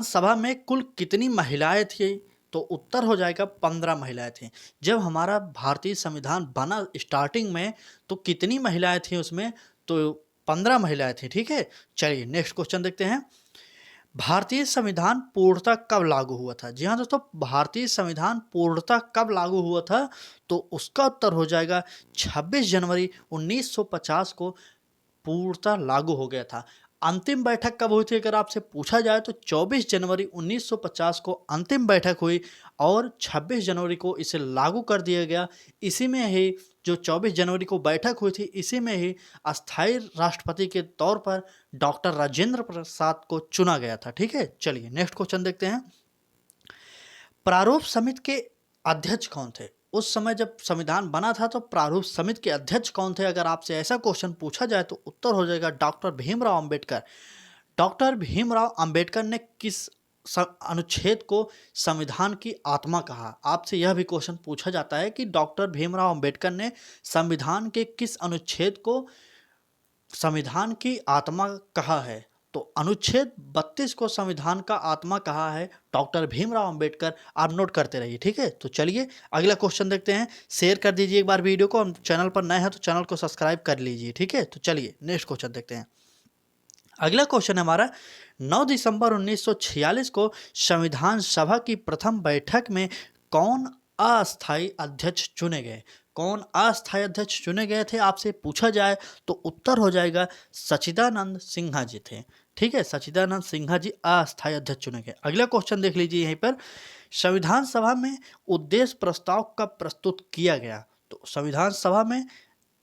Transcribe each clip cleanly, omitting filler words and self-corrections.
सभा में कुल कितनी महिलाएं थी? तो उत्तर हो जाएगा 15 महिलाएं थीं। जब हमारा भारतीय संविधान बना स्टार्टिंग में, तो कितनी महिलाएं थीं उसमें? तो 15 महिलाएं थीं। ठीक है, चलिए नेक्स्ट क्वेश्चन देखते हैं। भारतीय संविधान पूर्णतः कब लागू हुआ था? जी हाँ दोस्तों, भारतीय संविधान पूर्णतः कब लागू हुआ था? तो उसका उत्तर हो जाएगा 26 जनवरी 1950 को पूर्णतः लागू हो गया था। अंतिम बैठक कब हुई थी अगर आपसे पूछा जाए, तो 24 जनवरी 1950 को अंतिम बैठक हुई और 26 जनवरी को इसे लागू कर दिया गया। इसी में ही जो 24 जनवरी को बैठक हुई थी, इसी में ही अस्थायी राष्ट्रपति के तौर पर डॉक्टर राजेंद्र प्रसाद को चुना गया था। ठीक है, चलिए नेक्स्ट क्वेश्चन देखते हैं। प्रारूप समिति के अध्यक्ष कौन थे? उस समय जब संविधान बना था तो प्रारूप समिति के अध्यक्ष कौन थे? अगर आपसे ऐसा क्वेश्चन पूछा जाए तो उत्तर हो जाएगा डॉक्टर भीमराव अंबेडकर। डॉक्टर भीमराव अंबेडकर ने किस अनुच्छेद को संविधान की आत्मा कहा? आपसे यह भी क्वेश्चन पूछा जाता है कि डॉक्टर भीमराव अंबेडकर ने संविधान के किस अनुच्छेद को संविधान की आत्मा कहा है? तो अनुच्छेद 32 को संविधान का आत्मा कहा है डॉक्टर भीमराव अंबेडकर। आप नोट करते रहिए। ठीक है, तो चलिए अगला क्वेश्चन देखते हैं। शेयर कर दीजिए एक बार वीडियो को, हम चैनल पर नए हैं तो चैनल को सब्सक्राइब कर लीजिए। ठीक है, तो चलिए नेक्स्ट क्वेश्चन देखते हैं। अगला क्वेश्चन है हमारा, 9 दिसंबर 1946 को संविधान सभा की प्रथम बैठक में कौन अस्थायी अध्यक्ष चुने गए? कौन अस्थायी अध्यक्ष चुने गए थे आपसे पूछा जाए तो उत्तर हो जाएगा सच्चिदानंद सिन्हा जी थे। ठीक है, सच्चिदानंद सिन्हा जी अस्थायी अध्यक्ष चुने गए। अगला क्वेश्चन देख लीजिए यहीं पर, संविधान सभा में उद्देश्य प्रस्ताव कब प्रस्तुत किया गया? तो संविधान सभा में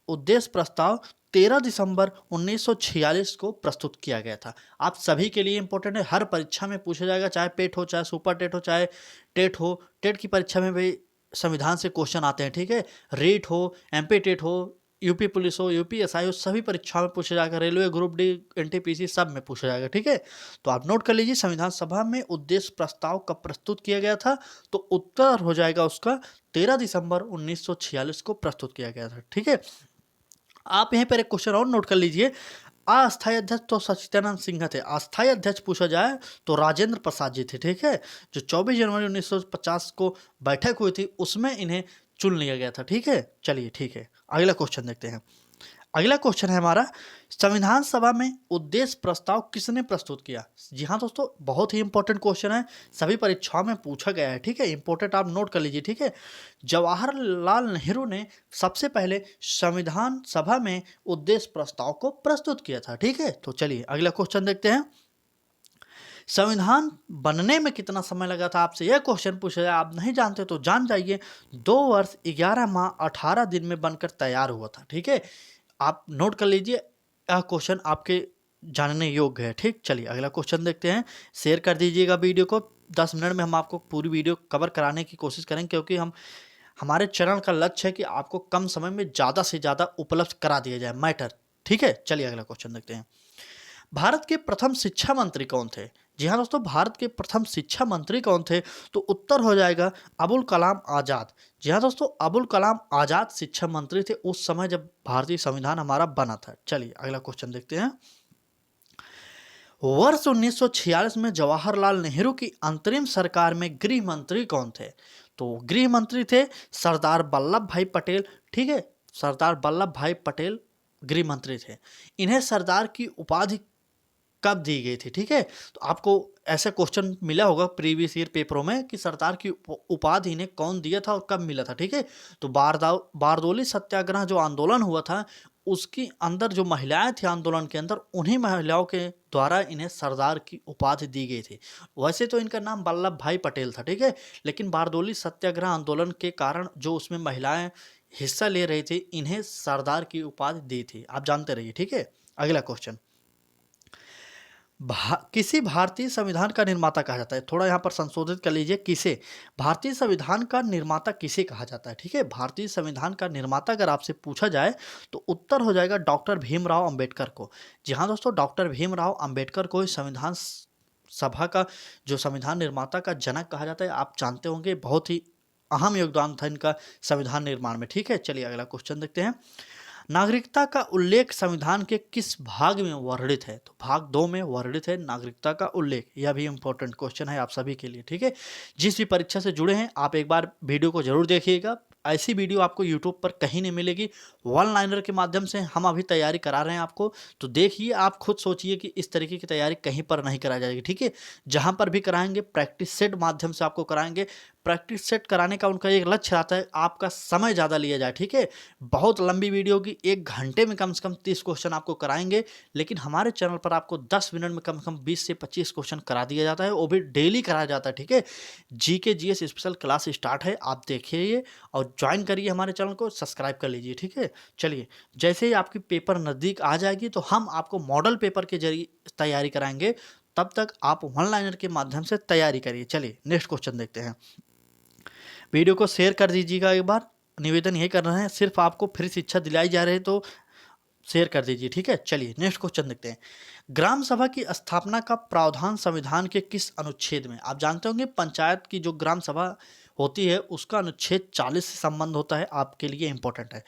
उद्देश्य प्रस्ताव 13 दिसंबर 1946 को प्रस्तुत किया गया था। आप सभी के लिए इंपॉर्टेंट है, हर परीक्षा में पूछा जाएगा, चाहे पेट हो, चाहे सुपर टेट हो, चाहे टेट हो। टेट की परीक्षा में भी संविधान से क्वेश्चन आते हैं। ठीक है, रीट हो, एमपी टेट हो, यूपी पुलिस हो, यूपीएसआई हो, सभी परीक्षाओं में पूछा जाएगा। रेलवे ग्रुप डी, एनटीपीसी सब में पूछा जाएगा। ठीक है, तो आप नोट कर लीजिए संविधान सभा में उद्देश्य प्रस्ताव कब प्रस्तुत किया गया था? तो उत्तर हो जाएगा उसका 13 दिसंबर 1946 को प्रस्तुत किया गया था। ठीक है, आप यहीं पर एक क्वेश्चन और नोट कर लीजिए। अस्थायी अध्यक्ष तो सच्चिदानंद सिन्हा थे, अस्थायी अध्यक्ष पूछा जाए तो राजेंद्र प्रसाद जी थे। ठीक है, जो 24 जनवरी 1950 को बैठक हुई थी उसमें इन्हें चुन लिया गया था। ठीक है, चलिए ठीक है, अगला क्वेश्चन देखते हैं। अगला क्वेश्चन है हमारा, संविधान सभा में उद्देश्य प्रस्ताव किसने प्रस्तुत किया? जी हाँ दोस्तों, बहुत ही इंपॉर्टेंट क्वेश्चन है, सभी परीक्षाओं में पूछा गया है। ठीक है, इंपॉर्टेंट, आप नोट कर लीजिए। ठीक है, जवाहरलाल नेहरू ने सबसे पहले संविधान सभा में उद्देश्य प्रस्ताव को प्रस्तुत किया था। ठीक है, तो चलिए अगला क्वेश्चन देखते हैं। संविधान बनने में कितना समय लगा था? आपसे यह क्वेश्चन पूछा जाए, आप नहीं जानते तो जान जाइए। 2 वर्ष 11 माह 18 दिन में बनकर तैयार हुआ था। ठीक है, आप नोट कर लीजिए, यह क्वेश्चन आपके जानने योग्य है। ठीक, चलिए अगला क्वेश्चन देखते हैं। शेयर कर दीजिएगा वीडियो को, 10 मिनट में हम आपको पूरी वीडियो कवर कराने की कोशिश करेंगे, क्योंकि हमारे चैनल का लक्ष्य है कि आपको कम समय में ज़्यादा से ज़्यादा उपलब्ध करा दिया जाए मैटर। ठीक है, चलिए अगला क्वेश्चन देखते हैं। भारत के प्रथम शिक्षा मंत्री कौन थे? जी हाँ दोस्तों, भारत के प्रथम शिक्षा मंत्री कौन थे? तो उत्तर हो जाएगा अबुल कलाम आज़ाद। जी हाँ दोस्तों, अबुल कलाम आज़ाद शिक्षा मंत्री थे उस समय जब भारतीय संविधान हमारा बना था। चलिए अगला क्वेश्चन देखते हैं। वर्ष 1946 में जवाहरलाल नेहरू की अंतरिम सरकार में गृह मंत्री कौन थे? तो गृह मंत्री थे सरदार वल्लभ भाई पटेल। ठीक है, सरदार वल्लभ भाई पटेल गृह मंत्री थे। इन्हें सरदार की उपाधि कब दी गई थी? ठीक है, तो आपको ऐसा क्वेश्चन मिला होगा प्रीवियस ईयर पेपरों में कि सरदार की उपाधि इन्हें कौन दिया था और कब मिला था। ठीक है, तो बारदौली सत्याग्रह जो आंदोलन हुआ था उसके अंदर जो महिलाएं थी आंदोलन के अंदर, उन्हीं महिलाओं के द्वारा इन्हें सरदार की उपाधि दी गई थी। वैसे तो इनका नाम वल्लभ भाई पटेल था। ठीक है, लेकिन बारदौली सत्याग्रह आंदोलन के कारण जो उसमें महिलाएं हिस्सा ले रही थी, इन्हें सरदार की उपाधि दी थी। आप जानते रहिए। ठीक है, अगला क्वेश्चन, किसी भारतीय संविधान का निर्माता कहा जाता है? थोड़ा यहाँ पर संशोधित कर लीजिए, किसे? भारतीय संविधान का निर्माता किसे कहा जाता है? ठीक है, भारतीय संविधान का निर्माता अगर आपसे पूछा जाए तो उत्तर हो जाएगा डॉक्टर भीमराव अंबेडकर को। जी हाँ दोस्तों, डॉक्टर भीमराव अंबेडकर को संविधान सभा का जो संविधान निर्माता का जनक कहा जाता है। आप जानते होंगे, बहुत ही अहम योगदान था इनका संविधान निर्माण में। ठीक है, चलिए अगला क्वेश्चन देखते हैं। नागरिकता का उल्लेख संविधान के किस भाग में वर्णित है? तो भाग 2 में वर्णित है नागरिकता का उल्लेख। यह भी इंपॉर्टेंट क्वेश्चन है आप सभी के लिए, ठीक है। जिस भी परीक्षा से जुड़े हैं आप एक बार वीडियो को जरूर देखिएगा। ऐसी वीडियो आपको यूट्यूब पर कहीं नहीं मिलेगी। वन लाइनर के माध्यम से हम अभी तैयारी करा रहे हैं आपको, तो देखिए आप खुद सोचिए कि इस तरीके की तैयारी कहीं पर नहीं कराई जाएगी, ठीक है। जहां पर भी कराएंगे प्रैक्टिस सेट माध्यम से आपको कराएंगे। प्रैक्टिस सेट कराने का उनका एक लक्ष्य रहता है आपका समय ज़्यादा लिया जाए, ठीक है। बहुत लंबी वीडियो की 1 घंटे में कम से कम 30 क्वेश्चन आपको कराएंगे, लेकिन हमारे चैनल पर आपको 10 मिनट में कम से कम 20 से 25 क्वेश्चन करा दिया जाता है, वो भी डेली कराया जाता है, ठीक है। GK GS special class start है, आप देखिए और ज्वाइन करिए हमारे चैनल को, सब्सक्राइब कर लीजिए, ठीक है। चलिए, जैसे ही आपकी पेपर नज़दीक आ जाएगी तो हम आपको मॉडल पेपर के जरिए तैयारी कराएंगे। तब तक आप वन लाइनर के माध्यम से तैयारी करिए। चलिए नेक्स्ट क्वेश्चन देखते हैं। वीडियो को शेयर कर दीजिएगा। एक बार निवेदन यही कर रहे हैं, सिर्फ आपको फ्री शिक्षा दिलाई जा रही है तो शेयर कर दीजिए, ठीक है। चलिए नेक्स्ट क्वेश्चन देखते हैं। ग्राम सभा की स्थापना का प्रावधान संविधान के किस अनुच्छेद में? आप जानते होंगे पंचायत की जो ग्राम सभा होती है उसका अनुच्छेद 40 से संबंध होता है, आपके लिए इंपॉर्टेंट है।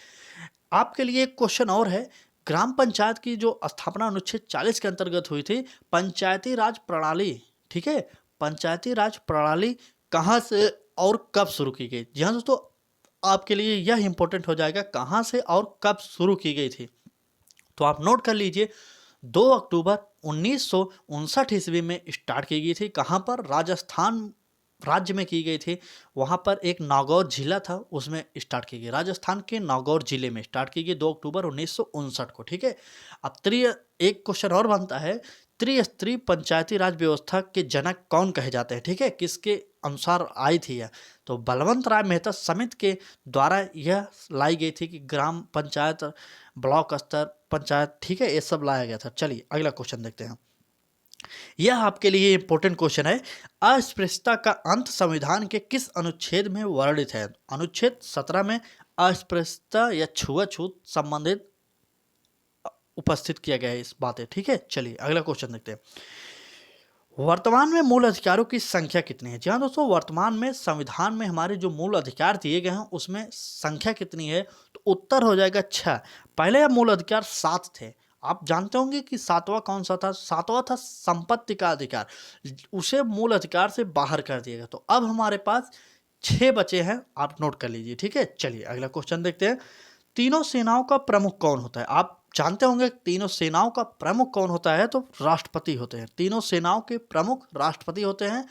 आपके लिए एक क्वेश्चन और है, ग्राम पंचायत की जो स्थापना अनुच्छेद 40 के अंतर्गत हुई थी, पंचायती राज प्रणाली, ठीक है, पंचायती राज प्रणाली कहाँ से और कब शुरू की गई? जी हाँ दोस्तों, आपके लिए यह इंपॉर्टेंट हो जाएगा, कहाँ से और कब शुरू की गई थी। तो आप नोट कर लीजिए, 2 अक्टूबर 1959 ईस्वी में स्टार्ट की गई थी। कहाँ पर? राजस्थान राज्य में की गई थी। वहाँ पर एक नागौर जिला था, उसमें स्टार्ट की गई। राजस्थान के नागौर जिले में स्टार्ट की गई 2 अक्टूबर 1959 को, ठीक है। अब एक क्वेश्चन और बनता है, त्रिस्तरीय पंचायती राज व्यवस्था के जनक कौन कहे जाते हैं, ठीक है, किसके अनुसार आई थी यह? तो बलवंत राय मेहता समिति के द्वारा यह लाई गई थी कि ग्राम पंचायत, ब्लॉक स्तर पंचायत, ठीक है, ये सब लाया गया था। चलिए अगला क्वेश्चन देखते हैं। यह आपके लिए इंपॉर्टेंट क्वेश्चन है। अस्पृश्यता का अंत संविधान के किस अनुच्छेद में वर्णित है? अनुच्छेद 17 में अस्पृश्यता या छुआछूत संबंधित उपस्थित किया गया है इस बात है, ठीक है। चलिए अगला क्वेश्चन देखते हैं। वर्तमान में मूल अधिकारों की संख्या कितनी है? जी हाँ दोस्तों, वर्तमान में संविधान में हमारे जो मूल अधिकार दिए गए हैं उसमें संख्या कितनी है? तो उत्तर हो जाएगा 6। पहले मूल अधिकार 7 थे। आप जानते होंगे कि 7वां कौन सा था? 7वां था संपत्ति का अधिकार, उसे मूल अधिकार से बाहर कर दिया गया। तो अब हमारे पास 6 बचे हैं, आप नोट कर लीजिए, ठीक है। चलिए अगला क्वेश्चन देखते हैं। तीनों सेनाओं का प्रमुख कौन होता है? आप जानते होंगे तीनों सेनाओं का प्रमुख कौन होता है? तो राष्ट्रपति होते हैं। तीनों सेनाओं के प्रमुख राष्ट्रपति होते हैं।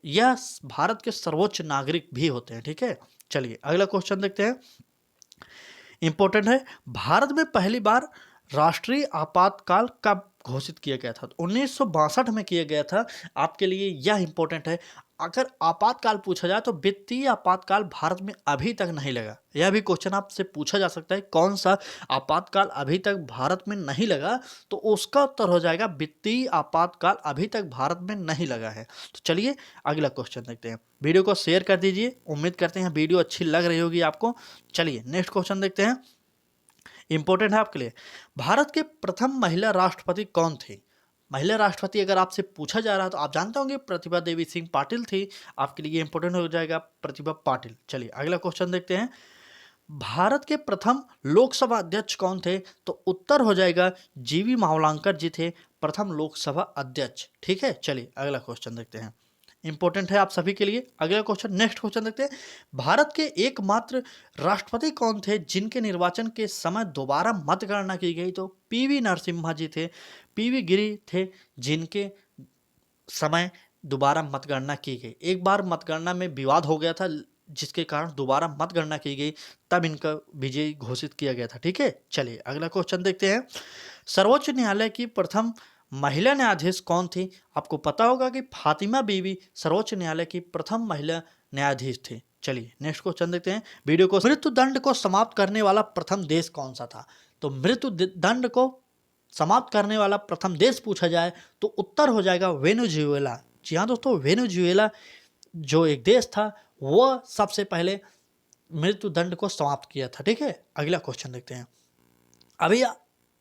यह भारत के सर्वोच्च नागरिक भी होते हैं, ठीक है। चलिए अगला क्वेश्चन देखते हैं, इंपॉर्टेंट है। भारत में पहली बार राष्ट्रीय आपातकाल कब घोषित किया गया था? तो 1962 में किया गया था। आपके लिए यह इंपॉर्टेंट है। अगर आपातकाल पूछा जाए तो वित्तीय आपातकाल भारत में अभी तक नहीं लगा। यह भी क्वेश्चन आपसे पूछा जा सकता है, कौन सा आपातकाल अभी तक भारत में नहीं लगा? तो उसका उत्तर हो जाएगा वित्तीय आपातकाल अभी तक भारत में नहीं लगा है। तो चलिए अगला क्वेश्चन देखते हैं। वीडियो को शेयर कर दीजिए, उम्मीद करते हैं वीडियो अच्छी लग रही होगी आपको। चलिए नेक्स्ट क्वेश्चन देखते हैं, इंपॉर्टेंट है आपके लिए। भारत के प्रथम महिला राष्ट्रपति कौन थे? महिला राष्ट्रपति अगर आपसे पूछा जा रहा है तो आप जानते होंगे प्रतिभा देवी सिंह पाटिल थी। आपके लिए इंपॉर्टेंट हो जाएगा प्रतिभा पाटिल। चलिए अगला क्वेश्चन देखते हैं। भारत के प्रथम लोकसभा अध्यक्ष कौन थे? तो उत्तर हो जाएगा जीवी मावलंकर जी थे प्रथम लोकसभा अध्यक्ष, ठीक है। चलिए अगला क्वेश्चन देखते हैं, इंपॉर्टेंट है आप सभी के लिए। अगला क्वेश्चन, नेक्स्ट क्वेश्चन देखते हैं। भारत के एकमात्र राष्ट्रपति कौन थे जिनके निर्वाचन के समय दोबारा मतगणना की गई? तो पीवी नरसिम्हा जी थे। पीवी गिरी थे जिनके समय दोबारा मतगणना की गई। एक बार मतगणना में विवाद हो गया था जिसके कारण दोबारा मतगणना की गई, तब इनका विजयी घोषित किया गया था, ठीक है। चलिए अगला क्वेश्चन देखते हैं। सर्वोच्च न्यायालय की प्रथम महिला न्यायाधीश कौन थी? आपको पता होगा कि फातिमा बीवी सर्वोच्च न्यायालय की प्रथम महिला न्यायाधीश थी। चलिए नेक्स्ट क्वेश्चन देखते हैं। वीडियो को, मृत्यु दंड को समाप्त करने वाला प्रथम देश कौन सा था? तो मृत्यु दंड को समाप्त करने वाला प्रथम देश पूछा जाए तो उत्तर हो जाएगा वेनेजुएला। जी हाँ दोस्तों, वेनेजुएला जो एक देश था वह सबसे पहले मृत्यु दंड को समाप्त किया था, ठीक है। अगला क्वेश्चन देखते हैं। अभी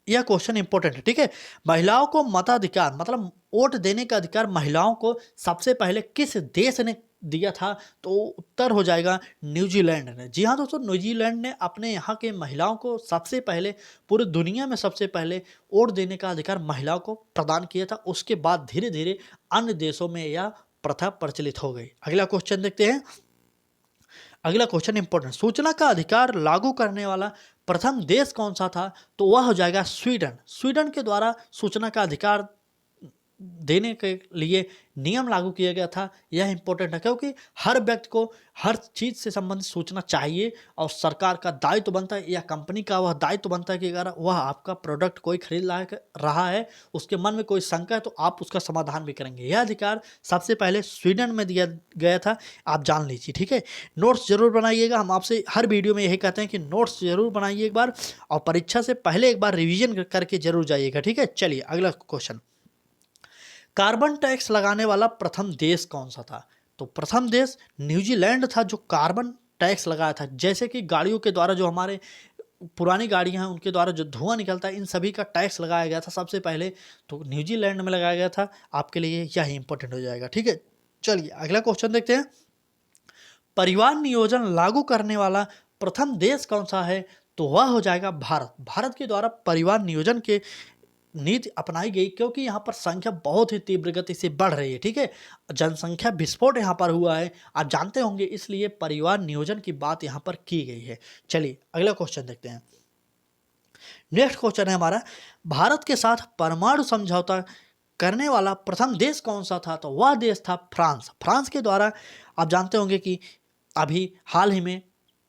यह क्वेश्चन इंपॉर्टेंट है, ठीक है। महिलाओं को मताधिकार मतलब वोट देने का अधिकार महिलाओं को सबसे पहले किस देश ने दिया था? तो उत्तर हो जाएगा न्यूजीलैंड ने। जी हाँ दोस्तों, न्यूजीलैंड ने अपने यहाँ के महिलाओं को सबसे पहले, पूरी दुनिया में सबसे पहले वोट देने का अधिकार महिलाओं को प्रदान किया था। उसके बाद धीरे धीरे अन्य देशों में यह प्रथा प्रचलित हो गई। अगला क्वेश्चन देखते हैं। अगला क्वेश्चन इंपॉर्टेंट, सूचना का अधिकार लागू करने वाला प्रथम देश कौन सा था? तो वह हो जाएगा स्वीडन। स्वीडन के द्वारा सूचना का अधिकार देने के लिए नियम लागू किया गया था। यह इंपॉर्टेंट है क्योंकि हर व्यक्ति को हर चीज़ से संबंधित सूचना चाहिए और सरकार का दायित्व बनता है या कंपनी का वह दायित्व बनता है कि अगर वह आपका प्रोडक्ट कोई खरीद रहा है, उसके मन में कोई शंका है तो आप उसका समाधान भी करेंगे। यह अधिकार सबसे पहले स्वीडन में दिया गया था, आप जान लीजिए, ठीक है। नोट्स जरूर बनाइएगा, हम आपसे हर वीडियो में यही कहते हैं कि नोट्स जरूर बनाइए एक बार, और परीक्षा से पहले एक बार रिविजन करके जरूर जाइएगा, ठीक है। चलिए अगला क्वेश्चन, कार्बन टैक्स लगाने वाला प्रथम देश कौन सा था? तो प्रथम देश न्यूजीलैंड था जो कार्बन टैक्स लगाया था। जैसे कि गाड़ियों के द्वारा, जो हमारे पुरानी गाड़ियां हैं उनके द्वारा जो धुआं निकलता है, इन सभी का टैक्स लगाया गया था सबसे पहले, तो न्यूजीलैंड में लगाया गया था। आपके लिए यह इंपॉर्टेंट हो जाएगा, ठीक है। चलिए अगला क्वेश्चन देखते हैं। परिवार नियोजन लागू करने वाला प्रथम देश कौन सा है? तो वह हो जाएगा भारत। भारत के द्वारा परिवार नियोजन के नीति अपनाई गई क्योंकि यहाँ पर संख्या बहुत ही तीव्र गति से बढ़ रही है, ठीक है। जनसंख्या विस्फोट यहाँ पर हुआ है, आप जानते होंगे, इसलिए परिवार नियोजन की बात यहाँ पर की गई है। चलिए अगला क्वेश्चन देखते हैं। नेक्स्ट क्वेश्चन है हमारा, भारत के साथ परमाणु समझौता करने वाला प्रथम देश कौन सा था? तो वह देश था फ्रांस। फ्रांस के द्वारा आप जानते होंगे कि अभी हाल ही में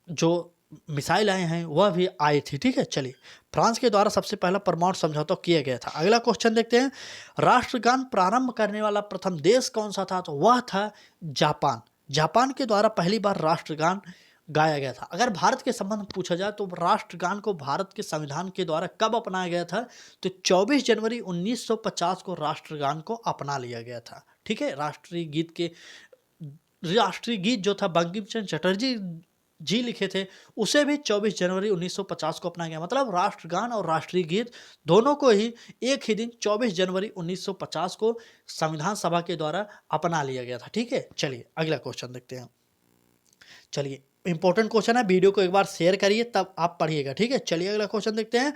जो मिसाइल आए हैं वह भी आई थी, ठीक है। चलिए, फ्रांस के द्वारा सबसे पहला परमाणु समझौता किया गया था। अगला क्वेश्चन देखते हैं। राष्ट्रगान प्रारंभ करने वाला प्रथम देश कौन सा था? तो वह था जापान। जापान के द्वारा पहली बार राष्ट्रगान गाया गया था। अगर भारत के संबंध में पूछा जाए तो राष्ट्रगान को भारत के संविधान के द्वारा कब अपनाया गया था? तो 24 जनवरी 1950 को राष्ट्रगान को अपना लिया गया था, ठीक है। राष्ट्रीय गीत जो था बंकिम चंद्र चटर्जी जी लिखे थे, उसे भी 24 जनवरी 1950 को अपनाया गया। मतलब राष्ट्रगान और राष्ट्रीय गीत दोनों को ही एक ही दिन 24 जनवरी 1950 को संविधान सभा के द्वारा अपना लिया गया था, ठीक है। चलिए अगला क्वेश्चन देखते हैं। चलिए इंपॉर्टेंट क्वेश्चन है, वीडियो को एक बार शेयर करिए तब आप पढ़िएगा, ठीक है। चलिए अगला क्वेश्चन देखते हैं।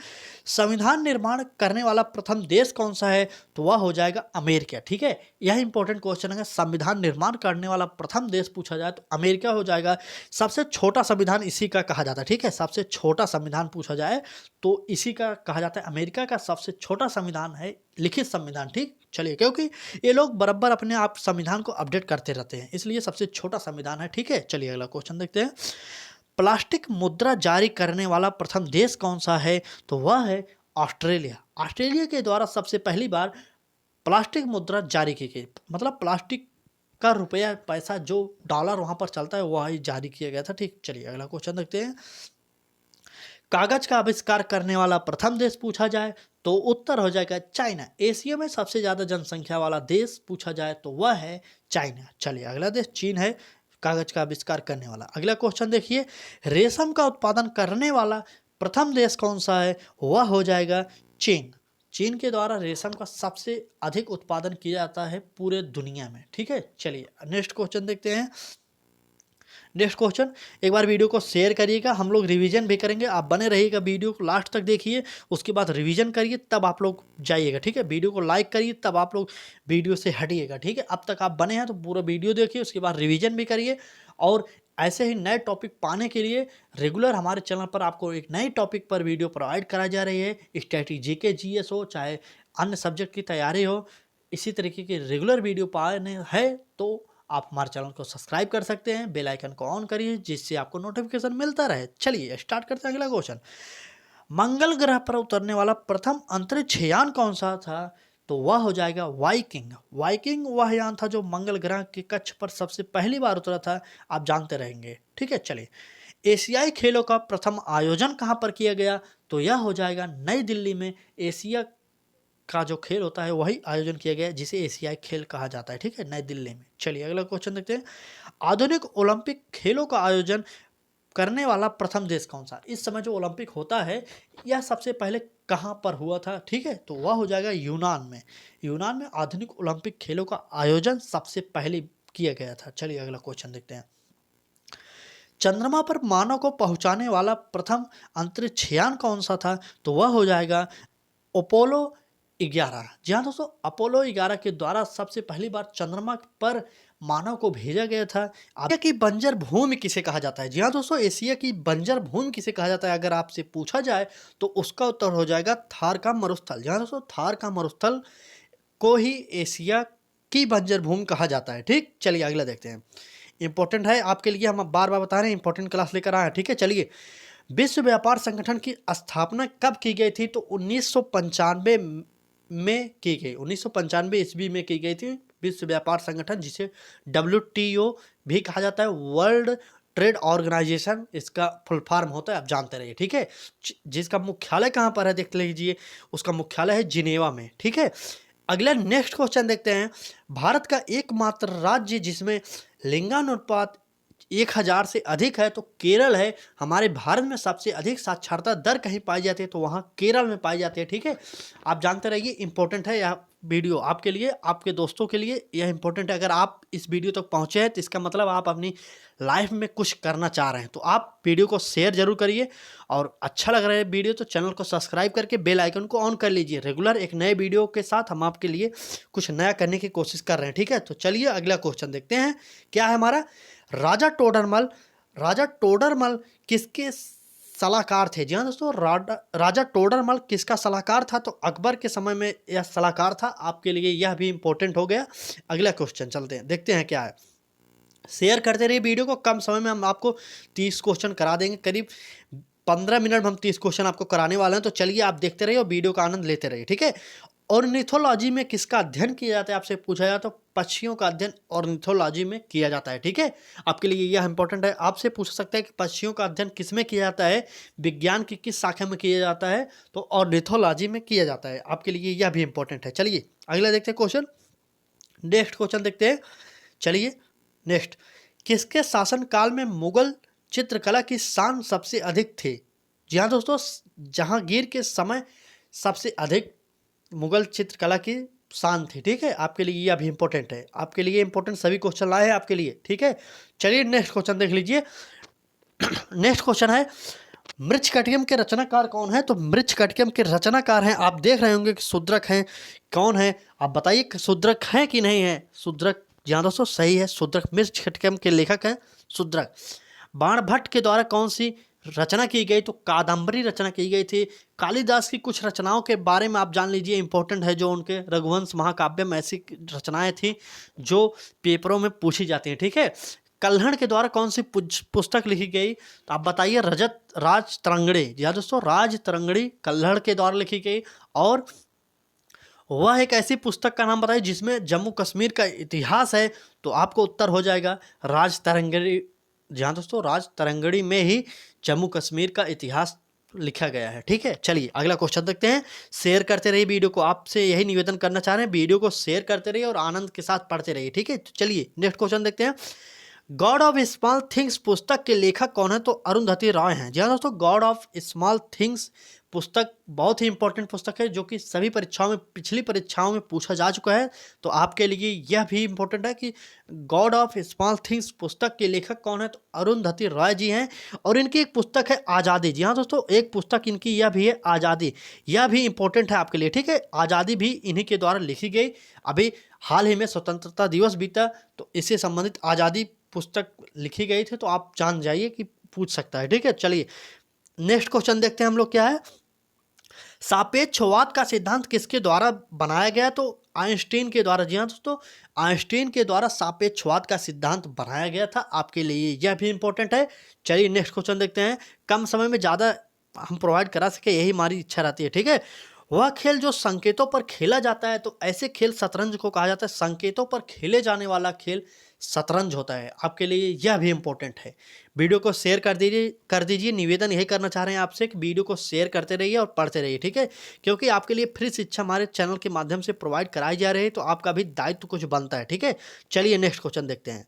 संविधान निर्माण करने वाला प्रथम देश कौन सा है? तो वह हो जाएगा अमेरिका, ठीक है। यह इंपॉर्टेंट क्वेश्चन है। संविधान निर्माण करने वाला प्रथम देश पूछा जाए तो अमेरिका हो जाएगा। सबसे छोटा संविधान इसी का कहा जाता है, ठीक है। सबसे छोटा संविधान पूछा जाए तो इसी का कहा जाता है। अमेरिका का सबसे छोटा संविधान है लिखित संविधान, ठीक। चलिए, क्योंकि ये लोग बराबर अपने आप संविधान को अपडेट करते रहते हैं, इसलिए सबसे छोटा संविधान है, ठीक है। चलिए अगला क्वेश्चन देखते हैं। प्लास्टिक मुद्रा जारी करने वाला प्रथम देश कौन सा है? तो वह है ऑस्ट्रेलिया। ऑस्ट्रेलिया के द्वारा सबसे पहली बार प्लास्टिक मुद्रा जारी की गई। मतलब प्लास्टिक का रुपया, पैसा, जो डॉलर वहां पर चलता है वह ही जारी किया गया था, ठीक। चलिए अगला क्वेश्चन देखते हैं। कागज का आविष्कार करने वाला प्रथम देश पूछा जाए तो उत्तर हो जाएगा चाइना। एशिया में सबसे ज्यादा जनसंख्या वाला देश पूछा जाए तो वह है चाइना। चलिए अगला देश चीन है कागज का आविष्कार करने वाला। अगला क्वेश्चन देखिए, रेशम का उत्पादन करने वाला प्रथम देश कौन सा है? वह हो जाएगा चीन। चीन के द्वारा रेशम का सबसे अधिक उत्पादन किया जाता है पूरे दुनिया में, ठीक है। चलिए नेक्स्ट क्वेश्चन देखते हैं। नेक्स्ट क्वेश्चन, एक बार वीडियो को शेयर करिएगा, हम लोग रिवीजन भी करेंगे, आप बने रहिएगा, वीडियो को लास्ट तक देखिए, उसके बाद रिवीजन करिए तब आप लोग जाइएगा, ठीक है। वीडियो को लाइक करिए तब आप लोग वीडियो से हटिएगा, ठीक है। अब तक आप बने हैं तो पूरा वीडियो देखिए, उसके बाद रिवीजन भी करिए। और ऐसे ही नए टॉपिक पाने के लिए रेगुलर हमारे चैनल पर आपको एक नए टॉपिक पर वीडियो प्रोवाइड कराई जा रही है। स्ट्रैटेजी के जीएस हो चाहे अन्य सब्जेक्ट की तैयारी हो, इसी तरीके के रेगुलर वीडियो पाने हैं तो आप हमारे चैनल को सब्सक्राइब कर सकते हैं, बेल आइकन को ऑन करिए जिससे आपको नोटिफिकेशन मिलता रहे। चलिए स्टार्ट करते हैं अगला क्वेश्चन। मंगल ग्रह पर उतरने वाला प्रथम अंतरिक्ष यान कौन सा था? तो वह हो जाएगा वाइकिंग। वाइकिंग वह यान था जो मंगल ग्रह के कक्ष पर सबसे पहली बार उतरा था, आप जानते रहेंगे, ठीक है। चलिए, एशियाई खेलों का प्रथम आयोजन कहाँ पर किया गया? तो यह हो जाएगा नई दिल्ली में। एशिया का जो खेल होता है वही आयोजन किया गया है जिसे एशियाई खेल कहा जाता है, ठीक है, नई दिल्ली में। चलिए अगला क्वेश्चन देखते हैं। आधुनिक ओलंपिक खेलों का आयोजन करने वाला प्रथम देश कौन सा? इस समय जो ओलंपिक होता है यह सबसे पहले कहाँ पर हुआ था, ठीक है, तो वह हो जाएगा यूनान में। यूनान में आधुनिक ओलंपिक खेलों का आयोजन सबसे पहले किया गया था। चलिए अगला क्वेश्चन देखते हैं। चंद्रमा पर मानव को पहुंचाने वाला प्रथम अंतरिक्ष यान कौन सा था, तो वह हो जाएगा अपोलो 11। जी हाँ दोस्तों, अपोलो 11 के द्वारा सबसे पहली बार चंद्रमा पर मानव को भेजा गया था। एशिया की बंजर भूमि किसे कहा जाता है? जी हाँ दोस्तों, एशिया की बंजर भूमि किसे कहा जाता है अगर आपसे पूछा जाए तो उसका उत्तर हो जाएगा थार का मरुस्थल। जी हाँ दोस्तों, थार का मरुस्थल को ही एशिया की बंजर भूमि कहा जाता है। ठीक, चलिए अगला देखते हैं। इंपॉर्टेंट है आपके लिए, हम बार बार बता रहे हैं, इंपॉर्टेंट क्लास लेकर आए हैं। ठीक है, चलिए। विश्व व्यापार संगठन की स्थापना कब की गई थी? तो 1995 में की गई। 1995 ईस्वी में की गई थी विश्व व्यापार संगठन, जिसे WTO भी कहा जाता है, वर्ल्ड ट्रेड ऑर्गेनाइजेशन इसका फुल फॉर्म होता है, आप जानते रहिए। ठीक है, जिसका मुख्यालय कहाँ पर है देख लीजिए, उसका मुख्यालय है जिनेवा में। ठीक है, अगला नेक्स्ट क्वेश्चन देखते हैं। भारत का एकमात्र राज्य जिसमें लिंगानुपात 1000 से अधिक है तो केरल है। हमारे भारत में सबसे अधिक साक्षरता दर कहीं पाई जाती है तो वहाँ केरल में पाई जाती है। ठीक है, आप जानते रहिए, इंपॉर्टेंट है यह वीडियो आपके लिए, आपके दोस्तों के लिए यह इंपॉर्टेंट है। अगर आप इस वीडियो तक पहुँचे हैं तो इसका मतलब आप अपनी लाइफ में कुछ करना चाह रहे हैं, तो आप वीडियो को शेयर जरूर करिए, और अच्छा लग रहा है वीडियो तो चैनल को सब्सक्राइब करके बेल आइकन को ऑन कर लीजिए। रेगुलर एक नए वीडियो के साथ हम आपके लिए कुछ नया करने की कोशिश कर रहे हैं। ठीक है, तो चलिए अगला क्वेश्चन देखते हैं। क्या है हमारा? राजा टोडरमल। राजा टोडरमल किसके सलाहकार थे? जी हाँ दोस्तों, राजा टोडरमल किसका सलाहकार था? तो अकबर के समय में यह सलाहकार था। आपके लिए यह भी इंपॉर्टेंट हो गया। अगला क्वेश्चन चलते हैं, देखते हैं क्या है। शेयर करते रहिए वीडियो को, कम समय में हम आपको 30 क्वेश्चन करा देंगे। करीब 15 मिनट में हम 30 क्वेश्चन आपको कराने वाले हैं, तो चलिए आप देखते रहिए और वीडियो का आनंद लेते रहिए। ठीक है, ऑर्निथोलॉजी में किसका अध्ययन किया जाता है? आपसे पूछा जाए तो पक्षियों का अध्ययन ऑर्निथोलॉजी में किया जाता है। ठीक है, आपके लिए यह इंपॉर्टेंट है। आपसे पूछ सकता है कि पक्षियों का अध्ययन किस में किया जाता है, विज्ञान की किस शाखा में किया जाता है? तो ऑर्निथोलॉजी में किया जाता है। आपके लिए यह भी इंपॉर्टेंट है। चलिए अगला देखते हैं क्वेश्चन, नेक्स्ट क्वेश्चन देखते हैं। चलिए नेक्स्ट, किसके शासनकाल में मुगल चित्रकला की शान सबसे अधिक थी? जी हाँ दोस्तों, जहांगीर के समय सबसे अधिक मुगल चित्रकला की शान थी। ठीक है, आपके लिए यह भी इंपॉर्टेंट है। आपके लिए इंपॉर्टेंट सभी क्वेश्चन लाए हैं आपके लिए। ठीक है, चलिए नेक्स्ट क्वेश्चन देख लीजिए। नेक्स्ट क्वेश्चन है, मृच्छकटिकम के रचनाकार कौन है? तो मृच्छकटिकम के रचनाकार हैं, आप देख रहे होंगे कि शूद्रक हैं। कौन है आप बताइए, शूद्रक हैं कि नहीं है? शूद्रक, जी हाँ दोस्तों सही है, शूद्रक मृच्छकटिकम के लेखक हैं शूद्रक। बाणभट्ट के द्वारा कौन सी रचना की गई? तो कादंबरी रचना की गई थी। कालिदास की कुछ रचनाओं के बारे में आप जान लीजिए, इंपॉर्टेंट है, जो उनके रघुवंश महाकाव्य में ऐसी रचनाएं थी जो पेपरों में पूछी जाती हैं। ठीक है, कल्हड़ के द्वारा कौन सी पुस्तक लिखी गई? तो आप बताइए, रजत राज तरंगड़ी। जी हाँ दोस्तों, राज तरंगड़ी कल्हड़ के द्वारा लिखी गई। और वह एक ऐसी पुस्तक का नाम बताइए जिसमें जम्मू कश्मीर का इतिहास है, तो आपको उत्तर हो जाएगा राज तरंगड़ी। जी हाँ दोस्तों, राज तरंगड़ी में ही जम्मू कश्मीर का इतिहास लिखा गया है। ठीक है, चलिए अगला क्वेश्चन देखते हैं। शेयर करते रहिए वीडियो को, आपसे यही निवेदन करना चाह रहे हैं, वीडियो को शेयर करते रहिए और आनंद के साथ पढ़ते रहिए। ठीक है, तो चलिए नेक्स्ट क्वेश्चन देखते हैं। गॉड ऑफ स्मॉल थिंग्स पुस्तक के लेखक कौन है? तो अरुंधति रॉय हैं। जी हाँ दोस्तों, गॉड ऑफ स्मॉल थिंग्स पुस्तक बहुत ही इंपॉर्टेंट पुस्तक है, जो कि सभी परीक्षाओं में, पिछली परीक्षाओं में पूछा जा चुका है। तो आपके लिए यह भी इंपॉर्टेंट है कि गॉड ऑफ स्मॉल थिंग्स पुस्तक के लेखक कौन है? तो अरुंधति रॉय जी हैं। और इनकी एक पुस्तक है आज़ादी। जी हाँ दोस्तों, एक पुस्तक इनकी यह भी है आज़ादी, यह भी इंपॉर्टेंट है आपके लिए। ठीक है, आज़ादी भी इन्हीं के द्वारा लिखी गई। अभी हाल ही में स्वतंत्रता दिवस बीता, तो इससे संबंधित आज़ादी पुस्तक लिखी गई थी, तो आप जान जाइए कि पूछ सकता है। ठीक है, चलिए नेक्स्ट क्वेश्चन देखते हैं हम लोग, क्या है। सापेक्षवाद का सिद्धांत किसके द्वारा बनाया गया? तो आइंस्टीन के द्वारा। जी हाँ दोस्तों, आइंस्टीन के द्वारा सापेक्षवाद का सिद्धांत बनाया गया था। आपके लिए यह भी इंपॉर्टेंट है। चलिए नेक्स्ट क्वेश्चन देखते हैं। कम समय में ज़्यादा हम प्रोवाइड करा सके, यही हमारी इच्छा रहती है। ठीक है, वह खेल जो संकेतों पर खेला जाता है, तो ऐसे खेल शतरंज को कहा जाता है। संकेतों पर खेले जाने वाला खेल शतरंज होता है। आपके लिए यह भी इंपॉर्टेंट है। वीडियो को शेयर कर दीजिए। निवेदन यही करना चाह रहे हैं आपसे कि वीडियो को शेयर करते रहिए और पढ़ते रहिए। ठीक है, क्योंकि आपके लिए फ्री शिक्षा हमारे चैनल के माध्यम से प्रोवाइड कराई जा रही है, तो आपका भी दायित्व कुछ बनता है। ठीक है, चलिए नेक्स्ट क्वेश्चन देखते हैं।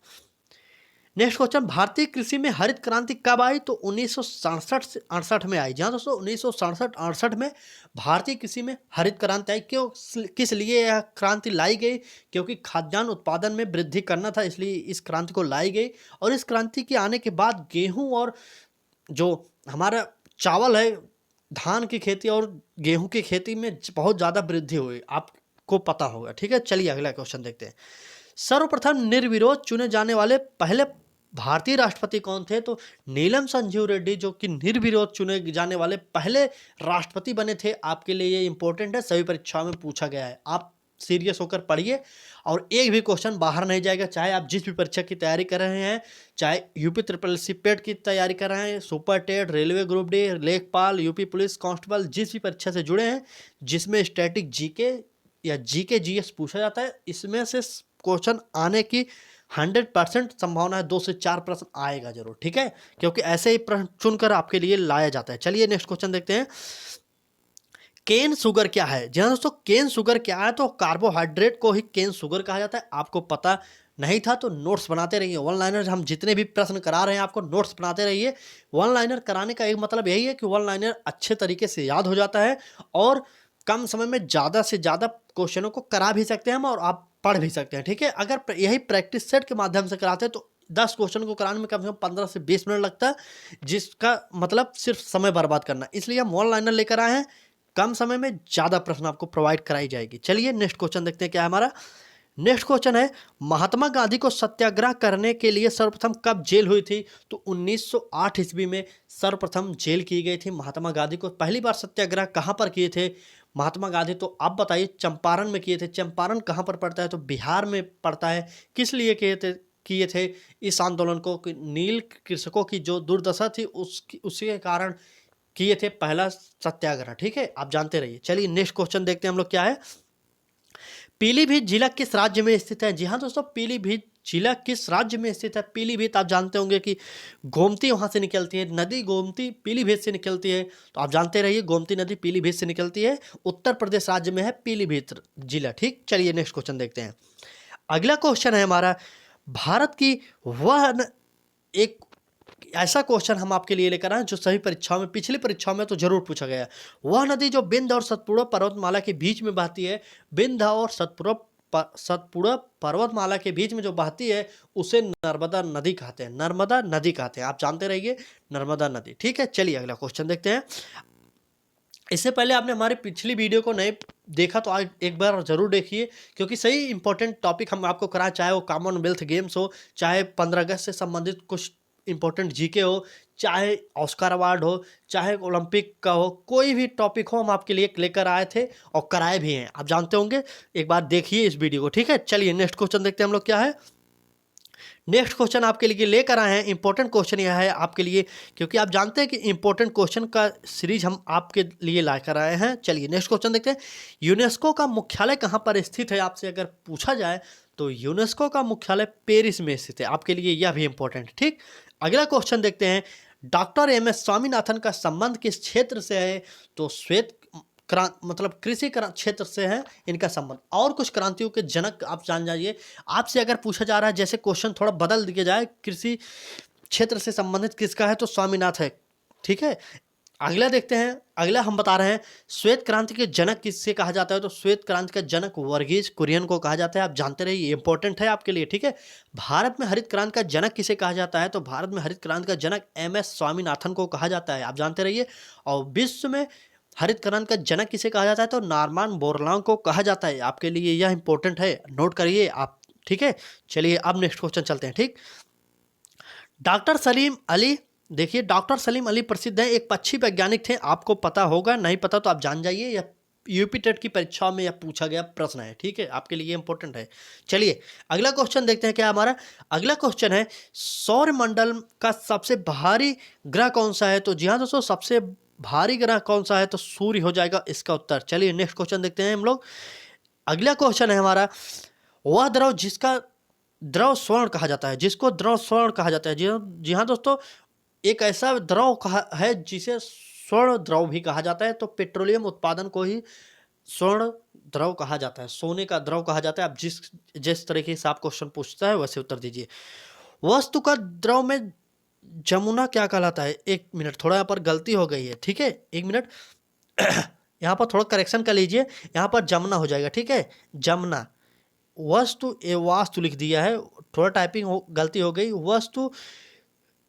नेक्स्ट क्वेश्चन, भारतीय कृषि में हरित क्रांति कब आई? तो 1967 से 68 में आई। जहाँ दोस्तों 1967-68 में भारतीय कृषि में हरित क्रांति आई। क्यों, किस लिए यह क्रांति लाई गई? क्योंकि खाद्यान्न उत्पादन में वृद्धि करना था, इसलिए इस क्रांति को लाई गई। और इस क्रांति के आने के बाद गेहूं और जो हमारा चावल है, धान की खेती और गेहूं की खेती में बहुत ज़्यादा वृद्धि हुई, आपको पता होगा। ठीक है, चलिए अगला क्वेश्चन देखते हैं। सर्वप्रथम निर्विरोध चुने जाने वाले पहले भारतीय राष्ट्रपति कौन थे? तो नीलम संजीव रेड्डी, जो कि निर्विरोध चुने जाने वाले पहले राष्ट्रपति बने थे। आपके लिए ये इंपॉर्टेंट है, सभी परीक्षाओं में पूछा गया है, आप सीरियस होकर पढ़िए और एक भी क्वेश्चन बाहर नहीं जाएगा। चाहे आप जिस भी परीक्षा की तैयारी कर रहे हैं, चाहे यूपी SSC पेट की तैयारी कर रहे हैं, super TET, railway group D, लेखपाल, यूपी पुलिस कांस्टेबल, जिस भी परीक्षा से जुड़े हैं जिसमें स्टैटिक जीके या जीके जीएस पूछा जाता है, इसमें से क्वेश्चन आने की 100% संभावना है। 2 से 4 प्रश्न आएगा जरूर। ठीक है, क्योंकि ऐसे ही प्रश्न चुनकर आपके लिए लाया जाता है। चलिए नेक्स्ट क्वेश्चन देखते हैं। केन शुगर क्या है? जी हाँ दोस्तों, केन शुगर क्या है? तो कार्बोहाइड्रेट को ही केन शुगर कहा जाता है। आपको पता नहीं था तो नोट्स बनाते रहिए। वन लाइनर हम जितने भी प्रश्न करा रहे हैं आपको नोट्स बनाते रहिए। वन लाइनर कराने का एक मतलब यही है कि वन लाइनर अच्छे तरीके से याद हो जाता है और कम समय में ज़्यादा से ज़्यादा क्वेश्चनों को करा भी सकते हैं हम और आप पढ़ भी सकते हैं। ठीक है, अगर यही प्रैक्टिस सेट के माध्यम से कराते हैं तो 10 क्वेश्चन को कराने में कम से कम 15 से 20 मिनट लगता है, जिसका मतलब सिर्फ समय बर्बाद करना। इसलिए हम वन लाइनर लेकर आए हैं, कम समय में ज़्यादा प्रश्न आपको प्रोवाइड कराई जाएगी। चलिए नेक्स्ट क्वेश्चन देखते हैं क्या है हमारा। नेक्स्ट क्वेश्चन है, महात्मा गांधी को सत्याग्रह करने के लिए सर्वप्रथम कब जेल हुई थी? तो 1908 ईस्वी में सर्वप्रथम जेल की गई थी महात्मा गांधी को। पहली बार सत्याग्रह कहाँ पर किए थे महात्मा गांधी? तो आप बताइए। चंपारण में किए थे। चंपारण कहाँ पर पड़ता है? तो बिहार में पड़ता है। किस लिए किए थे इस आंदोलन को? नील कृषकों की जो दुर्दशा थी उसी के कारण किए थे पहला सत्याग्रह। ठीक है, आप जानते रहिए। चलिए नेक्स्ट क्वेश्चन देखते हैं हम लोग क्या है। पीलीभीत जिला किस राज्य में स्थित है? जी हाँ दोस्तों, पीलीभीत जिला किस राज्य में स्थित है? पीलीभीत आप जानते होंगे कि गोमती वहां से निकलती है, नदी गोमती पीलीभीत से निकलती है। तो आप जानते रहिए गोमती नदी पीलीभीत से निकलती है। उत्तर प्रदेश राज्य में है पीलीभीत जिला। ठीक, चलिए नेक्स्ट क्वेश्चन देखते हैं। अगला क्वेश्चन है हमारा, भारत की वह एक ऐसा क्वेश्चन हम आपके लिए लेकर आए जो सभी परीक्षाओं में, पिछली परीक्षाओं में तो जरूर पूछा गया है। वह नदी जो विंध्य और सतपुड़ा पर्वतमाला के बीच में बहती है, विंध्य और सतपुड़ा पर्वतमाला के बीच में जो बहती है उसे नर्मदा नदी कहते हैं। नर्मदा नदी कहते हैं, आप जानते रहिए, नर्मदा नदी। ठीक है, चलिए अगला क्वेश्चन देखते हैं। इससे पहले आपने हमारी पिछली वीडियो को नहीं देखा तो आज एक बार जरूर देखिए, क्योंकि सही इंपॉर्टेंट टॉपिक हम आपको कराएं, चाहे वो कॉमनवेल्थ गेम्स हो, चाहे 15 अगस्त से संबंधित कुछ इंपॉर्टेंट जीके हो, चाहे ऑस्कर अवार्ड हो, चाहे ओलंपिक का हो, कोई भी टॉपिक हो हम आपके लिए लेकर आए थे और कराए भी हैं। आप जानते होंगे, एक बार देखिए इस वीडियो को। ठीक है, चलिए नेक्स्ट क्वेश्चन देखते हैं हम लोग क्या है। नेक्स्ट क्वेश्चन आपके लिए लेकर आए हैं, इंपॉर्टेंट क्वेश्चन यह है आपके लिए, क्योंकि आप जानते हैं कि इंपॉर्टेंट क्वेश्चन का सीरीज हम आपके लिए लाकर आए हैं। चलिए नेक्स्ट क्वेश्चन देखते हैं। यूनेस्को का मुख्यालय कहाँ पर स्थित है? आपसे अगर पूछा जाए तो यूनेस्को का मुख्यालय पेरिस में स्थित है। आपके लिए यह भी इंपॉर्टेंट। ठीक, अगला क्वेश्चन देखते हैं। Doctor MS. स्वामीनाथन का संबंध किस क्षेत्र से है? तो श्वेत मतलब कृषि क्षेत्र से है इनका संबंध। और कुछ क्रांतियों के जनक आप जान जाइए। आपसे अगर पूछा जा रहा है, जैसे क्वेश्चन थोड़ा बदल दिया जाए, कृषि क्षेत्र से संबंधित किसका है? तो स्वामीनाथ है। ठीक है, अगला देखते हैं। अगला हम बता रहे हैं, श्वेत क्रांति के जनक किससे कहा जाता है? तो श्वेत क्रांति का जनक वर्गीज कुरियन को कहा जाता है। आप जानते रहिए, ये इंपॉर्टेंट है आपके लिए। ठीक है, भारत में हरित क्रांति का जनक किसे कहा जाता है? तो भारत में हरित क्रांति का जनक एम.एस. स्वामीनाथन को कहा जाता है। आप जानते रहिए। और विश्व में हरित क्रांति का जनक किसे कहा जाता है? तो नॉर्मन बोरलॉन्ग को कहा जाता है। आपके लिए यह इंपॉर्टेंट है, नोट करिए आप। ठीक है, चलिए अब नेक्स्ट क्वेश्चन चलते हैं। ठीक, डॉक्टर सलीम अली, देखिए डॉक्टर सलीम अली प्रसिद्ध है, एक पक्षी वैज्ञानिक थे। आपको पता होगा, नहीं पता तो आप जान जाइए, यह यूपी टेट की परीक्षा में यह पूछा गया प्रश्न है। ठीक है, आपके लिए इंपॉर्टेंट है। चलिए अगला क्वेश्चन देखते हैं क्या हमारा। अगला क्वेश्चन है, सौरमंडल का सबसे भारी ग्रह कौन सा है? तो जी हाँ दोस्तों, सबसे भारी ग्रह कौन सा है? तो सूर्य हो जाएगा इसका उत्तर। चलिए नेक्स्ट क्वेश्चन देखते हैं हम लोग। अगला क्वेश्चन है हमारा, वह द्रव जिसका द्रव स्वर्ण कहा जाता है, जिसको द्रव स्वर्ण कहा जाता है। जी हाँ दोस्तों, एक ऐसा द्रव है जिसे स्वर्ण द्रव भी कहा जाता है। तो पेट्रोलियम उत्पादन को ही स्वर्ण द्रव कहा जाता है, सोने का द्रव कहा जाता है। आप जिस तरीके से आप क्वेश्चन पूछता है वैसे उत्तर दीजिए। वस्तु का द्रव में जमुना क्या कहलाता है? 1 मिनट, थोड़ा यहाँ पर गलती हो गई है, ठीक है, 1 मिनट। यहाँ पर थोड़ा करेक्शन कर लीजिए, यहाँ पर जमुना हो जाएगा, ठीक है, जमुना। वस्तु ए वास्तु लिख दिया है, थोड़ा टाइपिंग गलती हो गई। वस्तु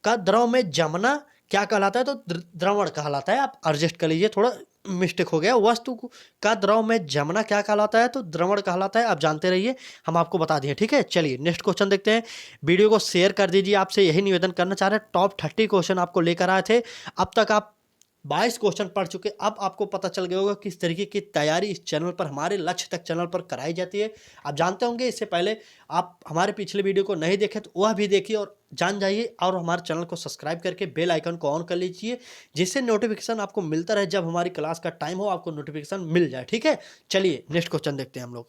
का द्रव में जमना क्या कहलाता है? तो द्रवण कहलाता है। आप एडजस्ट कर लीजिए, थोड़ा मिस्टेक हो गया। वस्तु का द्रव में जमना क्या कहलाता है? तो द्रवण कहलाता है। आप जानते रहिए, हम आपको बता दिए, ठीक है। चलिए नेक्स्ट क्वेश्चन देखते हैं। वीडियो को शेयर कर दीजिए, आपसे यही निवेदन करना चाह रहे हैं। टॉप 30 क्वेश्चन आपको लेकर आए थे, अब तक आप 22 क्वेश्चन पढ़ चुके। अब आपको पता चल गया होगा किस तरीके की तैयारी इस चैनल पर, हमारे लक्ष्य तक चैनल पर कराई जाती है। आप जानते होंगे, इससे पहले आप हमारे पिछले वीडियो को नहीं देखे तो वह भी देखिए और जान जाइए, और हमारे चैनल को सब्सक्राइब करके बेल आइकन को ऑन कर लीजिए, जिससे नोटिफिकेशन आपको मिलता रहे। जब हमारी क्लास का टाइम हो आपको नोटिफिकेशन मिल जाए, ठीक है। चलिए नेक्स्ट क्वेश्चन देखते हैं हम लोग।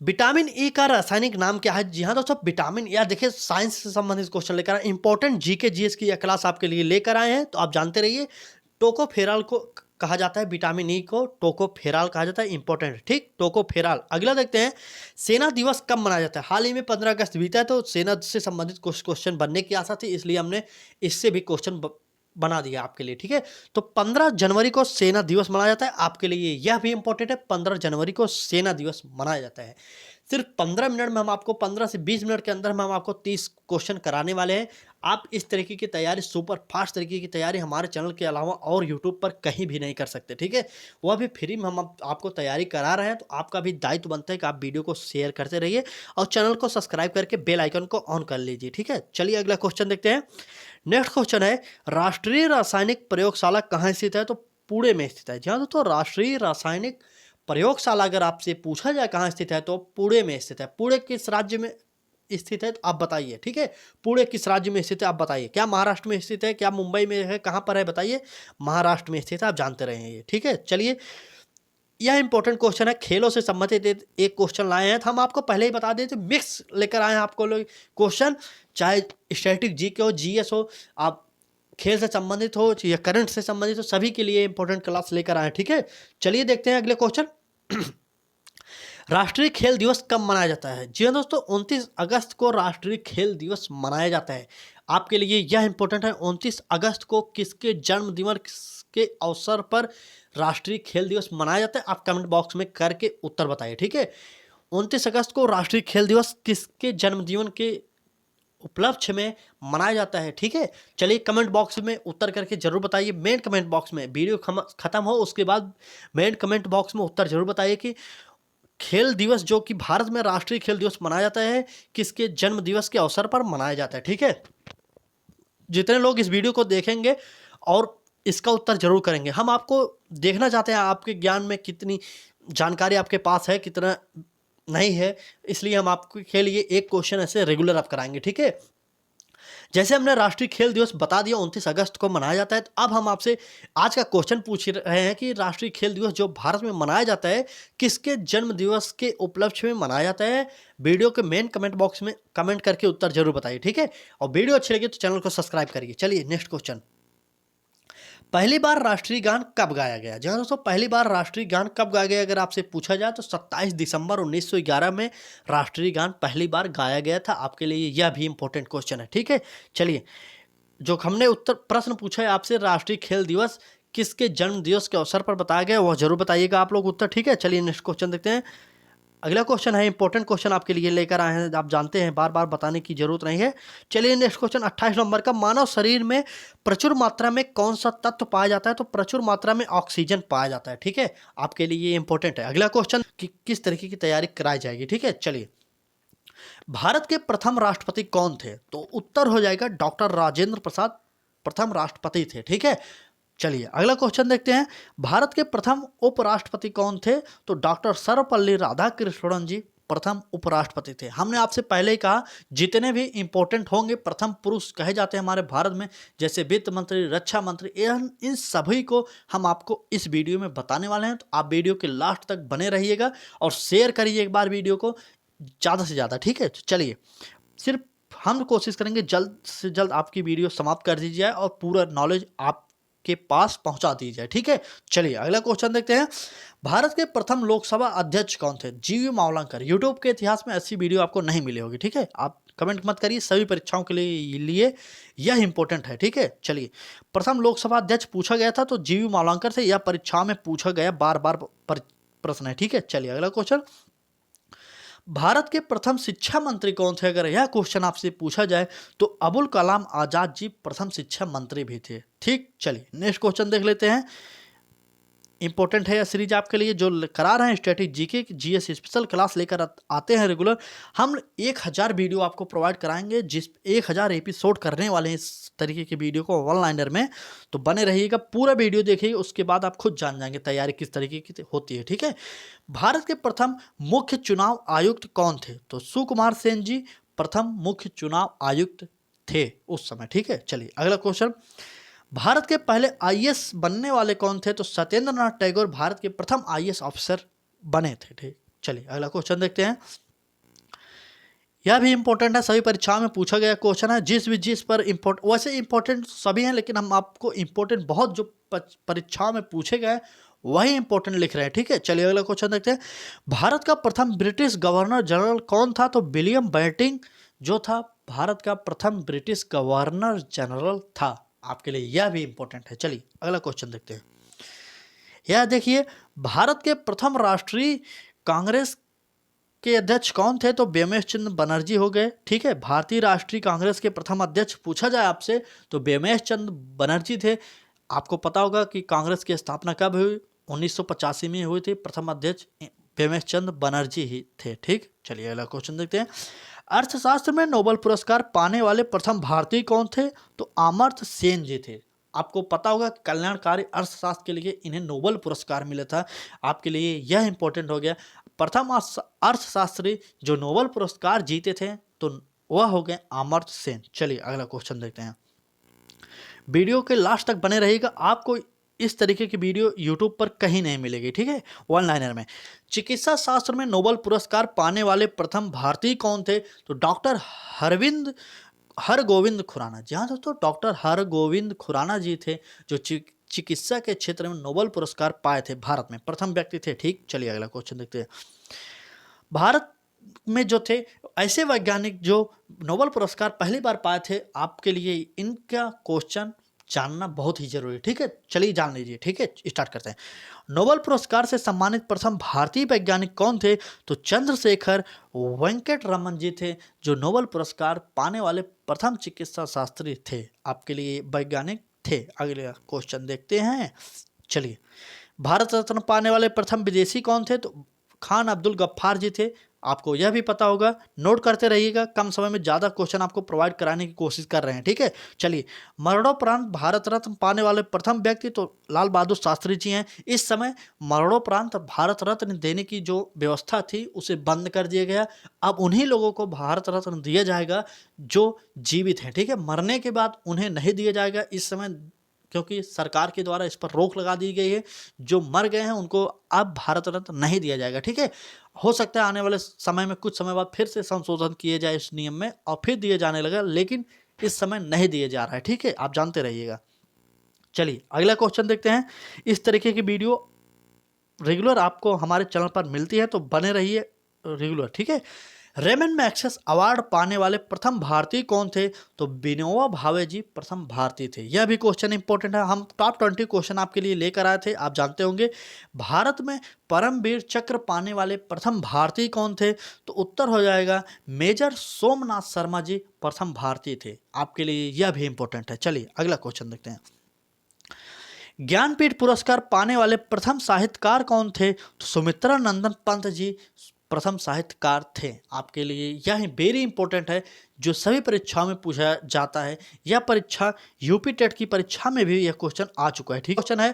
विटामिन ई का रासायनिक नाम क्या है? जी हाँ दोस्तों, विटामिन या देखिए साइंस से संबंधित क्वेश्चन लेकर आए, इंपॉर्टेंट जीके जीएस की यह क्लास आपके लिए लेकर आए हैं। तो आप जानते रहिए, टोकोफेरॉल को कहा जाता है, विटामिन ई को टोकोफेरॉल कहा जाता है, इंपॉर्टेंट, ठीक, टोकोफेरॉल। अगला देखते हैं, सेना दिवस कब मनाया जाता है? हाल ही में 15 अगस्त बीता है, तो सेना से संबंधित कुछ क्वेश्चन बनने की आशा थी, इसलिए हमने इससे भी क्वेश्चन बना दिया आपके लिए, ठीक है। तो 15 जनवरी को सेना दिवस मनाया जाता है, आपके लिए यह भी इंपॉर्टेंट है। 15 जनवरी को सेना दिवस मनाया जाता है। सिर्फ 15 मिनट में हम आपको, 15 से 20 मिनट के अंदर में हम आपको 30 क्वेश्चन कराने वाले हैं। आप इस तरीके की तैयारी, सुपर फास्ट तरीके की तैयारी हमारे चैनल के अलावा और यूट्यूब पर कहीं भी नहीं कर सकते, ठीक है। वह भी फ्री में हम आपको तैयारी करा रहे हैं। तो आपका भी दायित्व बनता है कि आप वीडियो को शेयर करते रहिए और चैनल को सब्सक्राइब करके बेल आइकन को ऑन कर लीजिए, ठीक है। चलिए अगला क्वेश्चन देखते हैं। नेक्स्ट क्वेश्चन है, राष्ट्रीय रासायनिक प्रयोगशाला कहाँ स्थित है? तो पुणे में स्थित है। जी हाँ दोस्तों, राष्ट्रीय रासायनिक प्रयोगशाला अगर आपसे पूछा जाए कहाँ स्थित है, तो पुणे में स्थित है। पुणे किस राज्य में स्थित है? तो आप बताइए, ठीक है। पुणे किस राज्य में स्थित है, आप बताइए। क्या महाराष्ट्र में स्थित है? क्या मुंबई में है? कहाँ पर है बताइए। महाराष्ट्र में स्थित है, आप जानते रहे हैं ये, ठीक है। चलिए, यह इंपॉर्टेंट क्वेश्चन है, खेलों से संबंधित एक क्वेश्चन लाए हैं। तो हम आपको पहले ही बता दें, तो मिक्स लेकर आए हैं आपको लोग क्वेश्चन, चाहे स्टैटिक जीके हो, जीएस हो, आप खेल से संबंधित हो या करंट से संबंधित हो, सभी के लिए इंपॉर्टेंट क्लास लेकर आए, ठीक है। चलिए देखते हैं अगले क्वेश्चन। राष्ट्रीय खेल दिवस कब मनाया जाता है? जी हाँ दोस्तों, 29 अगस्त को राष्ट्रीय खेल दिवस मनाया जाता है। आपके लिए यह इंपॉर्टेंट है, 29 अगस्त को किसके जन्म दिवस के अवसर पर राष्ट्रीय खेल दिवस मनाया जाता है? आप कमेंट बॉक्स में करके उत्तर बताइए, ठीक है। 29 अगस्त को राष्ट्रीय खेल दिवस किसके जन्मदिन के उपलक्ष्य में मनाया जाता है, ठीक है। चलिए कमेंट बॉक्स में उत्तर करके जरूर बताइए। मेन कमेंट बॉक्स में, वीडियो खत्म हो उसके बाद मेन कमेंट बॉक्स में उत्तर जरूर बताइए कि खेल दिवस जो कि भारत में राष्ट्रीय खेल दिवस मनाया जाता है, किसके जन्म दिवस के अवसर पर मनाया जाता है, ठीक है। जितने लोग इस वीडियो को देखेंगे और इसका उत्तर जरूर करेंगे, हम आपको देखना चाहते हैं आपके ज्ञान में कितनी जानकारी आपके पास है, कितना नहीं है, इसलिए हम आपके लिए एक क्वेश्चन ऐसे रेगुलर आप कराएंगे, ठीक है। जैसे हमने राष्ट्रीय खेल दिवस बता दिया 29 अगस्त को मनाया जाता है, तो अब हम आपसे आज का क्वेश्चन पूछ रहे हैं कि राष्ट्रीय खेल दिवस जो भारत में मनाया जाता है, किसके जन्म दिवस के उपलक्ष्य में मनाया जाता है? वीडियो के मेन कमेंट बॉक्स में कमेंट करके उत्तर जरूर बताइए, ठीक है। और वीडियो अच्छी लगी तो चैनल को सब्सक्राइब करिए। चलिए नेक्स्ट क्वेश्चन, पहली बार राष्ट्रीय गान कब गाया गया? जी हाँ दोस्तों, पहली बार राष्ट्रीय गान कब गाया गया अगर आपसे पूछा जाए तो 27 दिसंबर 1911 में राष्ट्रीय गान पहली बार गाया गया था। आपके लिए यह भी इंपॉर्टेंट क्वेश्चन है, ठीक है। चलिए, जो हमने उत्तर प्रश्न पूछा है आपसे, राष्ट्रीय खेल दिवस किसके जन्म दिवस के अवसर पर बताया गया, वह जरूर बताइएगा आप लोग उत्तर, ठीक है। चलिए नेक्स्ट क्वेश्चन देखते हैं। अगला क्वेश्चन है, इंपॉर्टेंट क्वेश्चन आपके लिए लेकर आए हैं, आप जानते हैं, बार बार बताने की जरूरत नहीं है। चलिए नेक्स्ट क्वेश्चन 28 नंबर का, मानव शरीर में प्रचुर मात्रा में कौन सा तत्व पाया जाता है? तो प्रचुर मात्रा में ऑक्सीजन पाया जाता है, ठीक है। आपके लिए ये इंपॉर्टेंट है। अगला क्वेश्चन कि किस तरीके की तैयारी कराई जाएगी, ठीक है। चलिए, भारत के प्रथम राष्ट्रपति कौन थे? तो उत्तर हो जाएगा डॉक्टर राजेंद्र प्रसाद प्रथम राष्ट्रपति थे, ठीक है। चलिए अगला क्वेश्चन देखते हैं, भारत के प्रथम उपराष्ट्रपति कौन थे? तो डॉक्टर सर्वपल्ली राधाकृष्णन जी प्रथम उपराष्ट्रपति थे। हमने आपसे पहले ही कहा, जितने भी इंपॉर्टेंट होंगे प्रथम पुरुष कहे जाते हैं हमारे भारत में, जैसे वित्त मंत्री, रक्षा मंत्री, इन सभी को हम आपको इस वीडियो में बताने वाले हैं। तो आप वीडियो के लास्ट तक बने रहिएगा और शेयर करिए एक बार वीडियो को ज़्यादा से ज़्यादा, ठीक है। तो चलिए, सिर्फ हम कोशिश करेंगे जल्द से जल्द आपकी वीडियो समाप्त कर दी जाए और पूरा नॉलेज आप के पास पहुंचा दी जाए। ठीक है, चलिए अगला क्वेश्चन देखते हैं। भारत के प्रथम लोकसभा अध्यक्ष कौन थे? जीवी मावलंकर। यूट्यूब के इतिहास में ऐसी वीडियो आपको नहीं मिली होगी। ठीक है, आप कमेंट मत करिए, सभी परीक्षाओं के लिए यह इंपॉर्टेंट है। ठीक है, चलिए प्रथम लोकसभा अध्यक्ष पूछा गया था तो जीवी मावलंकर से, यह परीक्षा में पूछा गया बार बार प्रश्न है। ठीक है, चलिए अगला क्वेश्चन। भारत के प्रथम शिक्षा मंत्री कौन थे? अगर यह क्वेश्चन आपसे पूछा जाए तो अबुल कलाम आजाद जी प्रथम शिक्षा मंत्री भी थे। ठीक, चलिए नेक्स्ट क्वेश्चन देख लेते हैं। इंपॉर्टेंट है यह सीरीज आपके लिए, जो करा रहे हैं static GK GS special class लेकर आते हैं रेगुलर। हम 1000 वीडियो आपको प्रोवाइड कराएंगे, जिस 1000 एपिसोड करने वाले हैं इस तरीके की वीडियो को वन लाइनर में। तो बने रहिएगा, पूरा वीडियो देखिए, उसके बाद आप खुद जान जाएंगे तैयारी किस तरीके की होती है। ठीक है, भारत के प्रथम मुख्य चुनाव आयुक्त कौन थे? तो सुकुमार सेन जी प्रथम मुख्य चुनाव आयुक्त थे उस समय। ठीक है, चलिए अगला क्वेश्चन। भारत के पहले आईएएस बनने वाले कौन थे? तो सत्येंद्र नाथ टैगोर भारत के प्रथम आईएएस ऑफिसर बने थे। ठीक, चलिए अगला क्वेश्चन देखते हैं। यह भी इंपॉर्टेंट है, सभी परीक्षाओं में पूछा गया क्वेश्चन है। जिस पर वैसे इंपॉर्टेंट सभी हैं, लेकिन हम आपको इंपॉर्टेंट बहुत जो परीक्षाओं में पूछे गए वही इंपॉर्टेंट लिख रहे हैं। ठीक है, चलिए अगला क्वेश्चन देखते हैं। भारत का प्रथम ब्रिटिश गवर्नर जनरल कौन था? तो विलियम बेंटिंक जो था भारत का प्रथम ब्रिटिश गवर्नर जनरल था। आपके लिए यह भी इंपॉर्टेंट है। चलिए अगला क्वेश्चन देखते हैं। यह देखिए, भारत के प्रथम राष्ट्रीय कांग्रेस के अध्यक्ष कौन थे? तो बेमेश चंद्र बनर्जी हो गए। ठीक है, भारतीय राष्ट्रीय कांग्रेस के प्रथम अध्यक्ष पूछा जाए आपसे तो बेमेश चंद्र बनर्जी थे। आपको पता होगा कि कांग्रेस की स्थापना कब हुई? 1985 में हुई थी। प्रथम अध्यक्ष बेमेश चंद्र बनर्जी ही थे। ठीक, चलिए अगला क्वेश्चन देखते हैं। अर्थशास्त्र में नोबेल पुरस्कार पाने वाले प्रथम भारतीय कौन थे? तो अमर्त्य सेन जी थे। आपको पता होगा कि कल्याणकारी अर्थशास्त्र के लिए इन्हें नोबेल पुरस्कार मिला था। आपके लिए यह इंपॉर्टेंट हो गया। प्रथम अर्थशास्त्री जो नोबेल पुरस्कार जीते थे तो वह हो गए अमर्त्य सेन। चलिए अगला क्वेश्चन देखते हैं। वीडियो के लास्ट तक बने रहिएगा, आपको इस तरीके की वीडियो यूट्यूब पर कहीं नहीं मिलेगी। ठीक है, वन लाइनर में। चिकित्सा शास्त्र में नोबेल पुरस्कार पाने वाले प्रथम भारतीय कौन थे? तो डॉक्टर हरगोविंद खुराना। जी हाँ दोस्तों, डॉक्टर हरगोविंद खुराना जी थे जो चिकित्सा के क्षेत्र में नोबेल पुरस्कार पाए थे, भारत में प्रथम व्यक्ति थे। ठीक, चलिए अगला क्वेश्चन देखते हैं। भारत में जो थे ऐसे वैज्ञानिक जो नोबेल पुरस्कार पहली बार पाए थे, आपके लिए इनका क्वेश्चन जानना बहुत ही जरूरी है। ठीक है, चलिए जान लीजिए। ठीक है, स्टार्ट करते हैं। नोबेल पुरस्कार से सम्मानित प्रथम भारतीय वैज्ञानिक कौन थे? तो चंद्रशेखर वेंकट रमन जी थे जो नोबेल पुरस्कार पाने वाले प्रथम चिकित्सा शास्त्री थे। आपके लिए वैज्ञानिक थे। अगले क्वेश्चन देखते हैं। चलिए, भारत रत्न पाने वाले प्रथम विदेशी कौन थे? तो खान अब्दुल गफ्फार जी थे। आपको यह भी पता होगा, नोट करते रहिएगा, कम समय में ज़्यादा क्वेश्चन आपको प्रोवाइड कराने की कोशिश कर रहे हैं। ठीक है, चलिए मरणोपरांत भारत रत्न पाने वाले प्रथम व्यक्ति तो लाल बहादुर शास्त्री जी हैं। इस समय मरणोपरांत भारत रत्न देने की जो व्यवस्था थी उसे बंद कर दिया गया। अब उन्हीं लोगों को भारत रत्न दिया जाएगा जो जीवित हैं। ठीक है, मरने के बाद उन्हें नहीं दिया जाएगा इस समय, क्योंकि सरकार के द्वारा इस पर रोक लगा दी गई है। जो मर गए हैं उनको अब भारत रत्न नहीं दिया जाएगा। ठीक है, हो सकता है आने वाले समय में कुछ समय बाद फिर से संशोधन किए जाए इस नियम में और फिर दिए जाने लगा, लेकिन इस समय नहीं दिए जा रहा है। ठीक है, आप जानते रहिएगा। चलिए अगला क्वेश्चन देखते हैं। इस तरीके की वीडियो रेगुलर आपको हमारे चैनल पर मिलती है, तो बने रहिए रेगुलर। ठीक है, रेमन मैग्सेसे अवार्ड पाने वाले प्रथम भारतीय कौन थे? तो विनोबा भावे जी प्रथम भारतीय थे। यह भी क्वेश्चन इंपॉर्टेंट है, हम टॉप 20 क्वेश्चन आपके लिए लेकर आए थे, आप जानते होंगे। भारत में परमवीर चक्र पाने वाले प्रथम भारतीय कौन थे? तो उत्तर हो जाएगा मेजर सोमनाथ शर्मा जी प्रथम भारतीय थे। आपके लिए यह भी इंपॉर्टेंट है। चलिए अगला क्वेश्चन देखते हैं। ज्ञानपीठ पुरस्कार पाने वाले प्रथम साहित्यकार कौन थे? तो सुमित्रा नंदन पंत जी प्रथम साहित्यकार थे। आपके लिए यह वेरी इंपॉर्टेंट है, जो सभी परीक्षाओं में पूछा जाता है। यह परीक्षा यूपी टेट की परीक्षा में भी यह क्वेश्चन आ चुका है। ठीक, क्वेश्चन है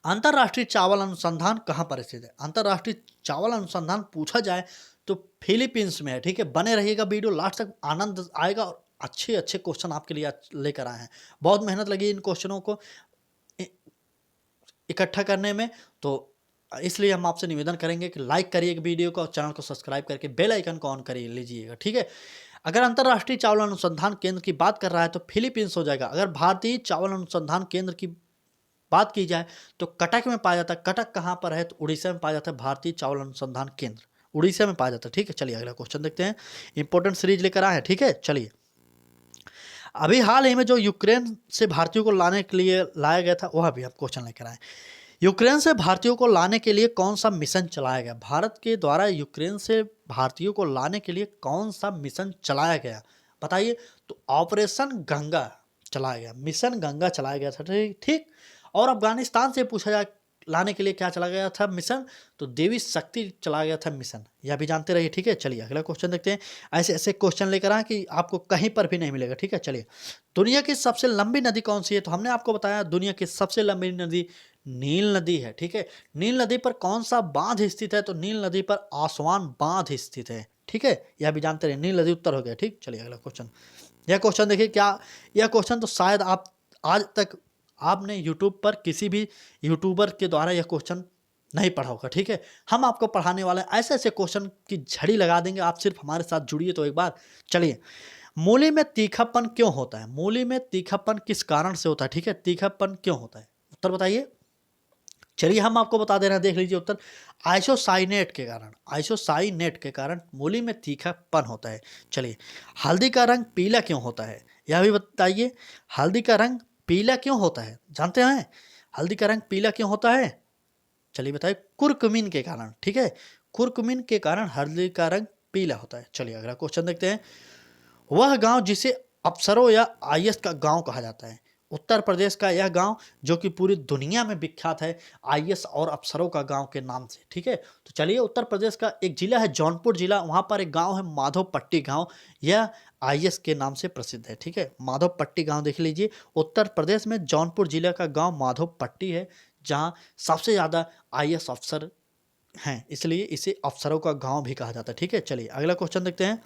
अंतर्राष्ट्रीय चावल अनुसंधान कहाँ पर स्थित है? अंतर्राष्ट्रीय चावल अनुसंधान पूछा जाए तो फिलीपींस में है। ठीक है, बने रहिएगा, वीडियो लास्ट तक आनंद आएगा और अच्छे अच्छे क्वेश्चन आपके लिए लेकर आए हैं। बहुत मेहनत लगी इन क्वेश्चनों को इकट्ठा करने में, तो इसलिए हम आपसे निवेदन करेंगे कि लाइक करिए वीडियो को और चैनल को सब्सक्राइब करके बेल आइकन को ऑन कर लीजिएगा। ठीक है, अगर अंतर्राष्ट्रीय चावल अनुसंधान केंद्र की बात कर रहा है तो फिलीपींस हो जाएगा। अगर भारतीय चावल अनुसंधान केंद्र की बात की जाए तो कटक में पाया जाता है। कटक कहाँ पर है? तो उड़ीसा में पाया जाता है भारतीय चावल अनुसंधान केंद्र, उड़ीसा में पाया जाता है। ठीक है, चलिए अगला क्वेश्चन देखते हैं। इंपॉर्टेंट सीरीज लेकर आए हैं। ठीक है, चलिए। अभी हाल ही में जो यूक्रेन से भारतीयों को लाने के लिए लाया गया था, वह भी आप क्वेश्चन लेकर आए। यूक्रेन से भारतीयों को लाने के लिए कौन सा मिशन चलाया गया? भारत के द्वारा यूक्रेन से भारतीयों को लाने के लिए कौन सा मिशन चलाया गया, बताइए। तो ऑपरेशन गंगा चलाया गया, मिशन गंगा चलाया गया था। ठीक। और अफगानिस्तान से पूछा जाए लाने के लिए क्या चला गया था मिशन, तो देवी शक्ति चला गया था मिशन, यह भी जानते रहिए। ठीक है, चलिए अगला क्वेश्चन देखते हैं। ऐसे ऐसे क्वेश्चन लेकर आए कि आपको कहीं पर भी नहीं मिलेगा। ठीक है, चलिए। दुनिया की सबसे लंबी नदी कौन सी है? तो हमने आपको बताया दुनिया की सबसे लंबी नदी नील नदी है। ठीक है, नील नदी पर कौन सा बांध स्थित है? तो नील नदी पर आसवान बांध स्थित है। ठीक है, यह भी जानते रहे। नील नदी उत्तर हो गया। ठीक, चलिए अगला क्वेश्चन। यह क्वेश्चन देखिए, क्या यह क्वेश्चन तो शायद आप आज तक आपने यूट्यूब पर किसी भी यूट्यूबर के द्वारा यह क्वेश्चन नहीं पढ़ा होगा। ठीक है, हम आपको पढ़ाने वाले ऐसे ऐसे क्वेश्चन की झड़ी लगा देंगे, आप सिर्फ हमारे साथ जुड़िए तो एक बार। चलिए, मूली में तीखापन क्यों होता है? मूली में तीखापन किस कारण से होता है? ठीक है, तीखापन क्यों होता है, उत्तर बताइए। चलिए हम आपको बता दे रहे हैं, देख लीजिए उत्तर। आइसोसाइनेट के कारण, आइसोसाइनेट के कारण मूली में तीखापन होता है। चलिए, हल्दी का रंग पीला क्यों होता है, यह भी बताइए। हल्दी का रंग पीला क्यों होता है, जानते हैं हल्दी का रंग पीला क्यों होता है? चलिए बताइए। कुरकुमिन के कारण। ठीक है, कुरकुमिन के कारण हल्दी का रंग पीला होता है। चलिए अगला क्वेश्चन देखते हैं। वह गांव जिसे अप्सरों या आईएएस का गांव कहा जाता है। उत्तर प्रदेश का यह गांव जो कि पूरी दुनिया में विख्यात है आईएएस और अप्सरों का गांव के नाम से। ठीक है, तो चलिए, उत्तर प्रदेश का एक जिला है जौनपुर जिला, वहां पर एक गांव है माधवपट्टी गांव, यह आईएएस के नाम से प्रसिद्ध है। ठीक है, माधवपट्टी गांव देख लीजिए। उत्तर प्रदेश में जौनपुर जिला का गांव माधवपट्टी है, जहां सबसे ज़्यादा आईएएस अफसर हैं, इसलिए इसे अफसरों का गांव भी कहा जाता है। ठीक है, चलिए अगला क्वेश्चन देखते हैं।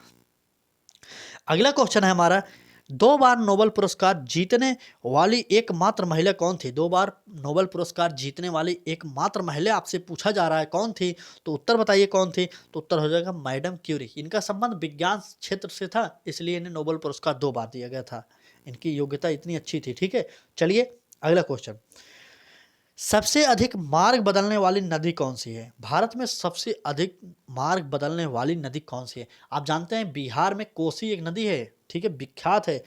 अगला क्वेश्चन है हमारा, 2 बार नोबेल पुरस्कार जीतने वाली एकमात्र महिला कौन थी? 2 बार नोबेल पुरस्कार जीतने वाली एकमात्र महिला आपसे पूछा जा रहा है, कौन थी? तो उत्तर बताइए कौन थी? तो उत्तर हो जाएगा मैडम क्यूरी। इनका संबंध विज्ञान क्षेत्र से था, इसलिए इन्हें नोबेल पुरस्कार 2 बार दिया गया था। इनकी योग्यता इतनी अच्छी थी। ठीक है, चलिए अगला क्वेश्चन। सबसे अधिक मार्ग बदलने वाली नदी कौन सी है? भारत में सबसे अधिक मार्ग बदलने वाली नदी कौन सी है? आप जानते हैं बिहार में कोसी एक नदी है। ठीक है, विख्यात है।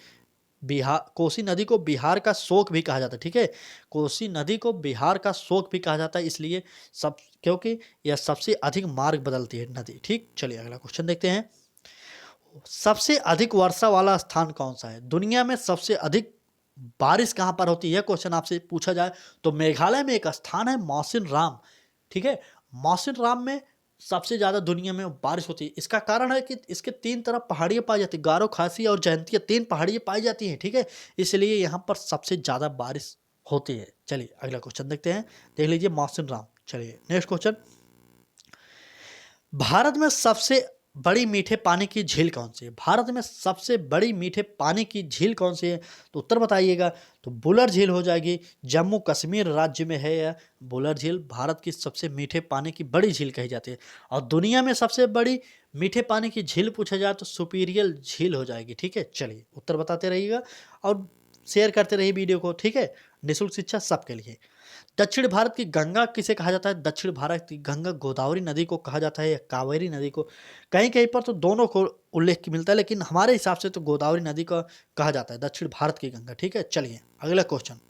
बिहार, कोसी नदी को बिहार का शोक भी कहा जाता है। ठीक है, कोसी नदी को बिहार का शोक भी कहा जाता है, इसलिए सब, क्योंकि यह सबसे अधिक मार्ग बदलती है नदी। ठीक, चलिए अगला क्वेश्चन देखते हैं। सबसे अधिक वर्षा वाला स्थान कौन सा है? दुनिया में सबसे अधिक बारिश कहाँ पर होती है, यह क्वेश्चन आपसे पूछा जाए तो मेघालय में एक स्थान है मौसिन राम। ठीक है, मौसिन राम में सबसे ज़्यादा दुनिया में बारिश होती है। इसका कारण है कि इसके 3 तरफ पहाड़ियाँ पाई जाती है, गारो, खासी और जयंतिया, 3 पहाड़ियाँ पाई जाती हैं। ठीक है, इसलिए यहाँ पर सबसे ज़्यादा बारिश होती है। चलिए अगला क्वेश्चन देखते हैं, देख लीजिए मौसिन राम। चलिए नेक्स्ट क्वेश्चन। भारत में सबसे बड़ी मीठे पानी की झील कौन सी है? भारत में सबसे बड़ी मीठे पानी की झील कौन सी है? तो उत्तर बताइएगा। तो बुलर झील हो जाएगी, जम्मू कश्मीर राज्य में है यह बुलर झील, भारत की सबसे मीठे पानी की बड़ी झील कही जाती है। और दुनिया में सबसे बड़ी मीठे पानी की झील पूछा जाए तो सुपीरियल झील हो जाएगी। ठीक है, चलिए उत्तर बताते रहिएगा और शेयर करते रहिए वीडियो को। ठीक है, निःशुल्क शिक्षा सबके लिए। दक्षिण भारत की गंगा किसे कहा जाता है? दक्षिण भारत की गंगा गोदावरी नदी को कहा जाता है या कावेरी नदी को? कहीं कहीं पर तो दोनों को उल्लेख मिलता है, लेकिन हमारे हिसाब से तो गोदावरी नदी को कहा जाता है दक्षिण भारत की गंगा। ठीक है, चलिए अगला क्वेश्चन।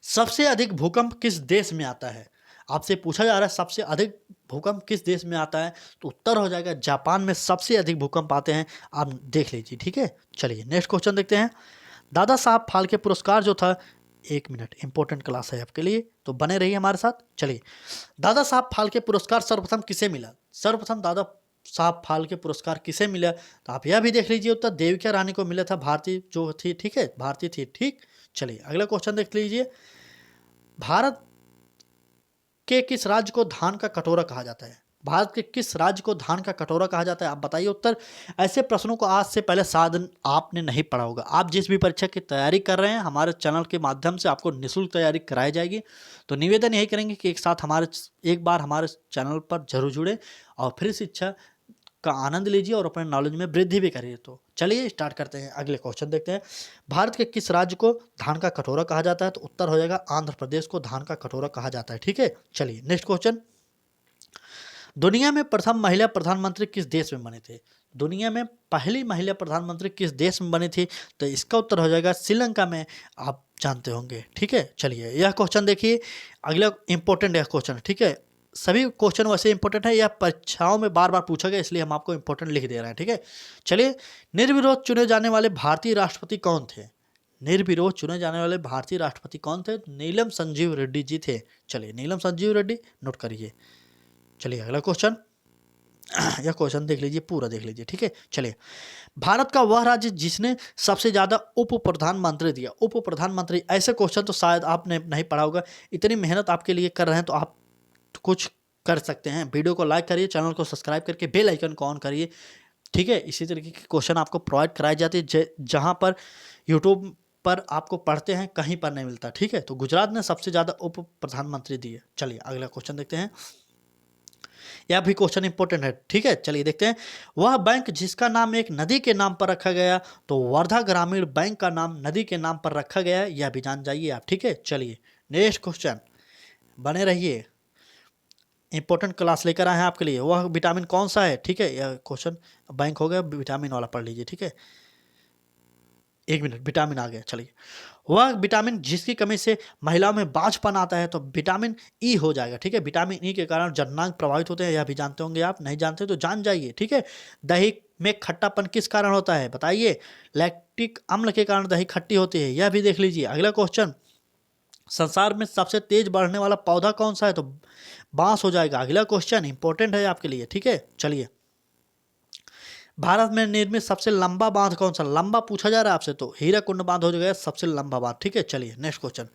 सबसे अधिक भूकंप किस देश में आता है? आपसे पूछा जा रहा है सबसे अधिक भूकंप किस देश में आता है, तो उत्तर हो जाएगा जापान में सबसे अधिक भूकंप आते हैं, आप देख लीजिए। ठीक है, चलिए नेक्स्ट क्वेश्चन देखते हैं। दादा साहब फाल्के पुरस्कार जो था, 1 मिनट, इंपॉर्टेंट क्लास है आपके लिए, तो बने रहिए हमारे साथ। चलिए, दादा साहब फाल्के पुरस्कार सर्वप्रथम किसे मिला? सर्वप्रथम दादा साहब फाल्के पुरस्कार किसे मिला? तो आप यह भी देख लीजिए उत्तर देविका रानी को मिला था, भारतीय जो थी। ठीक है, भारतीय थी। ठीक, चलिए अगला क्वेश्चन देख लीजिए। भारत के किस राज्य को धान का कटोरा कहा जाता है? भारत के किस राज्य को धान का कटोरा कहा जाता है, आप बताइए उत्तर। ऐसे प्रश्नों को आज से पहले शायद आपने नहीं पढ़ा होगा। आप जिस भी परीक्षा की तैयारी कर रहे हैं, हमारे चैनल के माध्यम से आपको निःशुल्क तैयारी कराई जाएगी। तो निवेदन यही करेंगे कि एक बार हमारे चैनल पर जरूर जुड़े और फ्री शिक्षा का आनंद लीजिए और अपने नॉलेज में वृद्धि भी करिए। तो चलिए स्टार्ट करते हैं, अगले क्वेश्चन देखते हैं। भारत के किस राज्य को धान का कटोरा कहा जाता है? तो उत्तर हो जाएगा आंध्र प्रदेश को धान का कटोरा कहा जाता है। ठीक है, चलिए नेक्स्ट क्वेश्चन। दुनिया में प्रथम महिला प्रधानमंत्री किस देश में बने थे? दुनिया में पहली महिला प्रधानमंत्री किस देश में बनी थी? तो इसका उत्तर हो जाएगा श्रीलंका में, आप जानते होंगे। ठीक है, चलिए यह क्वेश्चन देखिए, अगला इंपॉर्टेंट यह क्वेश्चन। ठीक है, सभी क्वेश्चन वैसे इंपॉर्टेंट है, यह परीक्षाओं में बार बार पूछा गया, इसलिए हम आपको इंपॉर्टेंट लिख दे रहे हैं। ठीक है, चलिए निर्विरोध चुने जाने वाले भारतीय राष्ट्रपति कौन थे? निर्विरोध चुने जाने वाले भारतीय राष्ट्रपति कौन थे? नीलम संजीव रेड्डी जी थे। चलिए नीलम संजीव रेड्डी नोट करिए। चलिए अगला क्वेश्चन, यह क्वेश्चन देख लीजिए, पूरा देख लीजिए। ठीक है, चलिए भारत का वह राज्य जिसने सबसे ज्यादा उप प्रधानमंत्री दिया। उप प्रधानमंत्री, ऐसे क्वेश्चन तो शायद आपने नहीं पढ़ा होगा, इतनी मेहनत आपके लिए कर रहे हैं तो आप कुछ कर सकते हैं। वीडियो को लाइक करिए, चैनल को सब्सक्राइब करके बेल आइकन को ऑन करिए। ठीक है, इसी तरीके के क्वेश्चन आपको प्रोवाइड कराए जाते हैं जहां पर यूट्यूब पर आपको पढ़ते हैं, कहीं पर नहीं मिलता। ठीक है, तो गुजरात ने सबसे ज्यादा उप प्रधानमंत्री दिए। चलिए अगला क्वेश्चन देखते हैं, यह भी क्वेश्चन इंपॉर्टेंट है। ठीक है, चलिए देखते हैं। वह बैंक जिसका नाम एक नदी के नाम पर रखा गया, तो वर्धा ग्रामीण बैंक का नाम नदी के नाम पर रखा गया है, यह भी जान जाइए आप। ठीक है, चलिए नेक्स्ट क्वेश्चन, बने रहिए, इंपॉर्टेंट क्लास लेकर आए हैं आपके लिए। वह विटामिन कौन सा है? ठीक है, यह क्वेश्चन बैंक हो गया, विटामिन वाला पढ़ लीजिए। ठीक है, एक मिनट, विटामिन आ गया। चलिए, वह विटामिन जिसकी कमी से महिलाओं में बाझपन आता है, तो विटामिन ई हो जाएगा। ठीक है, विटामिन ई के कारण जननांग प्रभावित होते हैं, यह भी जानते होंगे आप, नहीं जानते तो जान जाइए। ठीक है, दही में खट्टापन किस कारण होता है? बताइए। लैक्टिक अम्ल के कारण दही खट्टी होती है, यह भी देख लीजिए। अगला क्वेश्चन, संसार में सबसे तेज बढ़ने वाला पौधा कौन सा है? तो बांस हो जाएगा। अगला क्वेश्चन इंपॉर्टेंट है आपके लिए। ठीक है, चलिए भारत में निर्मित सबसे लंबा बांध कौन सा? लंबा पूछा जा रहा है आपसे, तो हीराकुंड बांध हो जाएगा सबसे लंबा बांध। ठीक है, चलिए नेक्स्ट क्वेश्चन,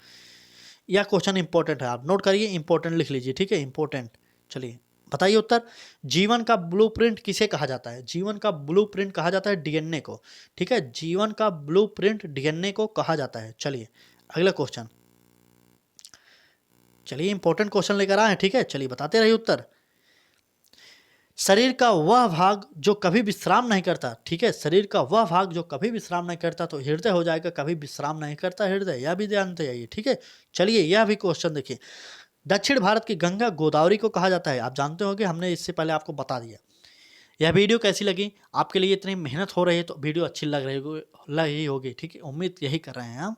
यह क्वेश्चन इंपॉर्टेंट है, आप नोट करिए, इंपॉर्टेंट लिख लीजिए। ठीक है, इंपॉर्टेंट। चलिए बताइए उत्तर। जीवन का ब्लूप्रिंट किसे कहा जाता है? जीवन का ब्लूप्रिंट कहा जाता है डीएनए को। ठीक है, जीवन का ब्लूप्रिंट डीएनए को कहा जाता है। चलिए अगला क्वेश्चन, चलिए इंपॉर्टेंट क्वेश्चन लेकर आए हैं। ठीक है, चलिए बताते रहिए उत्तर। शरीर का वह भाग जो कभी विश्राम नहीं करता। ठीक है, शरीर का वह भाग जो कभी विश्राम नहीं करता, तो हृदय हो जाएगा, कभी विश्राम नहीं करता हृदय, यह भी जानते जाइए। ठीक है, चलिए यह भी क्वेश्चन देखिए। दक्षिण भारत की गंगा गोदावरी को कहा जाता है, आप जानते होंगे, हमने इससे पहले आपको बता दिया। यह वीडियो कैसी लगी? आपके लिए इतनी मेहनत हो रही है तो वीडियो अच्छी लग रही होगी। ठीक है, उम्मीद यही कर रहे हैं हम।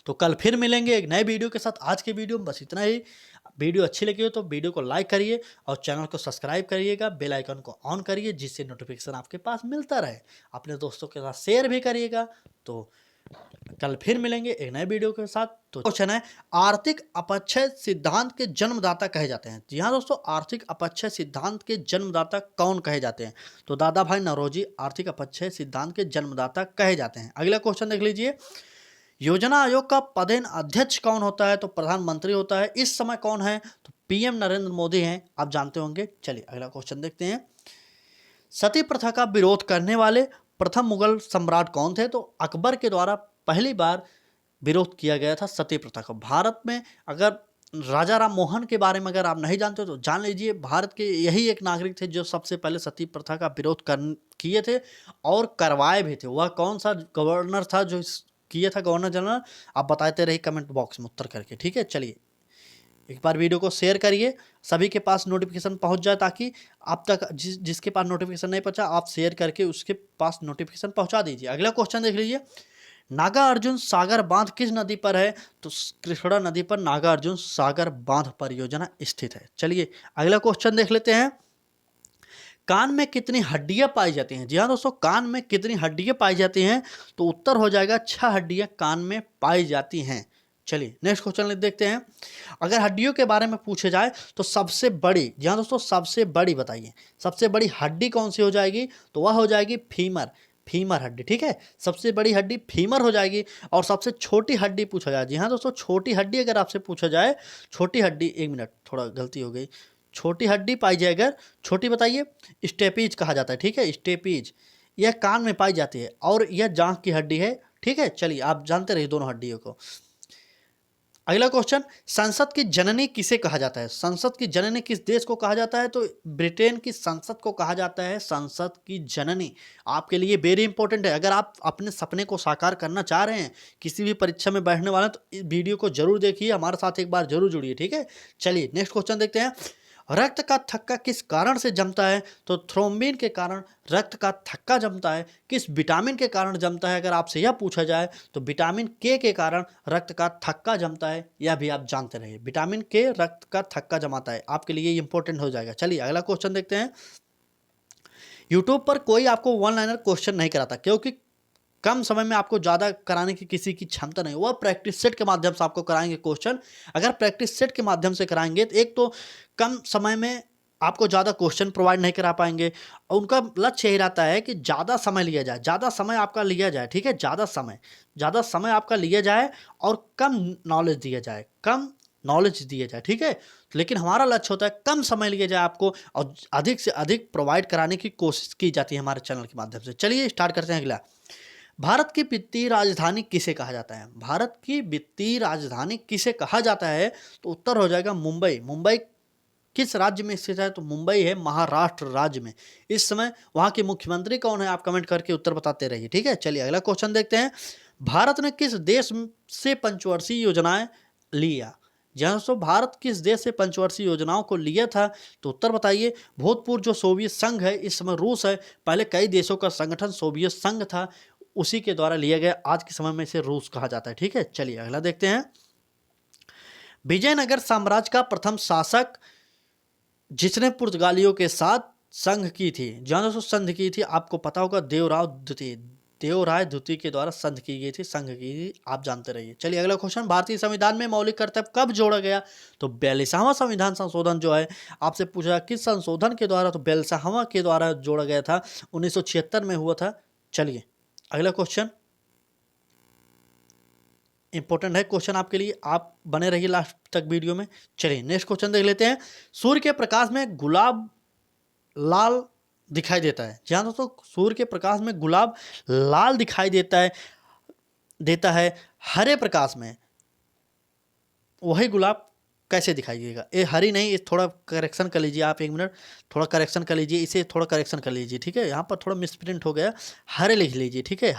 तो कल फिर मिलेंगे एक नए वीडियो के साथ। आज के वीडियो में बस इतना ही। वीडियो अच्छी लगी हो तो वीडियो को लाइक करिए और चैनल को सब्सक्राइब करिएगा, बेल आइकन को ऑन करिए, जिससे नोटिफिकेशन आपके पास मिलता रहे। अपने दोस्तों के साथ शेयर भी करिएगा। तो कल फिर मिलेंगे एक नए वीडियो के साथ। तो क्वेश्चन है, आर्थिक अपक्षय सिद्धांत के जन्मदाता कहे जाते हैं। जी हाँ दोस्तों, आर्थिक अपक्षय सिद्धांत के जन्मदाता कौन कहे जाते हैं? तो दादा भाई नौरोजी आर्थिक अपक्षय सिद्धांत के जन्मदाता कहे जाते हैं। अगला क्वेश्चन देख लीजिए। योजना आयोग का पदेन अध्यक्ष कौन होता है? तो प्रधानमंत्री होता है। इस समय कौन है? तो पीएम नरेंद्र मोदी हैं, आप जानते होंगे। चलिए अगला क्वेश्चन देखते हैं। सती प्रथा का विरोध करने वाले प्रथम मुगल सम्राट कौन थे? तो अकबर के द्वारा पहली बार विरोध किया गया था सती प्रथा का। भारत में अगर राजा राम मोहन के बारे में अगर आप नहीं जानते तो जान लीजिए, भारत के यही एक नागरिक थे जो सबसे पहले सती प्रथा का विरोध किए थे और करवाए भी थे। वह कौन सा गवर्नर था जो किया था? Governor general. आप बताते रहिए कमेंट बॉक्स में उत्तर करके। ठीक है, चलिए एक बार वीडियो को शेयर करिए, सभी के पास नोटिफिकेशन पहुंच जाए, ताकि आप तक जिसके पास नोटिफिकेशन नहीं पहुंचा, आप शेयर करके उसके पास नोटिफिकेशन पहुंचा दीजिए। अगला क्वेश्चन देख लीजिए। नागार्जुन सागर बांध किस नदी पर है? तो कृष्णा नदी पर नागार्जुन सागर बांध परियोजना स्थित है। चलिए अगला क्वेश्चन देख लेते हैं। कान में कितनी हड्डियां पाई जाती हैं? जी हाँ दोस्तों, कान में कितनी हड्डियां पाई जाती हैं? तो उत्तर हो जाएगा 6 हड्डियां कान में पाई जाती हैं। चलिए नेक्स्ट क्वेश्चन देखते हैं। अगर हड्डियों के बारे में पूछे जाए तो सबसे बड़ी, जी हाँ दोस्तों, सबसे बड़ी बताइए, सबसे बड़ी हड्डी कौन सी हो जाएगी? तो वह हो जाएगी फीमर, फीमर हड्डी। ठीक है, सबसे बड़ी हड्डी फीमर हो जाएगी। और सबसे छोटी हड्डी पूछा जाए, जी हाँ दोस्तों, छोटी हड्डी अगर आपसे पूछा जाए, छोटी हड्डी, एक मिनट थोड़ा गलती हो गई, छोटी हड्डी पाई जाए अगर, छोटी बताइए, स्टेपीज कहा जाता है। ठीक है, स्टेपीज, यह कान में पाई जाती है और यह जांघ की हड्डी है। ठीक है, चलिए आप जानते रहिए दोनों हड्डियों को। अगला क्वेश्चन, संसद की जननी किसे कहा जाता है? संसद की जननी किस देश को कहा जाता है? तो ब्रिटेन की संसद को कहा जाता है संसद की जननी। आपके लिए वेरी इंपॉर्टेंट है। अगर आप अपने सपने को साकार करना चाह रहे हैं, किसी भी परीक्षा में बैठने वाले हैं, तो इस वीडियो को जरूर देखिए, हमारे साथ एक बार जरूर जुड़िए, ठीक है। चलिए नेक्स्ट क्वेश्चन देखते हैं। रक्त का थक्का किस कारण से जमता है? तो थ्रोम्बिन के कारण रक्त का थक्का जमता है। किस विटामिन के कारण जमता है? अगर आपसे यह पूछा जाए तो विटामिन के कारण रक्त का थक्का जमता है, यह भी आप जानते रहिए। विटामिन के रक्त का थक्का जमाता है, आपके लिए इंपॉर्टेंट हो जाएगा। चलिए अगला क्वेश्चन देखते हैं। यूट्यूब पर कोई आपको वन लाइनर क्वेश्चन नहीं कराता, क्योंकि कम समय में आपको ज़्यादा कराने की किसी की क्षमता नहीं। वह प्रैक्टिस सेट के माध्यम से आपको कराएंगे क्वेश्चन। अगर प्रैक्टिस सेट के माध्यम से कराएंगे तो एक तो कम समय में आपको ज़्यादा क्वेश्चन प्रोवाइड नहीं करा पाएंगे, और उनका लक्ष्य यही रहता है कि ज़्यादा समय लिया जाए, ज़्यादा समय आपका लिया जाए, ठीक है। ज़्यादा समय आपका लिया जाए और कम नॉलेज दिया जाए, कम नॉलेज दिया जाए, ठीक है। लेकिन हमारा लक्ष्य होता है कम समय लिया जाए आपको, और अधिक से अधिक प्रोवाइड कराने की कोशिश की जाती है हमारे चैनल के माध्यम से। चलिए स्टार्ट करते हैं अगला। भारत की वित्तीय राजधानी किसे कहा जाता है? भारत की वित्तीय राजधानी किसे कहा जाता है? तो उत्तर हो जाएगा मुंबई। मुंबई किस राज्य में स्थित है? तो मुंबई है महाराष्ट्र राज्य में। इस समय वहां के मुख्यमंत्री कौन है? आप कमेंट करके उत्तर बताते रहिए, ठीक है। चलिए अगला क्वेश्चन देखते हैं। भारत ने किस देश से पंचवर्षीय योजनाएं लिया? जहां सो भारत किस देश से पंचवर्षीय योजनाओं को लिया था? तो उत्तर बताइए। भूतपूर्व जो सोवियत संघ है, इस समय रूस है, पहले कई देशों का संगठन सोवियत संघ था, उसी के द्वारा लिया गया। आज के समय में इसे रूस कहा जाता है, ठीक है। चलिए अगला देखते हैं। विजयनगर साम्राज्य का प्रथम शासक जिसने पुर्तगालियों के साथ संघ की थी, जहां दोस्तों संधि की थी, आपको पता होगा देवराय द्वितीय के द्वारा संधि की गई थी, संघ की थी, आप जानते रहिए। चलिए अगला क्वेश्चन। भारतीय संविधान में मौलिक कर्तव्य कब जोड़ा गया? तो 42वां संविधान संशोधन जो है, आपसे पूछा किस संशोधन के द्वारा? तो 42वां के द्वारा जोड़ा गया था, 1976 में हुआ था। चलिए अगला क्वेश्चन इंपॉर्टेंट है क्वेश्चन आपके लिए, आप बने रहिए लास्ट तक वीडियो में। चलिए नेक्स्ट क्वेश्चन देख लेते हैं। सूर्य के प्रकाश में गुलाब लाल दिखाई देता है। जी हाँ दोस्तों, सूर्य के प्रकाश में गुलाब लाल दिखाई देता है हरे प्रकाश में वही गुलाब कैसे दिखाई देगा? ये हरी नहीं, ये थोड़ा करेक्शन कर लीजिए आप, 1 मिनट थोड़ा करेक्शन कर लीजिए, इसे थोड़ा करेक्शन कर लीजिए, ठीक है। यहाँ पर थोड़ा मिसप्रिंट हो गया, हरे लिख लीजिए, ठीक है।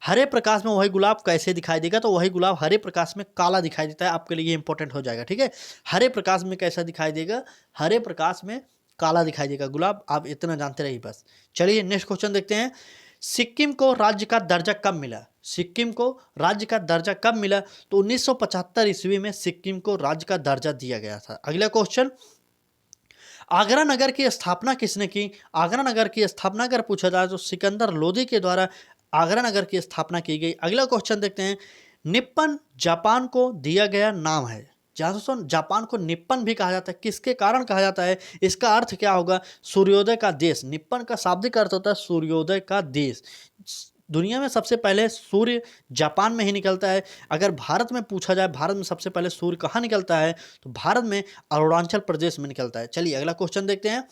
हरे प्रकाश में वही गुलाब कैसे दिखाई देगा? तो वही गुलाब हरे प्रकाश में काला दिखाई देता है, आपके लिए इंपॉर्टेंट हो जाएगा, ठीक है। हरे प्रकाश में कैसा दिखाई देगा? हरे प्रकाश में काला दिखाई देगा गुलाब, आप इतना जानते रहिए बस। चलिए नेक्स्ट क्वेश्चन देखते हैं। सिक्किम को राज्य का दर्जा कब मिला? सिक्किम को राज्य का दर्जा कब मिला? तो 1975 ईस्वी में सिक्किम को राज्य का दर्जा दिया गया था। अगला क्वेश्चन, आगरा नगर की स्थापना किसने की? आगरा नगर की स्थापना अगर पूछा जाए तो सिकंदर लोदी के द्वारा आगरा नगर की स्थापना की गई। अगला क्वेश्चन देखते हैं। निप्पन जापान को दिया गया नाम है। जहाँ दोस्तों जापान को निप्पन भी कहा जाता है, किसके कारण कहा जाता है? इसका अर्थ क्या होगा? सूर्योदय का देश। निप्पन का शाब्दिक अर्थ होता है सूर्योदय का देश। दुनिया में सबसे पहले सूर्य जापान में ही निकलता है। अगर भारत में पूछा जाए भारत में सबसे पहले सूर्य कहाँ निकलता है, तो भारत में अरुणाचल प्रदेश में निकलता है। चलिए अगला क्वेश्चन देखते हैं।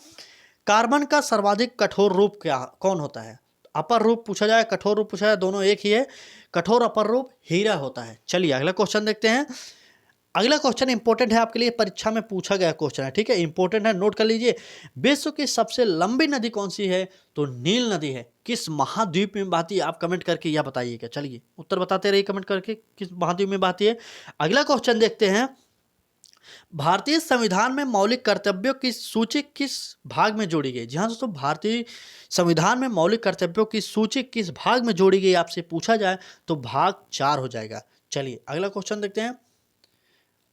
कार्बन का सर्वाधिक कठोर रूप कौन होता है? अपर रूप पूछा जाए, कठोर रूप पूछा जाए, दोनों एक ही है। कठोर अपर रूप हीरा होता है। चलिए अगला क्वेश्चन देखते हैं। अगला क्वेश्चन इंपॉर्टेंट है आपके लिए, परीक्षा में पूछा गया क्वेश्चन है, ठीक है, इंपॉर्टेंट है, नोट कर लीजिए। विश्व की सबसे लंबी नदी कौन सी है? तो नील नदी है। किस महाद्वीप में बहती है? आप कमेंट करके यह बताइएगा। चलिए उत्तर बताते रहिए कमेंट करके किस महाद्वीप में बहती है। अगला क्वेश्चन देखते हैं। भारतीय संविधान में मौलिक कर्तव्यों की सूची किस भाग में जोड़ी गई? जी हाँ दोस्तों, भारतीय संविधान में मौलिक कर्तव्यों की सूची किस भाग में जोड़ी गई आपसे पूछा जाए तो भाग 4 हो जाएगा। चलिए अगला क्वेश्चन देखते हैं।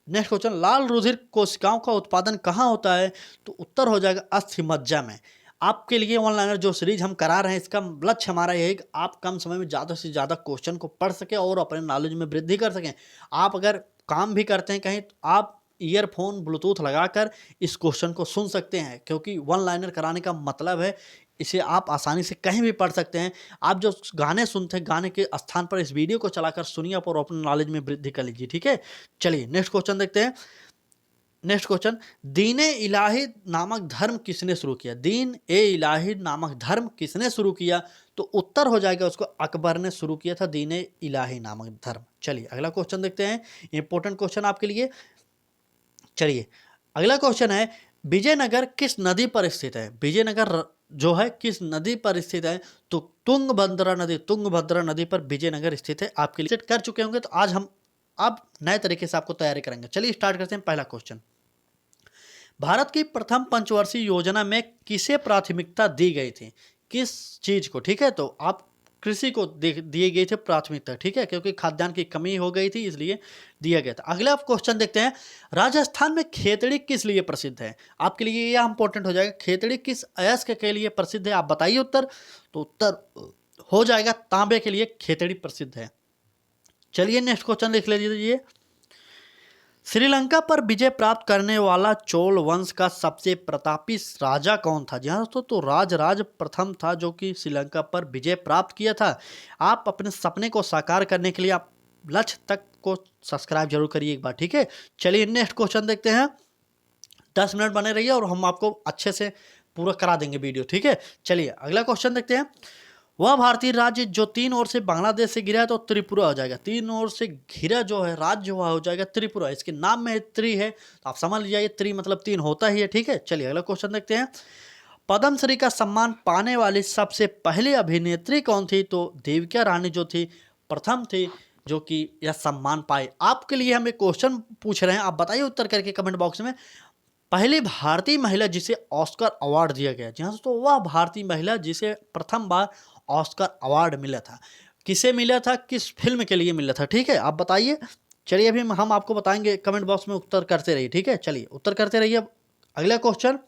नेक्स्ट क्वेश्चन, लाल रुधिर कोशिकाओं का उत्पादन कहाँ होता है? तो उत्तर हो जाएगा अस्थि मज्जा में। आपके लिए ऑनलाइनर जो सीरीज हम करा रहे हैं, इसका लक्ष्य हमारा यही है कि आप कम समय में ज़्यादा से ज़्यादा क्वेश्चन को पढ़ सकें और अपने नॉलेज में वृद्धि कर सकें। आप अगर काम भी करते हैं कहीं, तो आप ईयरफोन ब्लूटूथ लगाकर इस क्वेश्चन को सुन सकते हैं, क्योंकि वन लाइनर कराने का मतलब है इसे आप आसानी से कहीं भी पढ़ सकते हैं। आप जो गाने सुनते हैं, गाने के स्थान पर इस वीडियो को चलाकर सुनिए और अपने नॉलेज में वृद्धि कर लीजिए, ठीक है। चलिए नेक्स्ट क्वेश्चन देखते हैं। नेक्स्ट क्वेश्चन, दीन ए इलाही नामक धर्म किसने शुरू किया? दीन ए इलाही नामक धर्म किसने शुरू किया? तो उत्तर हो जाएगा उसको अकबर ने शुरू किया था दीन ए इलाही नामक धर्म। चलिए अगला क्वेश्चन देखते हैं, इंपॉर्टेंट क्वेश्चन आपके लिए। चलिए अगला क्वेश्चन है, विजयनगर किस नदी पर स्थित है? विजयनगर जो है किस नदी पर स्थित है? तो तुंगभद्रा नदी पर विजयनगर स्थित है। आपके लिए कर चुके होंगे, तो आज हम अब नए तरीके से आपको तैयारी करेंगे। चलिए स्टार्ट करते हैं। पहला क्वेश्चन, भारत की प्रथम पंचवर्षीय योजना में किसे प्राथमिकता दी गई थी? किस चीज को? ठीक है, तो आप कृषि को दिए गए थे प्राथमिकता, ठीक है, क्योंकि खाद्यान्न की कमी हो गई थी इसलिए दिया गया था। अगला आप क्वेश्चन देखते हैं, राजस्थान में खेतड़ी किस लिए प्रसिद्ध है? आपके लिए यह इंपॉर्टेंट हो जाएगा, खेतड़ी किस अयस्क के लिए प्रसिद्ध है? आप बताइए उत्तर। तो उत्तर हो जाएगा तांबे के लिए खेतड़ी प्रसिद्ध है। चलिए नेक्स्ट क्वेश्चन देख लीजिए, श्रीलंका पर विजय प्राप्त करने वाला चोल वंश का सबसे प्रतापी राजा कौन था? जी हाँ दोस्तों, तो राजराज प्रथम था जो कि श्रीलंका पर विजय प्राप्त किया था। आप अपने सपने को साकार करने के लिए आप लक्ष्य तक को सब्सक्राइब जरूर करिए एक बार, ठीक है। चलिए नेक्स्ट क्वेश्चन देखते हैं, 10 मिनट बने रहिए और हम आपको अच्छे से पूरा करा देंगे वीडियो, ठीक है। चलिए अगला क्वेश्चन देखते हैं, वह भारतीय राज्य जो 3 ओर से बांग्लादेश से घिरा है तो त्रिपुरा हो जाएगा। 3 ओर से घिरा जो है राज्य वह हो जाएगा त्रिपुरा। इसके नाम में त्रि है तो आप समझ लीजिए त्रि मतलब 3 होता ही है, ठीक है। चलिए अगला क्वेश्चन देखते हैं, पद्मश्री का सम्मान पाने वाली सबसे पहली अभिनेत्री कौन थी? तो देविका रानी जो थी प्रथम थी जो कि यह सम्मान पाए। आपके लिए हम एक क्वेश्चन पूछ रहे हैं, आप बताइए उत्तर करके कमेंट बॉक्स में, पहली भारतीय महिला जिसे ऑस्कर अवार्ड दिया गया। जी हाँ दोस्तों, वह भारतीय महिला जिसे प्रथम बार ऑस्कर अवार्ड मिला था, किसे मिला था, किस फिल्म के लिए मिला था, ठीक है, आप बताइए। चलिए अभी हम आपको बताएंगे, कमेंट बॉक्स में उत्तर करते रहिए, ठीक है। चलिए उत्तर करते रहिए। अगला क्वेश्चन,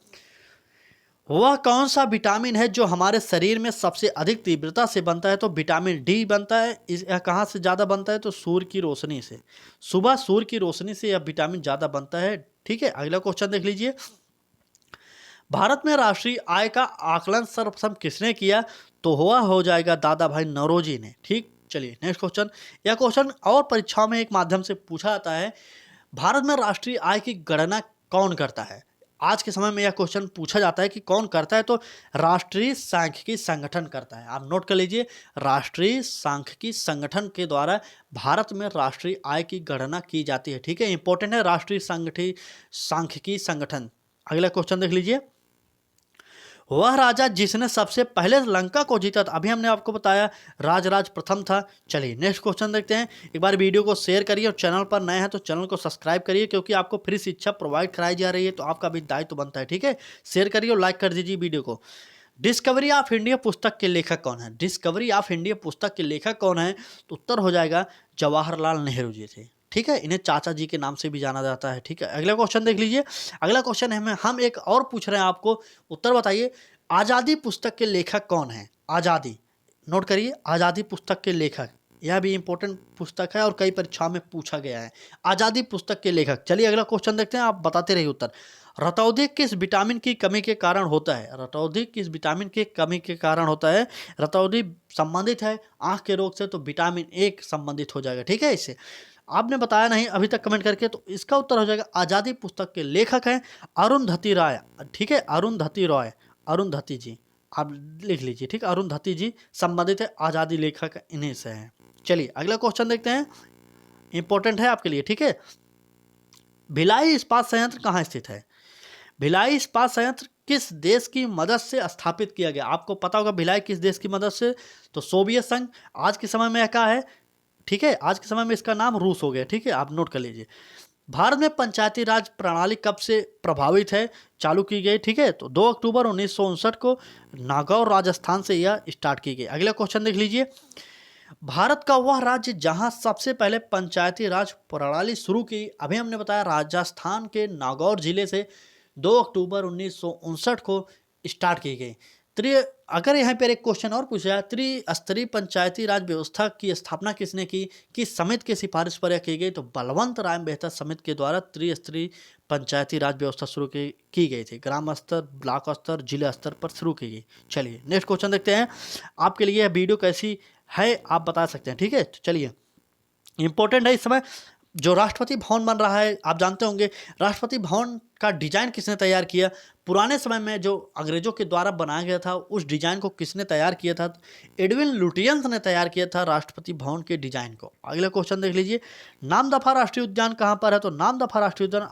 वह कौन सा विटामिन है जो हमारे शरीर में सबसे अधिक तीव्रता से बनता है? तो विटामिन डी बनता है। यह कहाँ से ज़्यादा बनता है? तो सूर्य की रोशनी से, सुबह सूर्य की रोशनी से यह विटामिन ज़्यादा बनता है, ठीक है। अगला क्वेश्चन देख लीजिए, भारत में राष्ट्रीय आय का आकलन सर्वप्रथम किसने किया? तो हुआ हो जाएगा दादा भाई नौरोजी ने, ठीक। चलिए नेक्स्ट क्वेश्चन, यह क्वेश्चन और परीक्षाओं में एक माध्यम से पूछा जाता है, भारत में राष्ट्रीय आय की गणना कौन करता है? आज के समय में यह क्वेश्चन पूछा जाता है कि कौन करता है, तो राष्ट्रीय सांख्यिकी संगठन करता है। आप नोट कर लीजिए, राष्ट्रीय सांख्यिकी संगठन के द्वारा भारत में राष्ट्रीय आय की गणना की जाती है, ठीक है। इंपॉर्टेंट है राष्ट्रीय सांख्यिकी संगठन। अगला क्वेश्चन देख लीजिए, वह राजा जिसने सबसे पहले लंका को जीता था, अभी हमने आपको बताया राजराज प्रथम था। चलिए नेक्स्ट क्वेश्चन देखते हैं, एक बार वीडियो को शेयर करिए और चैनल पर नए हैं तो चैनल को सब्सक्राइब करिए, क्योंकि आपको फ्री शिक्षा प्रोवाइड कराई जा रही है, तो आपका भी दायित्व बनता है, ठीक है। शेयर करिए और लाइक कर दीजिए वीडियो को। डिस्कवरी ऑफ इंडिया पुस्तक के लेखक कौन है? डिस्कवरी ऑफ इंडिया पुस्तक के लेखक कौन है? तो उत्तर हो जाएगा जवाहरलाल नेहरू जी थे, ठीक है। इन्हें चाचा जी के नाम से भी जाना जाता है, ठीक है। अगला क्वेश्चन देख लीजिए, अगला क्वेश्चन है हम एक और पूछ रहे हैं आपको, उत्तर बताइए, आज़ादी पुस्तक के लेखक कौन है? आज़ादी, नोट करिए, आज़ादी पुस्तक के लेखक, यह भी इंपॉर्टेंट पुस्तक है और कई परीक्षाओं में पूछा गया है, आज़ादी पुस्तक के लेखक। चलिए अगला क्वेश्चन देखते हैं, आप बताते रहिए उत्तर। रतौंधी किस विटामिन की कमी के कारण होता है? रतौंधी किस विटामिन की कमी के कारण होता है? रतौंधी संबंधित है आँख के रोग से, तो विटामिन ए संबंधित हो जाएगा, ठीक है। इससे आपने बताया नहीं अभी तक कमेंट करके, तो इसका उत्तर हो जाएगा आज़ादी पुस्तक के लेखक हैं अरुंधति राय, ठीक है, अरुंधति रॉय, अरुंधति जी, आप लिख लीजिए, ठीक, अरुंधति जी संबंधित है, आज़ादी लेखक इन्हीं से हैं। चलिए अगला क्वेश्चन देखते हैं, इंपॉर्टेंट है आपके लिए, ठीक है। भिलाई इस्पात संयंत्र कहाँ स्थित है? भिलाई इस्पात संयंत्र किस देश की मदद से स्थापित किया गया? आपको पता होगा भिलाई किस देश की मदद से, तो सोवियत संघ। आज के समय में क्या है, ठीक है, आज के समय में इसका नाम रूस हो गया, ठीक है, आप नोट कर लीजिए। भारत में पंचायती राज प्रणाली कब से प्रभावित है, चालू की गई, ठीक है, तो 2 अक्टूबर 1959 को नागौर राजस्थान से यह स्टार्ट की गई। अगला क्वेश्चन देख लीजिए, भारत का वह राज्य जहां सबसे पहले पंचायती राज प्रणाली शुरू की, अभी हमने बताया राजस्थान के नागौर जिले से 2 अक्टूबर 1959 को स्टार्ट की गई। अगर यहाँ पर एक क्वेश्चन और पूछा जाए, त्रिस्तरीय पंचायती राज व्यवस्था की स्थापना किसने की, किस समिति की सिफारिश पर यह की गई? तो बलवंत राय मेहता समिति के द्वारा त्रिस्तरीय पंचायती राज व्यवस्था शुरू की गई थी, ग्राम स्तर, ब्लॉक स्तर, जिला स्तर पर शुरू की गई। चलिए नेक्स्ट क्वेश्चन देखते हैं, आपके लिए यह वीडियो कैसी है आप बता सकते हैं, ठीक है। तो चलिए इंपॉर्टेंट है इस समय, जो राष्ट्रपति भवन बन रहा है, आप जानते होंगे राष्ट्रपति भवन का डिजाइन किसने तैयार किया? पुराने समय में जो अंग्रेजों के द्वारा बनाया गया था, उस डिजाइन को किसने तैयार किया था? एडविन लुटियंस ने तैयार किया था राष्ट्रपति भवन के डिजाइन को। अगला क्वेश्चन देख लीजिए, नामदफा राष्ट्रीय उद्यान कहाँ पर है? तो नामदफा राष्ट्रीय उद्यान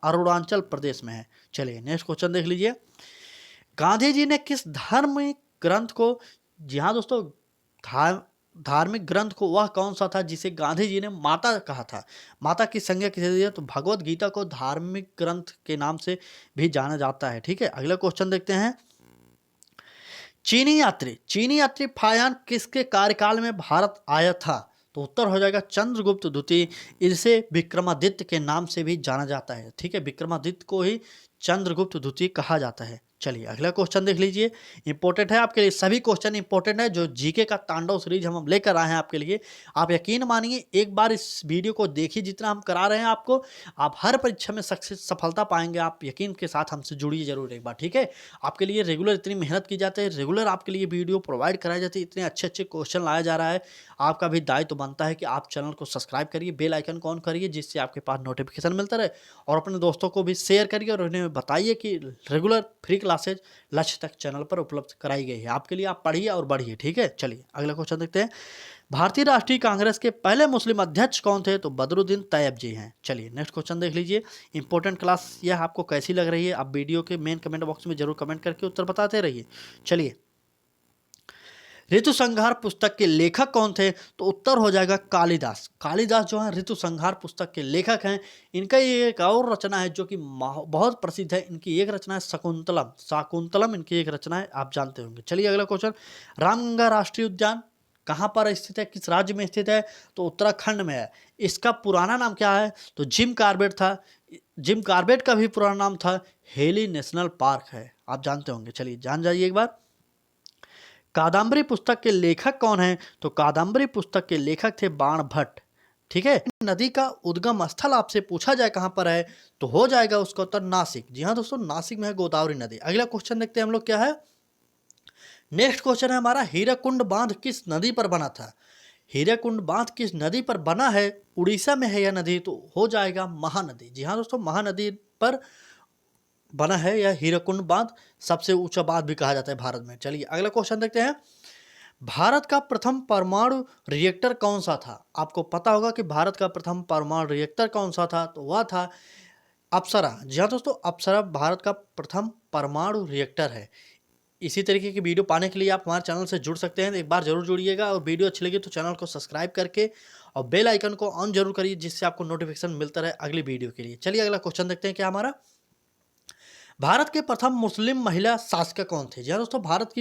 अरुणाचल प्रदेश में है। चलिए नेक्स्ट क्वेश्चन देख लीजिए, गांधी जी ने किस धार्मिक ग्रंथ को, जी हाँ दोस्तों, धार्मिक ग्रंथ को वह कौन सा था जिसे गांधी जी ने माता कहा था? माता की संज्ञा किसे दी है? तो भगवत गीता को धार्मिक ग्रंथ के नाम से भी जाना जाता है। ठीक है, अगला क्वेश्चन देखते हैं, चीनी यात्री फायान किसके कार्यकाल में भारत आया था? तो उत्तर हो जाएगा चंद्रगुप्त द्वितीय। इसे विक्रमादित्य के नाम से भी जाना जाता है। ठीक है, विक्रमादित्य को ही चंद्रगुप्त द्वितीय कहा जाता है। चलिए अगला क्वेश्चन देख लीजिए, इंपॉर्टेंट है आपके लिए, सभी क्वेश्चन इंपॉर्टेंट है। जो जीके का तांडव सीरीज हम लेकर आए हैं आपके लिए, आप यकीन मानिए एक बार इस वीडियो को देखिए, जितना हम करा रहे हैं आपको, आप हर परीक्षा में सफलता पाएंगे। आप यकीन के साथ हमसे जुड़िए जरूर एक बार। ठीक है, आपके लिए रेगुलर इतनी मेहनत की जाती है, रेगुलर आपके लिए वीडियो प्रोवाइड कराई जाती है, इतने अच्छे अच्छे क्वेश्चन लाया जा रहा है। आपका भी दायित्व तो बनता है कि आप चैनल को सब्सक्राइब करिए, बेल आइकन को ऑन करिए, जिससे आपके पास नोटिफिकेशन मिलता रहे, और अपने दोस्तों को भी शेयर करिए और उन्हें बताइए कि रेगुलर फ्री क्लासेज लक्ष्य तक चैनल पर उपलब्ध कराई गई है आपके लिए। आप पढ़िए और बढ़िए। ठीक है, चलिए अगला क्वेश्चन देखते हैं, भारतीय राष्ट्रीय कांग्रेस के पहले मुस्लिम अध्यक्ष कौन थे? तो बदरुद्दीन तैयब जी हैं। चलिए नेक्स्ट क्वेश्चन देख लीजिए, इंपॉर्टेंट क्लास यह आपको कैसी लग रही है? आप वीडियो के मेन कमेंट बॉक्स में जरूर कमेंट करके उत्तर बताते रहिए। चलिए, ऋतु संहार पुस्तक के लेखक कौन थे? तो उत्तर हो जाएगा कालिदास। कालिदास जो है ऋतु संहार पुस्तक के लेखक हैं। इनका ये एक और रचना है जो कि बहुत प्रसिद्ध है। इनकी एक रचना है शकुंतलम। शाकुंतलम इनकी एक रचना है, आप जानते होंगे। चलिए अगला क्वेश्चन, रामगंगा राष्ट्रीय उद्यान कहाँ पर स्थित है, किस राज्य में स्थित है? तो उत्तराखंड में है। इसका पुराना नाम क्या है? तो जिम कॉर्बेट था। जिम कॉर्बेट का भी पुराना नाम था हेली नेशनल पार्क है, आप जानते होंगे। चलिए जान जाइए एक बार, कादम्बरी पुस्तक के लेखक कौन हैं? तो कादम्बरी पुस्तक के लेखक थे बाणभट्ट। ठीक है, नदी का उद्गम स्थल आपसे पूछा जाए कहां पर है, तो हो जाएगा उसका उत्तर नासिक। जी हाँ दोस्तों, नासिक में है गोदावरी नदी। अगला क्वेश्चन देखते हैं हम लोग क्या है, नेक्स्ट क्वेश्चन है हमारा, हीराकुंड बांध किस नदी पर बना था? हीराकुंड बांध किस नदी पर बना है? उड़ीसा में है यह नदी, तो हो जाएगा महानदी। जी हाँ दोस्तों, महानदी पर बना है यह हीराकुंड बांध, सबसे ऊंचा बांध भी कहा जाता है भारत में। चलिए अगला क्वेश्चन देखते हैं, भारत का प्रथम परमाणु रिएक्टर कौन सा था? आपको पता होगा कि भारत का प्रथम परमाणु रिएक्टर कौन सा था, तो वह था अप्सरा। जी हाँ दोस्तों, अप्सरा भारत का प्रथम परमाणु रिएक्टर है। इसी तरीके की वीडियो पाने के लिए आप हमारे चैनल से जुड़ सकते हैं, एक बार जरूर जुड़िएगा, और वीडियो अच्छी लगी तो चैनल को सब्सक्राइब करके और बेल आइकन को ऑन जरूर करिए, जिससे आपको नोटिफिकेशन मिलता रहे अगली वीडियो के लिए। चलिए अगला क्वेश्चन देखते हैं क्या हमारा, भारत के प्रथम मुस्लिम महिला शासिका कौन थे? जी हाँ दोस्तों, भारत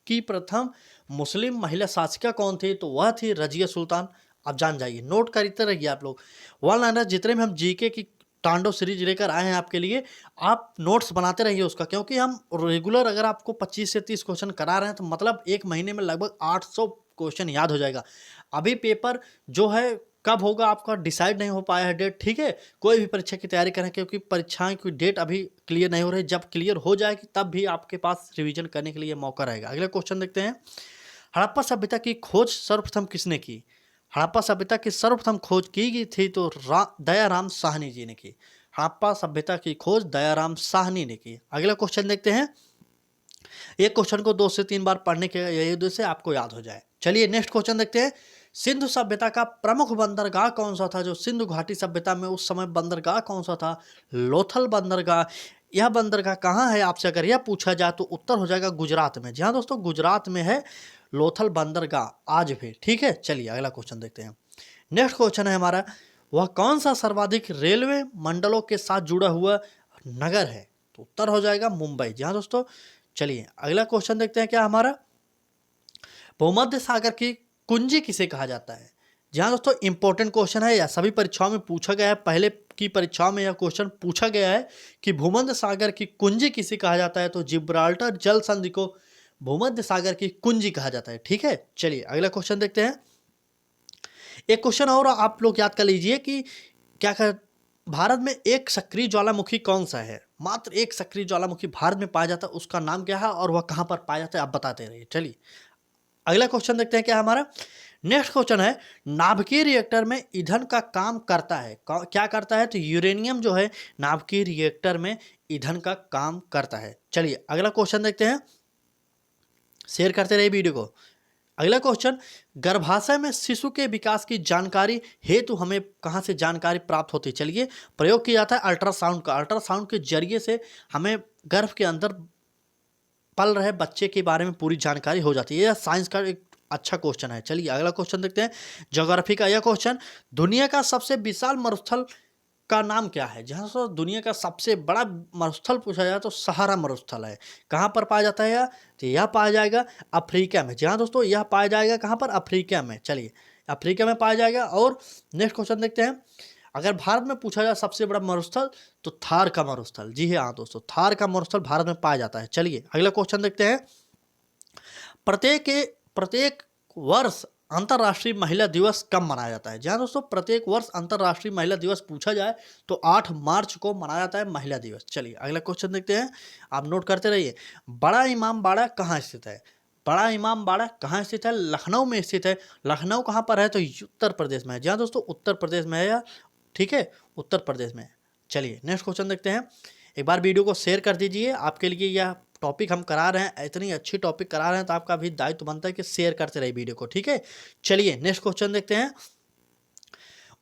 की प्रथम मुस्लिम महिला शासिका कौन थी? तो वह थी रजिया सुल्तान। आप जान जाइए, नोट करते रहिए आप लोग। वन लाइनर जितने भी हम जीके की तांडव सीरीज लेकर आए हैं आपके लिए, आप नोट्स बनाते रहिए उसका, क्योंकि हम रेगुलर अगर आपको 25 से 30 क्वेश्चन करा रहे हैं, तो मतलब एक महीने में लगभग 800 क्वेश्चन याद हो जाएगा। अभी पेपर जो है कब होगा आपका डिसाइड नहीं हो पाया है डेट। ठीक है, कोई भी परीक्षा की तैयारी करें, क्योंकि परीक्षाएं की डेट अभी क्लियर नहीं हो रही। जब क्लियर हो जाएगी तब भी आपके पास रिवीजन करने के लिए मौका रहेगा। अगला क्वेश्चन देखते हैं, हड़प्पा सभ्यता की खोज सर्वप्रथम किसने की? हड़प्पा सभ्यता की सर्वप्रथम खोज की गई थी तो दयाराम साहनी जी ने की। हड़प्पा सभ्यता की खोज दयाराम साहनी ने की। अगला क्वेश्चन देखते हैं, एक क्वेश्चन को 2 से 3 बार पढ़ने के यही उद्देश्य से आपको याद हो जाए। चलिए नेक्स्ट क्वेश्चन देखते हैं, सिंधु सभ्यता का प्रमुख बंदरगाह कौन सा था? जो सिंधु घाटी सभ्यता में उस समय बंदरगाह कौन सा था? लोथल बंदरगाह। यह बंदरगाह कहाँ है आपसे अगर यह पूछा जाए, तो उत्तर हो जाएगा गुजरात में। जी हाँ दोस्तों, गुजरात में है लोथल बंदरगाह आज भी। ठीक है, चलिए अगला क्वेश्चन देखते हैं, नेक्स्ट क्वेश्चन है हमारा, वह कौन सा सर्वाधिक रेलवे मंडलों के साथ जुड़ा हुआ नगर है? तो उत्तर हो जाएगा मुंबई। जी हाँ दोस्तों, चलिए अगला क्वेश्चन देखते हैं क्या हमारा, भूमध्य सागर की कुंजी किसे कहा जाता है? जी हाँ दोस्तों, इंपॉर्टेंट क्वेश्चन है, या सभी परीक्षाओं में पूछा गया है। पहले की परीक्षाओं में यह क्वेश्चन पूछा गया है कि भूमध्य सागर की कुंजी किसे कहा जाता है? तो जिब्राल्टर जल संधि को भूमध्य सागर की कुंजी कहा जाता है। ठीक है, चलिए अगला क्वेश्चन देखते हैं, एक क्वेश्चन और आप लोग याद कर लीजिए कि क्या कर भारत में एक सक्रिय ज्वालामुखी कौन सा है? मात्र एक सक्रिय ज्वालामुखी भारत में पाया जाता है, उसका नाम क्या है और वह कहां पर पाया जाता है? आप बताते रहिए। चलिए अगला क्वेश्चन देखते हैं क्या हमारा, नेक्स्ट क्वेश्चन है, नाभिकीय रिएक्टर में ईंधन का काम करता है, क्या करता है? तो यूरेनियम जो है नाभिकीय रिएक्टर में ईंधन का काम करता है। चलिए अगला क्वेश्चन देखते हैं, शेयर करते रहिए वीडियो को। अगला क्वेश्चन, गर्भाशय में शिशु के विकास की जानकारी हेतु हमें कहाँ से जानकारी प्राप्त होती है? चलिए, प्रयोग किया जाता है अल्ट्रासाउंड का। अल्ट्रासाउंड के जरिए से हमें गर्भ के अंदर पल रहे बच्चे के बारे में पूरी जानकारी हो जाती है। यह साइंस का एक अच्छा क्वेश्चन है। चलिए अगला क्वेश्चन देखते हैं, ज्योग्राफी का यह क्वेश्चन, दुनिया का सबसे विशाल मरुस्थल का नाम क्या है? जहाँ से दुनिया का सबसे बड़ा मरुस्थल पूछा जाए तो सहारा मरुस्थल है। कहाँ पर पाया जाता है यह? तो यह पाया जाएगा अफ्रीका में। जी हाँ दोस्तों, यह पाया जाएगा कहाँ पर? अफ्रीका में। चलिए अफ्रीका में पाया जाएगा। और नेक्स्ट क्वेश्चन देखते हैं, अगर भारत में पूछा जाए सबसे बड़ा मरुस्थल तो थार का मरुस्थल। जी हाँ दोस्तों, थार का मरुस्थल भारत में पाया जाता है। चलिए अगला क्वेश्चन देखते हैं, प्रत्येक वर्ष अंतर्राष्ट्रीय महिला दिवस कब मनाया जाता है? जहाँ दोस्तों प्रत्येक वर्ष अंतर्राष्ट्रीय महिला दिवस पूछा जाए तो 8 मार्च को मनाया जाता है महिला दिवस। चलिए अगला क्वेश्चन देखते हैं, आप नोट करते रहिए। बड़ा इमाम बाड़ा कहाँ स्थित है? बड़ा इमाम बाड़ा कहाँ स्थित है? लखनऊ में स्थित है। लखनऊ कहाँ पर है? तो उत्तर प्रदेश में है। जहाँ दोस्तों उत्तर प्रदेश में है या, ठीक है, उत्तर प्रदेश में। चलिए नेक्स्ट क्वेश्चन देखते हैं, एक बार वीडियो को शेयर कर दीजिए। आपके लिए यह टॉपिक हम करा रहे हैं, इतनी अच्छी टॉपिक करा रहे हैं तो आपका भी दायित्व बनता है कि शेयर करते रहिए वीडियो को, ठीक है। चलिए नेक्स्ट क्वेश्चन देखते हैं,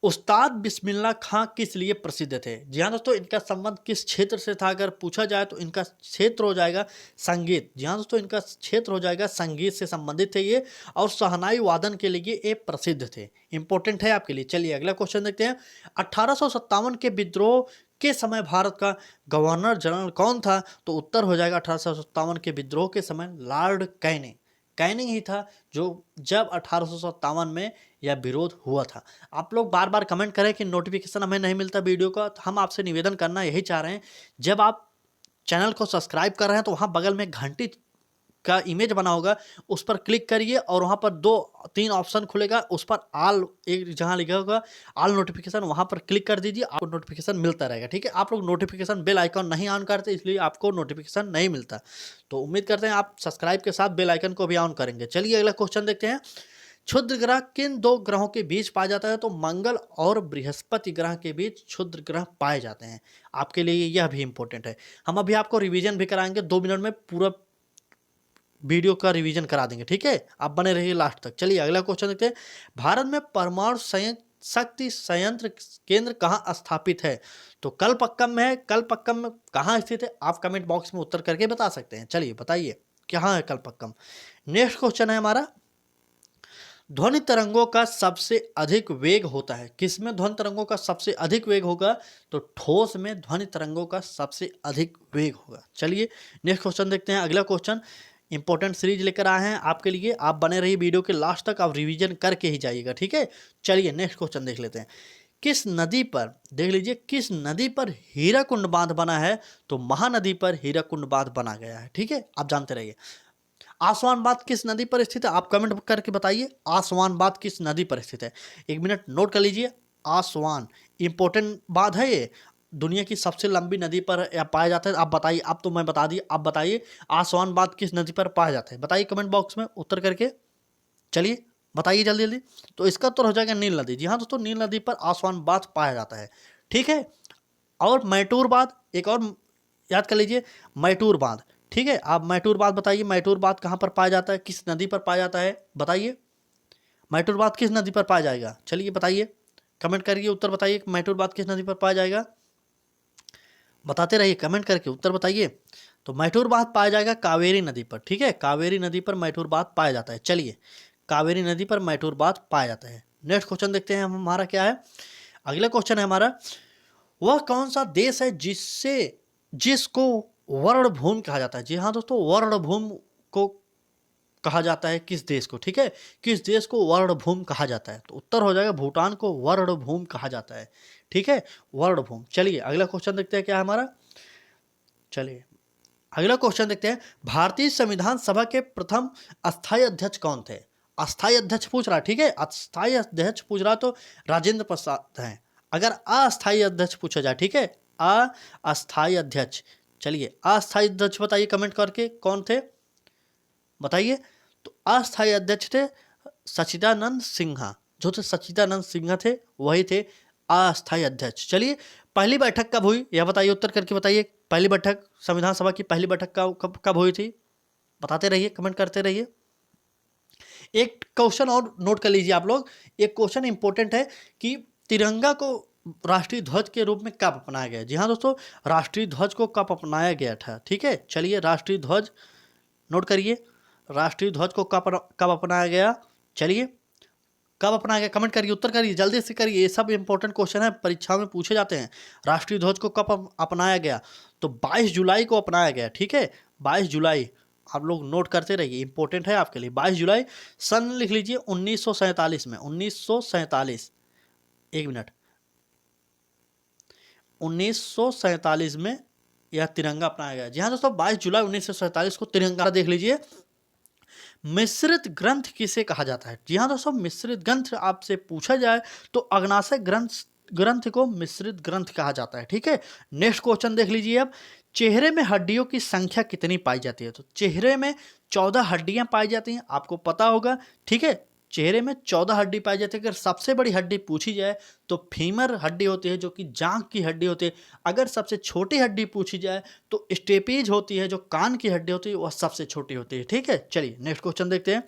उस्ताद बिस्मिल्लाह खां किस लिए प्रसिद्ध थे? जी हाँ दोस्तों, इनका संबंध किस क्षेत्र से था? अगर पूछा जाए तो इनका क्षेत्र हो जाएगा संगीत। जी हाँ दोस्तों, इनका क्षेत्र हो जाएगा संगीत से संबंधित थे ये, और शहनाई वादन के लिए ये प्रसिद्ध थे। इंपॉर्टेंट है आपके लिए। चलिए अगला क्वेश्चन देखते हैं, 1857 के विद्रोह के समय भारत का गवर्नर जनरल कौन था? तो उत्तर हो जाएगा 1857 के विद्रोह के समय लॉर्ड कैनिंग। कैनिंग ही था जो जब 1857 में यह विरोध हुआ था। आप लोग बार बार कमेंट करें कि नोटिफिकेशन हमें नहीं मिलता वीडियो का, तो हम आपसे निवेदन करना यही चाह रहे हैं, जब आप चैनल को सब्सक्राइब कर रहे हैं तो वहाँ बगल में घंटी का इमेज बना होगा, उस पर क्लिक करिए और वहाँ पर 2-3 ऑप्शन खुलेगा, उस पर ऑल, एक जहाँ लिखा होगा ऑल नोटिफिकेशन, वहाँ पर क्लिक कर दीजिए, आपको नोटिफिकेशन मिलता रहेगा, ठीक है। आप लोग नोटिफिकेशन बेल आइकन नहीं ऑन करते, इसलिए आपको नोटिफिकेशन नहीं मिलता। तो उम्मीद करते हैं आप सब्सक्राइब के साथ बेल आइकन को भी ऑन करेंगे। चलिए अगला क्वेश्चन देखते हैं, क्षुद्र ग्रह किन 2 ग्रहों के बीच पाया जाता है? तो मंगल और बृहस्पति ग्रह के बीच क्षुद्र ग्रह पाए जाते हैं। आपके लिए यह भी इंपॉर्टेंट है। हम अभी आपको रिवीजन भी कराएंगे, 2 मिनट में पूरा वीडियो का रिवीजन करा देंगे, ठीक है। आप बने रहिए लास्ट तक। चलिए अगला क्वेश्चन देखते हैं, भारत में परमाणु शक्ति संयंत्र केंद्र कहाँ स्थापित है? तो कलपक्कम में है। कलपक्कम में कहाँ स्थित है? आप कमेंट बॉक्स में उत्तर करके बता सकते हैं। चलिए बताइए कहाँ है कलपक्कम। नेक्स्ट क्वेश्चन है हमारा, ध्वनि तरंगों का सबसे अधिक वेग होता है किसमें? ध्वनि तरंगों का सबसे अधिक वेग होगा तो ठोस में ध्वनि तरंगों का सबसे अधिक वेग होगा। चलिए नेक्स्ट क्वेश्चन देखते हैं। अगला क्वेश्चन इंपॉर्टेंट सीरीज लेकर आए हैं आपके लिए, आप बने रहिए वीडियो के लास्ट तक, आप रिवीजन करके ही जाइएगा, ठीक है। चलिए नेक्स्ट क्वेश्चन देख लेते हैं, किस नदी पर, देख लीजिए, किस नदी पर हीराकुंड बांध बना है? तो महानदी पर हीराकुंड बांध बना गया है, ठीक है। आप जानते रहिए। आसवान बांध किस नदी पर स्थित है? आप कमेंट करके बताइए, आसवान बांध किस नदी पर स्थित है? 1 मिनट नोट कर लीजिए, आसवान इंपॉर्टेंट बात है ये, दुनिया की सबसे लंबी नदी पर पाया जाता है। आप बताइए, अब तो मैं बता दी, आप बताइए आसवान बांध किस नदी पर पाया जाता है? बताइए कमेंट बॉक्स में उत्तर करके। चलिए बताइए जल्दी जल्दी। तो इसका उत्तर हो जाएगा नील नदी। जी हाँ दोस्तों, नील नदी पर आसवान बांध पाया जाता है, ठीक है। और मैटूर बांध, एक और याद कर लीजिए, मैटूर बांध, ठीक है। आप मैटूर बांध बताइए, मैटूर बांध कहाँ पर पाया जाता है, किस नदी पर पाया जाता है? बताइए मैटूर बांध किस नदी पर पाया जाएगा? चलिए बताइए, कमेंट करिए, उत्तर बताइए, मैटूर बांध किस नदी पर पाया जाएगा? बताते रहिए, कमेंट करके उत्तर बताइए। तो मैटूर बांध पाया जाएगा कावेरी नदी पर, ठीक है। कावेरी नदी पर मैटूर बांध पाया जाता है। चलिए, कावेरी नदी पर मैटूर बांध पाया जाता है। नेक्स्ट क्वेश्चन देखते हैं हमारा क्या है। अगला क्वेश्चन है हमारा, वह कौन सा देश है जिसको वर्णभूमि कहा जाता है? जी हाँ दोस्तों, वर्णभूमि को कहा जाता है किस देश को, ठीक है। किस देश को वर्णभूमि कहा जाता है? तो उत्तर हो जाएगा भूटान को वर्णभूमि कहा जाता है, ठीक है, वर्णभूमि। चलिए अगला क्वेश्चन देखते हैं क्या है हमारा। चलिए अगला क्वेश्चन देखते हैं, भारतीय संविधान सभा के प्रथम अस्थायी अध्यक्ष कौन थे? अस्थायी अध्यक्ष पूछ रहा, ठीक है। अस्थायी अध्यक्ष पूछ रहा तो राजेंद्र प्रसाद हैं। अगर अस्थायी अध्यक्ष पूछा जाए, ठीक है, अस्थायी अध्यक्ष, चलिए अस्थायी अध्यक्ष बताइए कमेंट करके कौन थे, बताइए। तो अस्थायी अध्यक्ष थे सच्चिदानंद सिन्हा, जो थे सच्चिदानंद सिन्हा थे, वही थे अस्थायी अध्यक्ष। चलिए, पहली बैठक कब हुई यह बताइए, उत्तर करके बताइए। पहली बैठक संविधान सभा की पहली बैठक कब हुई थी? बताते रहिए, कमेंट करते रहिए। एक क्वेश्चन और नोट कर लीजिए आप लोग, एक क्वेश्चन इंपॉर्टेंट है कि तिरंगा को राष्ट्रीय ध्वज के रूप में कब अपनाया गया? जी हाँ दोस्तों, राष्ट्रीय ध्वज को कब अपनाया गया था? ठीक है, चलिए राष्ट्रीय ध्वज नोट करिए, राष्ट्रीय ध्वज को कब अपनाया गया? चलिए, कब अपनाया गया? कमेंट करिए, उत्तर करिए, जल्दी से करिए, ये सब इंपॉर्टेंट क्वेश्चन है, परीक्षाओं में पूछे जाते हैं। राष्ट्रीय ध्वज को कब अपनाया गया? तो 22 जुलाई को अपनाया गया। ठीक है, 22 जुलाई, आप लोग नोट करते रहिए, इंपॉर्टेंट है आपके लिए। 22 जुलाई, सन लिख लीजिए 1947 में, 1947, एक मिनट, 1947 में यह तिरंगा अपनाया गया। जी हाँ दोस्तों, 22 जुलाई 1947 को तिरंगा, देख लीजिए। मिश्रित ग्रंथ किसे कहा जाता है? जी हाँ दोस्तों, मिश्रित ग्रंथ आपसे पूछा जाए तो अग्नाशय ग्रंथ को मिश्रित ग्रंथ कहा जाता है। ठीक है, नेक्स्ट क्वेश्चन देख लीजिए अब, चेहरे में हड्डियों की संख्या कितनी पाई जाती है? तो चेहरे में 14 हड्डियां पाई जाती हैं, आपको पता होगा। ठीक है, चेहरे में 14 हड्डी पाई जाती है। अगर सबसे बड़ी हड्डी पूछी जाए तो फीमर हड्डी होती है, जो कि जांघ की हड्डी होती है। अगर सबसे छोटी हड्डी पूछी जाए तो स्टेपीज होती है, जो कान की हड्डी होती है, वह सबसे छोटी होती है। ठीक है, चलिए नेक्स्ट क्वेश्चन देखते हैं।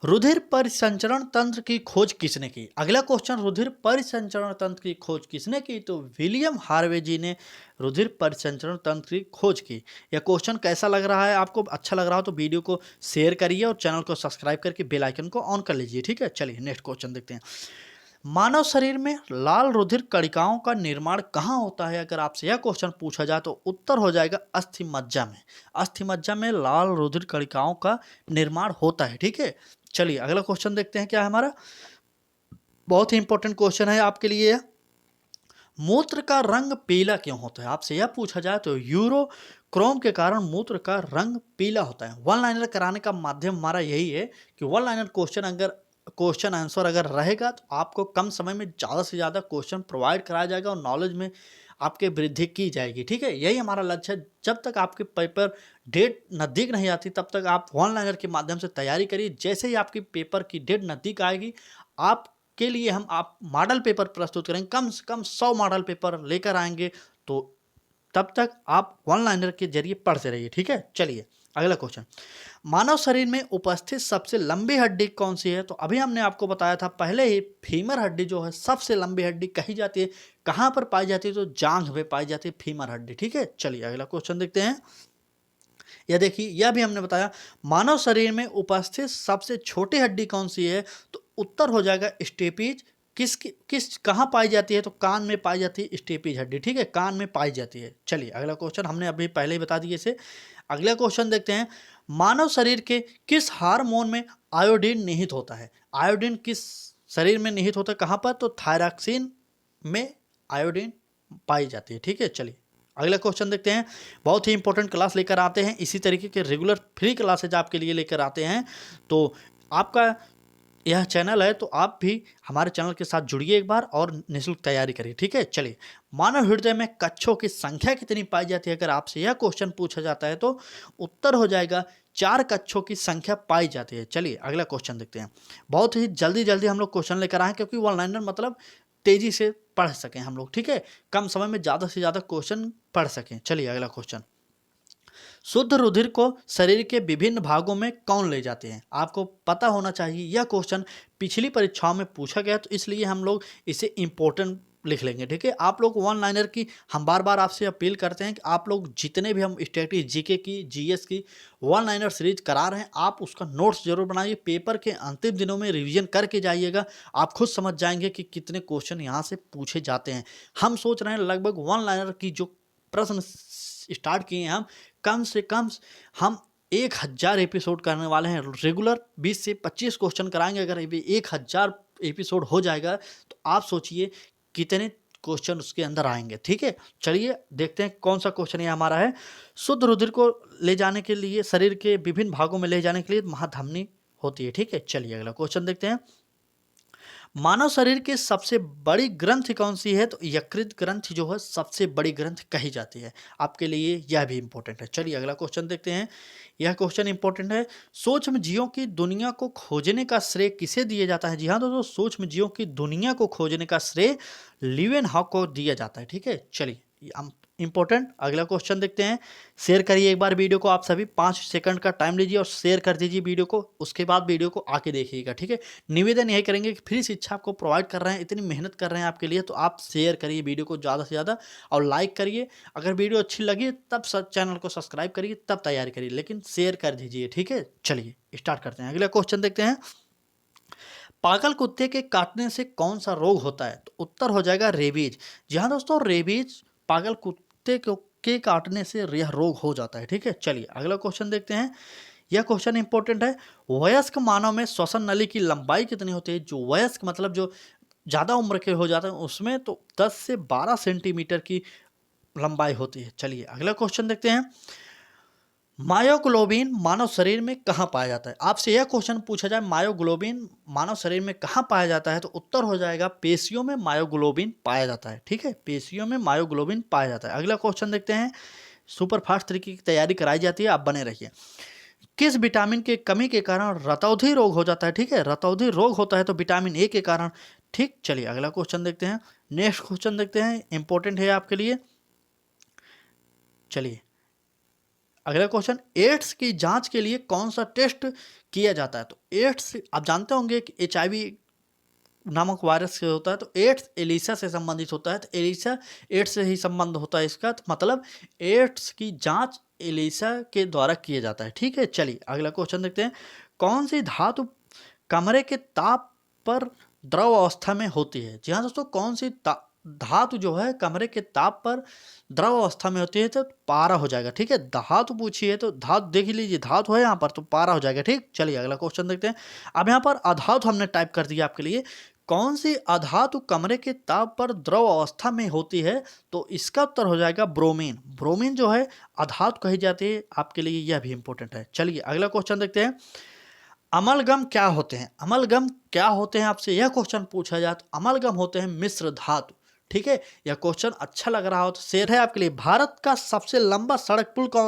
रुधिर परिसंचरण तंत्र की खोज किसने की? अगला क्वेश्चन, रुधिर परिसंचरण तंत्र की खोज किसने की? तो विलियम हार्वे जी ने रुधिर परिसंचरण तंत्र की खोज की। यह क्वेश्चन कैसा लग रहा है आपको? अच्छा लग रहा हो तो वीडियो को शेयर करिए और चैनल को सब्सक्राइब करके बेल आइकन को ऑन कर लीजिए। ठीक है, चलिए नेक्स्ट क्वेश्चन देखते हैं। मानव शरीर में लाल रुधिर कणिकाओं का निर्माण कहाँ होता है? अगर आपसे यह क्वेश्चन पूछा जाए तो उत्तर हो जाएगा अस्थि मज्जा में। अस्थि मज्जा में लाल रुधिर कणिकाओं का निर्माण होता है। ठीक है, चलिए अगला क्वेश्चन देखते हैं क्या है हमारा। बहुत ही इंपॉर्टेंट क्वेश्चन है आपके लिए। मूत्र का रंग पीला क्यों होता है? आपसे यह पूछा जाए तो यूरोक्रोम के कारण मूत्र का रंग पीला होता है। वन लाइनर कराने का माध्यम हमारा यही है कि वन लाइनर क्वेश्चन आंसर अगर रहेगा तो आपको कम समय में ज़्यादा से ज़्यादा क्वेश्चन प्रोवाइड कराया जाएगा और नॉलेज में आपके वृद्धि की जाएगी। ठीक है, यही हमारा लक्ष्य है। जब तक आपके पेपर डेट नज़दीक नहीं आती तब तक आप वन लाइनर के माध्यम से तैयारी करिए। जैसे ही आपकी पेपर की डेट नज़दीक आएगी, आपके लिए हम आप मॉडल पेपर प्रस्तुत करेंगे, कम से कम 100 मॉडल पेपर लेकर आएंगे। तो तब तक आप वन लाइनर के जरिए पढ़ते रहिए। ठीक है, चलिए अगला क्वेश्चन, मानव शरीर में उपस्थित सबसे लंबी हड्डी कौन सी है? तो अभी हमने आपको बताया था पहले ही, फीमर हड्डी जो है सबसे लंबी हड्डी कही जाती है। कहाँ पर पाई जाती है? तो जांघ पे पाई जाती है फीमर हड्डी। ठीक है, चलिए अगला क्वेश्चन देखते हैं। यह देखिए, यह भी हमने बताया, मानव शरीर में उपस्थित सबसे छोटी हड्डी कौन सी है? तो उत्तर हो जाएगा स्टेपीज। किस कहाँ पाई जाती है? तो कान में पाई जाती है स्टेपीज हड्डी। ठीक है, कान में पाई जाती है। चलिए अगला क्वेश्चन, हमने अभी पहले ही बता दिए इसे। अगला क्वेश्चन देखते हैं, मानव शरीर के किस हार्मोन में आयोडीन निहित होता है? आयोडीन किस शरीर में निहित होता है? कहाँ पर? तो थायरॉक्सिन में आयोडीन पाई जाती है। ठीक है, चलिए अगला क्वेश्चन देखते हैं। बहुत ही इंपॉर्टेंट क्लास लेकर आते हैं, इसी तरीके के रेगुलर फ्री क्लासेज आपके लिए लेकर आते हैं। तो आपका यह चैनल है तो आप भी हमारे चैनल के साथ जुड़िए एक बार और निःशुल्क तैयारी करिए। ठीक है, चलिए, मानव हृदय में कच्छों की संख्या कितनी पाई जाती है? अगर आपसे यह क्वेश्चन पूछा जाता है तो उत्तर हो जाएगा 4 कच्छों की संख्या पाई जाती है। चलिए अगला क्वेश्चन देखते हैं। बहुत ही जल्दी हम लोग क्वेश्चन लेकर आए, क्योंकि वन लाइनर मतलब तेजी से पढ़ सकें हम लोग। ठीक है, कम समय में ज़्यादा से ज़्यादा क्वेश्चन पढ़ सकें। चलिए अगला क्वेश्चन, शुद्ध रुधिर को शरीर के विभिन्न भागों में कौन ले जाते हैं? आपको पता होना चाहिए, यह क्वेश्चन पिछली परीक्षाओं में पूछा गया, तो इसलिए हम लोग इसे इम्पोर्टेंट लिख लेंगे। ठीक है, आप लोग वन लाइनर की हम बार बार आपसे अपील करते हैं कि आप लोग जितने भी हम स्टैटिस्टिक्स, जीके की, जीएस की वन लाइनर सीरीज करा रहे हैं, आप उसका नोट्स जरूर बनाइए। पेपर के अंतिम दिनों में रिवीजन करके जाइएगा, आप खुद समझ जाएंगे कि कितने क्वेश्चन यहाँ से पूछे जाते हैं। हम सोच रहे हैं लगभग वन लाइनर की जो प्रश्न स्टार्ट किए हैं, हम कम से कम हम 1000 एपिसोड करने वाले हैं। रेगुलर 20 से 25 क्वेश्चन कराएंगे। अगर 1000 एपिसोड हो जाएगा तो आप सोचिए कितने क्वेश्चन उसके अंदर आएंगे। ठीक है, चलिए देखते हैं कौन सा क्वेश्चन ये हमारा है। शुद्ध रुधिर को ले जाने के लिए, शरीर के विभिन्न भागों में ले जाने के लिए महाधमनी होती है। ठीक है, चलिए अगला क्वेश्चन देखते हैं। मानव शरीर की सबसे बड़ी ग्रंथि कौन सी है? तो यकृत ग्रंथि जो है सबसे बड़ी ग्रंथि कही जाती है। आपके लिए यह भी इंपॉर्टेंट है। चलिए अगला क्वेश्चन देखते हैं। यह क्वेश्चन इंपॉर्टेंट है। सूक्ष्म जीवों की दुनिया को खोजने का श्रेय किसे दिया जाता है? जी हाँ दोस्तों, सूक्ष्म जीवों की दुनिया को खोजने का श्रेय लीवेनहॉक को दिया जाता है। ठीक है, चलिए हम इंपॉर्टेंट अगला क्वेश्चन देखते हैं। शेयर करिए एक बार वीडियो को, आप सभी 5 सेकंड का टाइम लीजिए और शेयर कर दीजिए वीडियो को, उसके बाद वीडियो को आके देखिएगा। ठीक है, निवेदन यही करेंगे कि फ्री शिक्षा आपको प्रोवाइड कर रहे हैं, इतनी मेहनत कर रहे हैं आपके लिए, तो आप शेयर करिए वीडियो को ज़्यादा से ज़्यादा और लाइक करिए। अगर वीडियो अच्छी लगी तब चैनल को सब्सक्राइब करिए, तब तैयारी करिए, लेकिन शेयर कर दीजिए। ठीक है, चलिए स्टार्ट करते हैं। अगला क्वेश्चन देखते हैं। पागल कुत्ते के काटने से कौन सा रोग होता है? तो उत्तर हो जाएगा रेबीज। जी हाँ दोस्तों, रेबीज पागल कुत्ते के काटने से यह रोग हो जाता है। ठीक है, चलिए अगला क्वेश्चन देखते हैं। यह क्वेश्चन इंपॉर्टेंट है। वयस्क मानव में श्वसन नली की लंबाई कितनी होती है? जो वयस्क मतलब जो ज़्यादा उम्र के हो जाते हैं उसमें तो 10 से 12 सेंटीमीटर की लंबाई होती है। चलिए अगला क्वेश्चन देखते हैं। मायोग्लोबिन मानव शरीर में कहाँ पाया जाता है? आपसे यह क्वेश्चन पूछा जाए मायोग्लोबिन मानव शरीर में कहाँ पाया जाता है, तो उत्तर हो जाएगा पेशियों में मायोग्लोबिन पाया जाता है। ठीक है, पेशियों में मायोग्लोबिन पाया जाता है। अगला क्वेश्चन देखते हैं। सुपर फास्ट तरीके की तैयारी कराई जाती है, आप बने रहिए। किस विटामिन के कमी के कारण रतौंधी रोग हो जाता है? ठीक है, रतौंधी रोग होता है तो विटामिन ए के कारण। ठीक, चलिए अगला क्वेश्चन देखते हैं। नेक्स्ट क्वेश्चन देखते हैं, इंपॉर्टेंट है आपके लिए। चलिए अगला क्वेश्चन, एड्स की जांच के लिए कौन सा टेस्ट किया जाता है? तो एड्स आप जानते होंगे कि HIV नामक वायरस से होता है, तो एड्स एलिसा से संबंधित होता है, तो एलिसा एड्स से ही संबंध होता है इसका, तो मतलब एड्स की जांच एलिसा के द्वारा किया जाता है। ठीक है, चलिए अगला क्वेश्चन देखते हैं। कौन सी धातु कमरे के ताप पर द्रव अवस्था में होती है? जी हाँ दोस्तों, कौन सी धातु जो है कमरे के ताप पर द्रव अवस्था में होती है? तो पारा हो जाएगा। ठीक है, धातु पूछी है तो धातु देख लीजिए, धातु है यहाँ पर तो पारा हो जाएगा। ठीक, चलिए अगला क्वेश्चन देखते हैं। अब यहाँ पर अधातु हमने टाइप कर दिया आपके लिए। कौन सी अधातु कमरे के ताप पर द्रव अवस्था में होती है? तो इसका उत्तर हो जाएगा ब्रोमीन। ब्रोमीन जो है अधातु कही जाती है, आपके लिए यह भी इंपॉर्टेंट है। चलिए अगला क्वेश्चन देखते हैं। अमलगम क्या होते हैं? अमलगम क्या होते हैं आपसे यह क्वेश्चन पूछा जाए तो अमलगम होते हैं मिश्र धातु। ठीक है, यह क्वेश्चन अच्छा लग रहा हो तो शेयर है आपके लिए। भारत का सबसे लंबा सड़क पुल का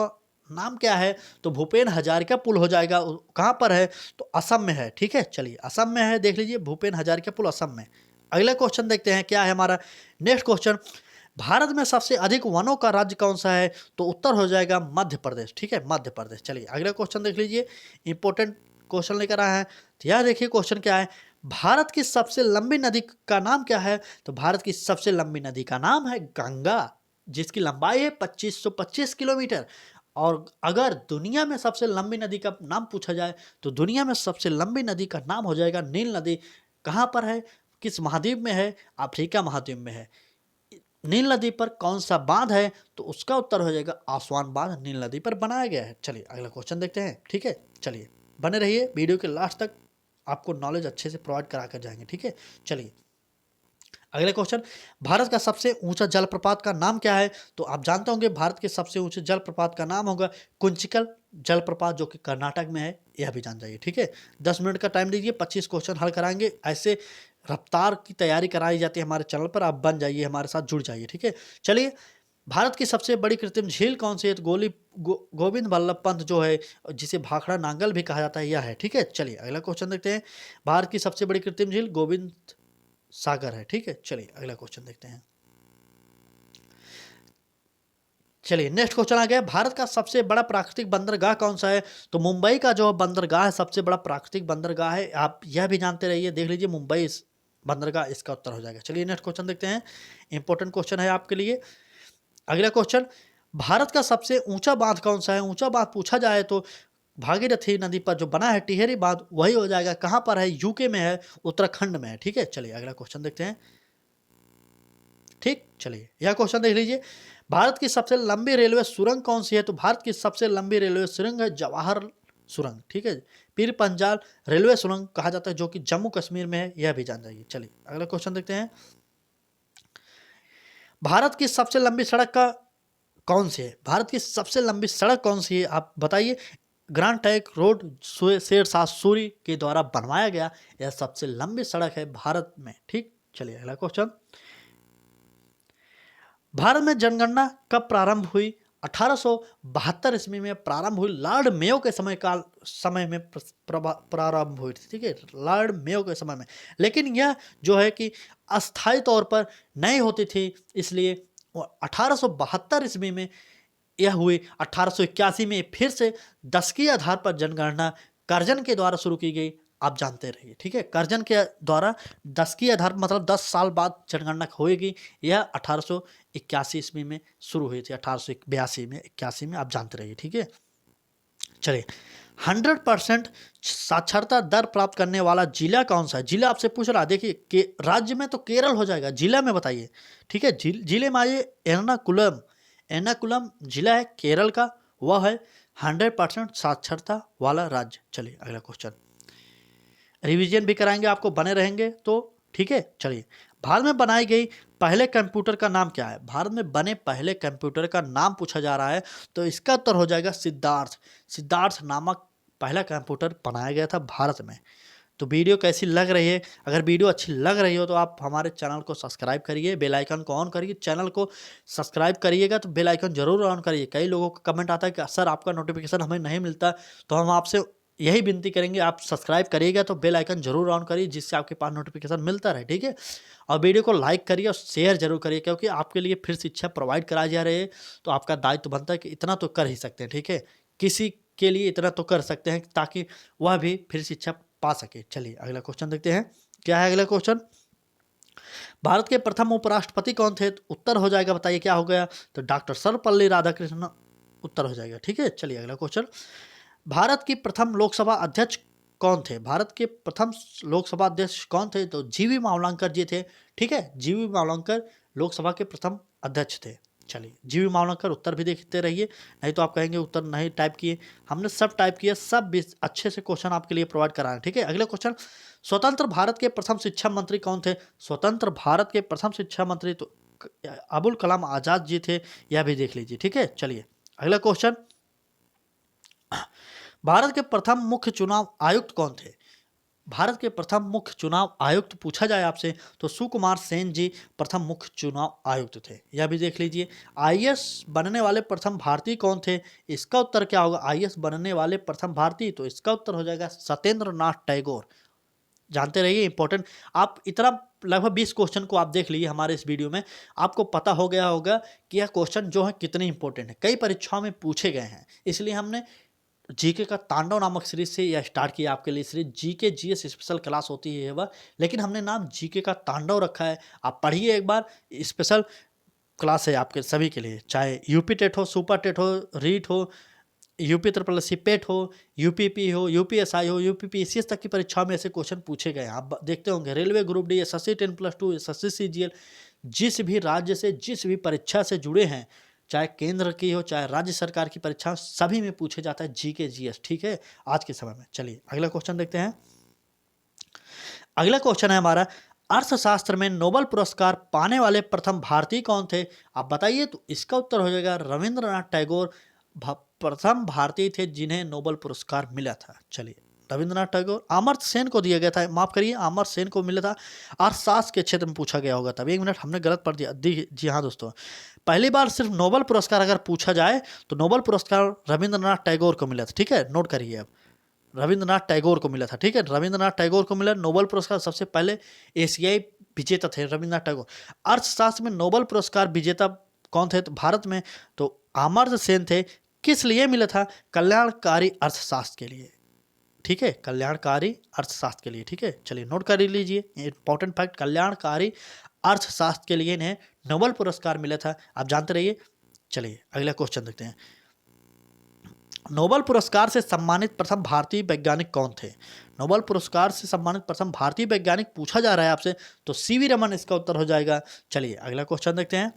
नाम क्या है? तो भूपेन हजारिका पुल हो जाएगा। कहाँ पर है? तो असम में है। ठीक है, चलिए असम में है, देख लीजिए भूपेन हजारिका पुल असम में। अगला क्वेश्चन देखते हैं क्या है हमारा। नेक्स्ट क्वेश्चन, भारत में सबसे अधिक वनों का राज्य कौन सा है? तो उत्तर हो जाएगा मध्य प्रदेश। ठीक है, मध्य प्रदेश। चलिए अगला क्वेश्चन देख लीजिए, इंपॉर्टेंट क्वेश्चन लेकर आया है। तो यह देखिए क्वेश्चन क्या है। भारत की सबसे लंबी नदी का नाम क्या है? तो भारत की सबसे लंबी नदी का नाम है गंगा, जिसकी लंबाई है 2525 किलोमीटर। और अगर दुनिया में सबसे लंबी नदी का नाम पूछा जाए तो दुनिया में सबसे लंबी नदी का नाम हो जाएगा नील नदी। कहाँ पर है, किस महाद्वीप में है? अफ्रीका महाद्वीप में है। नील नदी पर कौन सा बांध है? तो उसका उत्तर हो जाएगा आसवान बांध, नील नदी पर बनाया गया है। चलिए अगला क्वेश्चन देखते हैं। ठीक है, चलिए बने रहिए वीडियो के लास्ट तक, आपको नॉलेज अच्छे से प्रोवाइड करा कर जाएंगे। ठीक है, चलिए अगले क्वेश्चन, भारत का सबसे ऊंचा जलप्रपात का नाम क्या है? तो आप जानते होंगे भारत के सबसे ऊंचे जलप्रपात का नाम होगा कुंचिकल जलप्रपात, जो कि कर्नाटक में है, यह भी जान जाइए। ठीक है, 10 मिनट का टाइम दीजिए, 25 क्वेश्चन हल कराएंगे। ऐसे रफ्तार की तैयारी कराई जाती है हमारे चैनल पर, आप बन जाइए, हमारे साथ जुड़ जाइए। ठीक है, चलिए भारत की सबसे बड़ी कृत्रिम झील कौन सी है? तो गोविंद वल्लभ पंत जो है, जिसे भाखड़ा नांगल भी कहा जाता है, यह है। ठीक है, चलिए अगला क्वेश्चन देखते हैं। भारत की सबसे बड़ी कृत्रिम झील गोविंद सागर है। ठीक है, चलिए अगला क्वेश्चन देखते हैं। चलिए नेक्स्ट क्वेश्चन आ गया, भारत का सबसे बड़ा प्राकृतिक बंदरगाह कौन सा है? तो मुंबई का जो बंदरगाह है सबसे बड़ा प्राकृतिक बंदरगाह है, आप यह भी जानते रहिए, देख लीजिए मुंबई बंदरगाह इसका उत्तर हो जाएगा। चलिए नेक्स्ट क्वेश्चन देखते हैं, इंपॉर्टेंट क्वेश्चन है आपके लिए। अगला क्वेश्चन, भारत का सबसे ऊंचा बांध कौन सा है? ऊंचा बांध पूछा जाए तो भागीरथी नदी पर जो बना है टिहरी बांध, वही हो जाएगा। कहाँ पर है? यूके में है, उत्तराखंड में है। ठीक है, चलिए अगला क्वेश्चन देखते हैं। ठीक, चलिए यह क्वेश्चन देख लीजिए, भारत की सबसे लंबी रेलवे सुरंग कौन सी है? तो भारत की सबसे लंबी रेलवे सुरंग है जवाहर सुरंग। ठीक है, पीर पंजाल रेलवे सुरंग कहा जाता है, जो कि जम्मू कश्मीर में है, यह भी जान जाइए। चलिए अगला क्वेश्चन देखते हैं, भारत की सबसे लंबी सड़क का कौन सी है? भारत की सबसे लंबी सड़क कौन सी है, आप बताइए। Grand Trunk road Sher Shah Suri के द्वारा बनवाया गया। यह सबसे लंबी सड़क है भारत में। ठीक, चलिए अगला क्वेश्चन। भारत में जनगणना कब प्रारंभ हुई? 1872 ईस्वी में प्रारंभ हुई। लॉर्ड मेयो के समय में प्रारंभ हुई थी। ठीक है, लॉर्ड मेयो के समय में। लेकिन यह जो है कि अस्थायी तौर पर नहीं होती थी, इसलिए 1872 ईस्वी में यह हुई। 1881 में फिर से 10 के आधार पर जनगणना कर्जन के द्वारा शुरू की गई। आप जानते रहिए। ठीक है, कर्जन के द्वारा 10 के आधार मतलब 10 साल बाद जनगणना होएगी। यह 1881 ईस्वी में शुरू हुई थी। 1882 में 81 में आप जानते रहिए। ठीक है, चलिए 100% साक्षरता दर प्राप्त करने वाला जिला कौन सा है? जिला आपसे पूछ रहा है। देखिए राज्य में तो केरल हो जाएगा, जिला में बताइए। ठीक है, जिले में आइए। एर्नाकुलम जिला है केरल का, वह है 100% साक्षरता वाला राज्य। चलिए अगला क्वेश्चन, रिवीजन भी कराएंगे आपको, बने रहेंगे तो। ठीक है, चलिए भारत में बनाई गई पहले कंप्यूटर का नाम क्या है? भारत में बने पहले कंप्यूटर का नाम पूछा जा रहा है, तो इसका उत्तर हो जाएगा सिद्धार्थ। सिद्धार्थ नामक पहला कंप्यूटर बनाया गया था भारत में। तो वीडियो कैसी लग रही है? अगर वीडियो अच्छी लग रही हो तो आप हमारे चैनल को सब्सक्राइब करिए, बेल आइकन को ऑन करिए। चैनल को सब्सक्राइब करिएगा तो बेल आइकन जरूर ऑन करिए। कई लोगों का कमेंट आता है कि सर आपका नोटिफिकेशन हमें नहीं मिलता, तो हम आपसे यही विनती करेंगे, आप सब्सक्राइब करिएगा तो बेल आइकन जरूर ऑन करिए, जिससे आपके पास नोटिफिकेशन मिलता रहे। ठीक है, और वीडियो को लाइक करिए और शेयर जरूर करिए, क्योंकि आपके लिए फिर शिक्षा प्रोवाइड कराई जा रही है, तो आपका दायित्व बनता है कि इतना तो कर ही सकते हैं। ठीक है, किसी के लिए इतना तो कर सकते हैं ताकि वह भी फिर शिक्षा पा सके। चलिए अगला क्वेश्चन देखते हैं, क्या है अगला क्वेश्चन। भारत के प्रथम उपराष्ट्रपति कौन थे? तो उत्तर हो जाएगा, बताइए क्या हो गया? तो डॉक्टर सर्वपल्ली राधाकृष्णन उत्तर हो जाएगा। ठीक है, चलिए अगला क्वेश्चन। भारत की प्रथम लोकसभा अध्यक्ष कौन थे? भारत के प्रथम लोकसभा अध्यक्ष कौन थे? तो जीवी मावलंकर जी थे। ठीक है, जीवी मावलंकर लोकसभा के प्रथम अध्यक्ष थे। चलिए जीवी मावलंकर, उत्तर भी देखते रहिए, नहीं तो आप कहेंगे उत्तर नहीं टाइप किए। हमने सब टाइप किए, सब भी अच्छे से क्वेश्चन आपके लिए प्रोवाइड करा है। ठीक है, अगला क्वेश्चन। स्वतंत्र भारत के प्रथम शिक्षा मंत्री कौन थे? स्वतंत्र भारत के प्रथम शिक्षा मंत्री तो अबुल कलाम आजाद जी थे, यह भी देख लीजिए। ठीक है, चलिए अगला क्वेश्चन। भारत के प्रथम मुख्य चुनाव आयुक्त कौन थे? भारत के प्रथम मुख्य चुनाव आयुक्त पूछा जाए आपसे तो सुकुमार सेन जी प्रथम मुख्य चुनाव आयुक्त थे, यह भी देख लीजिए। आईएएस बनने वाले प्रथम भारतीय कौन थे? इसका उत्तर क्या होगा? आईएएस बनने वाले प्रथम भारतीय, तो इसका उत्तर हो जाएगा सत्येंद्र नाथ टैगोर। जानते रहिए, इंपॉर्टेंट। आप इतना लगभग 20 क्वेश्चन को आप देख लीजिए हमारे इस वीडियो में, आपको पता हो गया होगा कि यह क्वेश्चन जो है कितने इंपॉर्टेंट है, कई परीक्षाओं में पूछे गए हैं। इसलिए हमने जीके का तांडव नामक सीरीज से यह स्टार्ट किया आपके लिए series. GK GS special class होती है वह, लेकिन हमने नाम जीके का तांडव रखा है। आप पढ़िए एक बार, स्पेशल क्लास है आपके सभी के लिए, चाहे यूपी टेट हो, सुपर टेट हो, रीट हो, यूपी ट्रिपल एस पेट हो, यूपीपी हो, यूपीएसआई हो, यूपीपीसीएस तक की परीक्षाओं में ऐसे क्वेश्चन पूछे गए हैं। आप देखते होंगे railway group D, SSC 10+2, SSC CGL, जिस भी राज्य से जिस भी परीक्षा से जुड़े हैं, चाहे केंद्र की हो चाहे राज्य सरकार की परीक्षा, सभी में पूछे जाता है जीके जीएस। ठीक है, आज के समय में। चलिए अगला क्वेश्चन देखते हैं। अगला क्वेश्चन है हमारा, अर्थशास्त्र में नोबेल पुरस्कार पाने वाले प्रथम भारतीय कौन थे? आप बताइए। तो इसका उत्तर हो जाएगा रविंद्रनाथ टैगोर प्रथम भारतीय थे जिन्हें नोबेल पुरस्कार मिला था। चलिए रविंद्रनाथ टैगोर, अमर्त्य सेन को दिया गया था, माफ करिए अमर्त्य सेन को मिला था। अर्थशास्त्र के क्षेत्र में पूछा गया होगा तब। 1 मिनट, हमने गलत पढ़ दिया। जी हाँ दोस्तों, पहली बार सिर्फ नोबेल पुरस्कार अगर पूछा जाए तो नोबेल पुरस्कार रविंद्रनाथ टैगोर को मिला था। ठीक है, नोट करिए अब, रविंद्रनाथ टैगोर को मिला था। ठीक है, रविंद्रनाथ टैगोर को मिला नोबेल पुरस्कार। सबसे पहले एशियाई विजेता थे रविंद्रनाथ टैगोर। अर्थशास्त्र में नोबेल पुरस्कार विजेता कौन थे? तो भारत में तो अमर्त्य सेन थे। किस लिए मिला था? कल्याणकारी अर्थशास्त्र के लिए। ठीक है, कल्याणकारी अर्थशास्त्र के लिए। ठीक है, चलिए नोट कर लीजिए, इंपॉर्टेंट फैक्ट, कल्याणकारी अर्थशास्त्र के लिए इन्हें नोबेल पुरस्कार मिला था, आप जानते रहिए। चलिए अगला क्वेश्चन देखते हैं। नोबेल पुरस्कार से सम्मानित प्रथम भारतीय वैज्ञानिक कौन थे? नोबेल पुरस्कार से सम्मानित प्रथम भारतीय वैज्ञानिक पूछा जा रहा है आपसे तो सीवी रमन इसका उत्तर हो जाएगा। चलिए अगला क्वेश्चन देखते हैं।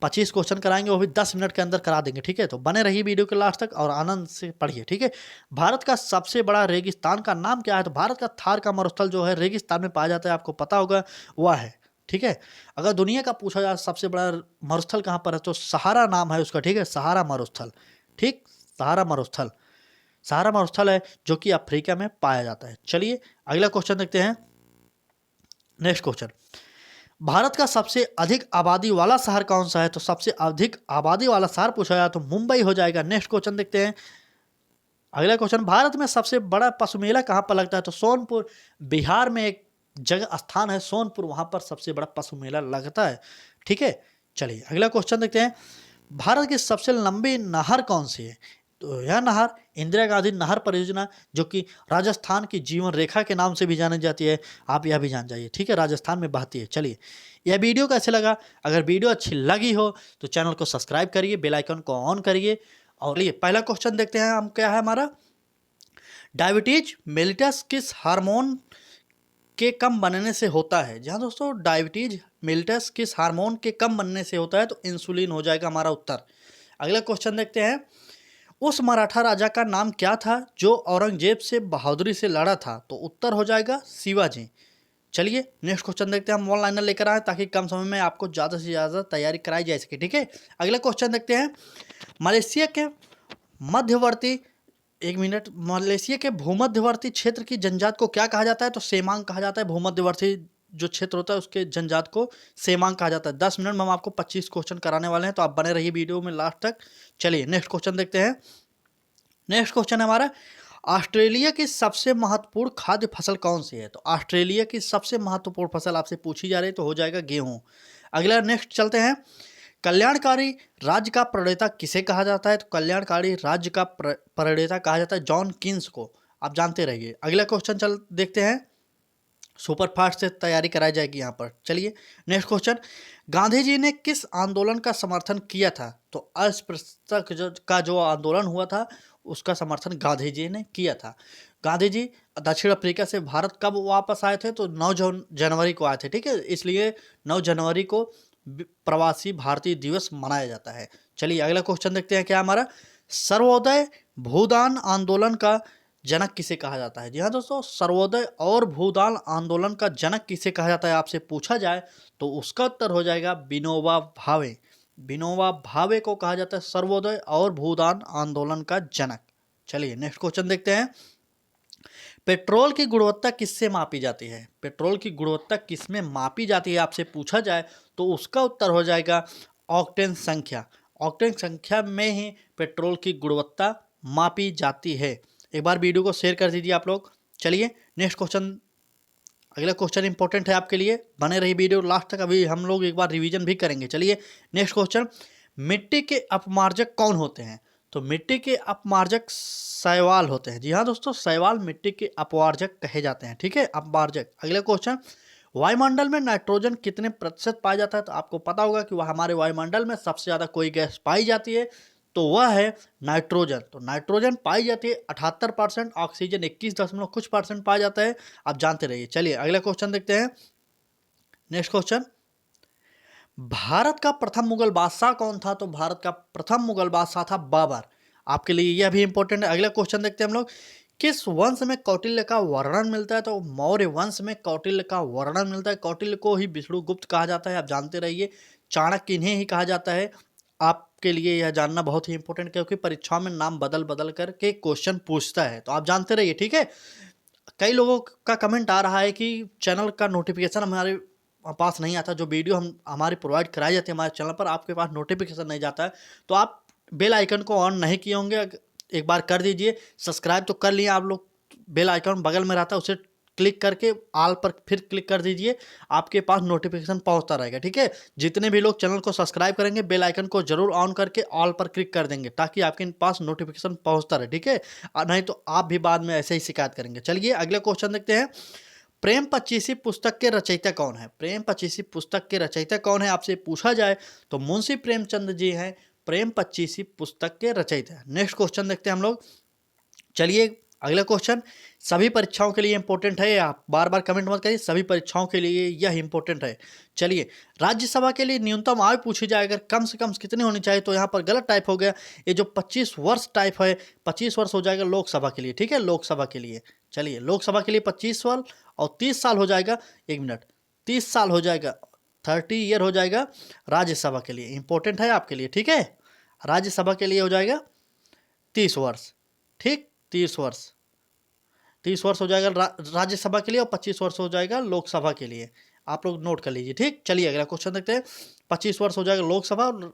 25 क्वेश्चन कराएंगे, वो भी 10 मिनट के अंदर करा देंगे। ठीक है, तो बने रहिए वीडियो के लास्ट तक और आनंद से पढ़िए। ठीक है, भारत का सबसे बड़ा रेगिस्तान का नाम क्या है? तो भारत का थार का मरुस्थल जो है रेगिस्तान में पाया जाता है, आपको पता होगा वह है। ठीक है, अगर दुनिया का पूछा जाए सबसे बड़ा मरुस्थल कहाँ पर है तो सहारा नाम है उसका। ठीक है, सहारा मरुस्थल। ठीक, सहारा मरुस्थल। सहारा मरुस्थल है जो कि अफ्रीका में पाया जाता है। चलिए अगला क्वेश्चन देखते हैं। नेक्स्ट क्वेश्चन, भारत का सबसे अधिक आबादी वाला शहर कौन सा है? तो सबसे अधिक आबादी वाला शहर पूछा जाए तो मुंबई हो जाएगा। नेक्स्ट क्वेश्चन देखते हैं। अगला क्वेश्चन, भारत में सबसे बड़ा पशु मेला कहाँ पर लगता है? तो सोनपुर, बिहार में एक जगह स्थान है सोनपुर, वहां पर सबसे बड़ा पशु मेला लगता है। ठीक है, चलिए अगला क्वेश्चन देखते हैं। भारत की सबसे लंबी नहर कौन सी है? तो यह नहर इंदिरा गांधी नहर परियोजना, जो कि राजस्थान की जीवन रेखा के नाम से भी जानी जाती है, आप यह भी जान जाइए। ठीक है, राजस्थान में बहती है। चलिए, यह वीडियो कैसे लगा? अगर वीडियो अच्छी लगी हो तो चैनल को सब्सक्राइब करिए, बेल आइकन को ऑन करिए। और ये पहला क्वेश्चन देखते हैं हम, क्या है हमारा, डायबिटीज मेलिटस किस हार्मोन के कम बनने से होता है? जी हाँ दोस्तों, डायबिटीज मेलिटस किस हार्मोन के कम बनने से होता है? तो इंसुलिन हो जाएगा हमारा उत्तर। अगला क्वेश्चन देखते हैं। उस मराठा राजा का नाम क्या था जो औरंगजेब से बहादुरी से लड़ा था? तो उत्तर हो जाएगा शिवाजी। चलिए नेक्स्ट क्वेश्चन देखते हैं। हम वन लाइनर लेकर आए ताकि कम समय में आपको ज़्यादा से ज़्यादा तैयारी कराई जा सके। ठीक है, अगला क्वेश्चन देखते हैं। मलेशिया के मध्यवर्ती, एक मिनट, मलेशिया के भूमध्यवर्ती क्षेत्र की जनजात को क्या कहा जाता है? तो सेमांग कहा जाता है। भूमध्यवर्ती जो क्षेत्र होता है उसके जनजात को सेमांग कहा जाता है। 10 मिनट में हम आपको 25 क्वेश्चन कराने वाले हैं, तो आप बने रहिए वीडियो में लास्ट तक। चलिए नेक्स्ट क्वेश्चन देखते हैं। नेक्स्ट क्वेश्चन है हमारा, ऑस्ट्रेलिया की सबसे महत्वपूर्ण खाद्य फसल कौन सी है? तो ऑस्ट्रेलिया की सबसे महत्वपूर्ण फसल आपसे पूछी जा रही है तो हो जाएगा गेहूं। अगला नेक्स्ट चलते हैं। कल्याणकारी राज्य का प्रणेता किसे कहा जाता है? तो कल्याणकारी राज्य का प्रणेता कहा जाता है जॉन किन्स को, आप जानते रहिए। अगला क्वेश्चन चल देखते हैं, सुपर फास्ट से तैयारी कराई जाएगी यहाँ पर। चलिए नेक्स्ट क्वेश्चन, गांधी जी ने किस आंदोलन का समर्थन किया था? तो अस्पृश्यता का जो आंदोलन हुआ था उसका समर्थन गांधी जी ने किया था। गांधी जी दक्षिण अफ्रीका से भारत कब वापस आए थे? तो 9 जनवरी को आए थे। ठीक है, इसलिए 9 जनवरी को प्रवासी भारतीय दिवस मनाया जाता है। चलिए अगला क्वेश्चन देखते हैं, क्या हमारा, सर्वोदय भूदान आंदोलन का जनक किसे कहा जाता है? जी हाँ दोस्तों, सर्वोदय और भूदान आंदोलन का जनक किसे कहा जाता है आपसे पूछा जाए तो उसका उत्तर हो जाएगा विनोबा भावे। विनोबा भावे को कहा जाता है सर्वोदय और भूदान आंदोलन का जनक। चलिए नेक्स्ट क्वेश्चन देखते हैं। पेट्रोल की गुणवत्ता किससे मापी जाती है? पेट्रोल की गुणवत्ता किसमें मापी जाती है आपसे पूछा जाए तो उसका उत्तर हो जाएगा ऑक्टेन संख्या। ऑक्टेन संख्या में ही पेट्रोल की गुणवत्ता मापी जाती है। एक बार वीडियो को शेयर कर दीजिए आप लोग। चलिए नेक्स्ट क्वेश्चन, अगला क्वेश्चन इंपॉर्टेंट है आपके लिए, बने रही वीडियो लास्ट तक, अभी हम लोग एक बार रिवीजन भी करेंगे। चलिए नेक्स्ट क्वेश्चन, मिट्टी के अपमार्जक कौन होते हैं? तो मिट्टी के अपमार्जक शैवाल होते हैं। जी हाँ दोस्तों, शैवाल मिट्टी के अपवार्जक कहे जाते हैं। ठीक है, अपवार्जक। अगला क्वेश्चन, वायुमंडल में नाइट्रोजन कितने प्रतिशत पाया जाता है? तो आपको पता होगा कि वह हमारे वायुमंडल में सबसे ज़्यादा कोई गैस पाई जाती है तो वह है नाइट्रोजन। तो नाइट्रोजन पाई जाती है 78%, ऑक्सीजन 21 दशमलव कुछ % पाया जाता है, आप जानते रहिए। चलिए अगला क्वेश्चन देखते हैं। नेक्स्ट क्वेश्चन, भारत का प्रथम मुगल बादशाह कौन था? तो भारत का प्रथम मुगल बादशाह था बाबर। आपके लिए यह भी इंपॉर्टेंट है। अगला क्वेश्चन देखते हैं हम लोग, किस वंश में कौटिल्य का वर्णन मिलता है? तो मौर्य वंश में कौटिल्य का वर्णन मिलता है। कौटिल्य को ही विष्णुगुप्त कहा जाता है, आप जानते रहिए। चाणक्य इन्हें ही कहा जाता है। आपके लिए यह जानना बहुत ही इंपॉर्टेंट, क्योंकि परीक्षाओं में नाम बदल बदल करके क्वेश्चन पूछता है, तो आप जानते रहिए। ठीक है, कई लोगों का कमेंट आ रहा है कि चैनल का नोटिफिकेशन हमारे पास नहीं आता, जो वीडियो हम हमारी प्रोवाइड कराई जाती है हमारे चैनल पर, आपके पास नोटिफिकेशन नहीं जाता है। तो आप बेल आइकन को ऑन नहीं किए होंगे, एक बार कर दीजिए। सब्सक्राइब तो कर लिए आप लोग, बेल आइकन बगल में रहता है उसे क्लिक करके ऑल पर फिर क्लिक कर दीजिए, आपके पास नोटिफिकेशन पहुंचता रहेगा। ठीक है, जितने भी लोग चैनल को सब्सक्राइब करेंगे बेल आइकन को जरूर ऑन करके ऑल पर क्लिक कर देंगे ताकि आपके पास नोटिफिकेशन पहुंचता रहे। ठीक है, नहीं तो आप भी बाद में ऐसे ही शिकायत करेंगे। चलिए अगले क्वेश्चन देखते हैं। प्रेम पचीसी पुस्तक के रचयिता कौन है? प्रेम पचीसी पुस्तक के रचयिता कौन है आपसे पूछा जाए तो मुंशी प्रेमचंद जी हैं प्रेम पचीसी पुस्तक के रचयिता। नेक्स्ट क्वेश्चन देखते हैं हम लोग। चलिए अगला क्वेश्चन सभी परीक्षाओं के लिए इंपॉर्टेंट है, आप बार बार कमेंट मत करिए, सभी परीक्षाओं के लिए यह इंपॉर्टेंट है। चलिए, राज्यसभा के लिए न्यूनतम आयु पूछी जाए अगर कम से कम कितनी होनी चाहिए, तो यहाँ पर गलत टाइप हो गया। ये जो 25 वर्ष टाइप है, 25 वर्ष हो जाएगा लोकसभा के लिए। ठीक है, लोकसभा के लिए। चलिए, लोकसभा के लिए 25 वर्ष और 30 साल हो जाएगा, 1 मिनट, 30 साल हो जाएगा, 30 ईयर हो जाएगा राज्यसभा के लिए। इंपॉर्टेंट है आपके लिए। ठीक है, राज्यसभा के लिए हो जाएगा 30 वर्ष। ठीक, 30 वर्ष, 30 वर्ष हो जाएगा राज्यसभा के लिए और 25 वर्ष हो जाएगा लोकसभा के लिए। आप लोग नोट कर लीजिए, ठीक। चलिए अगला क्वेश्चन देखते हैं। 25 वर्ष हो जाएगा लोकसभा और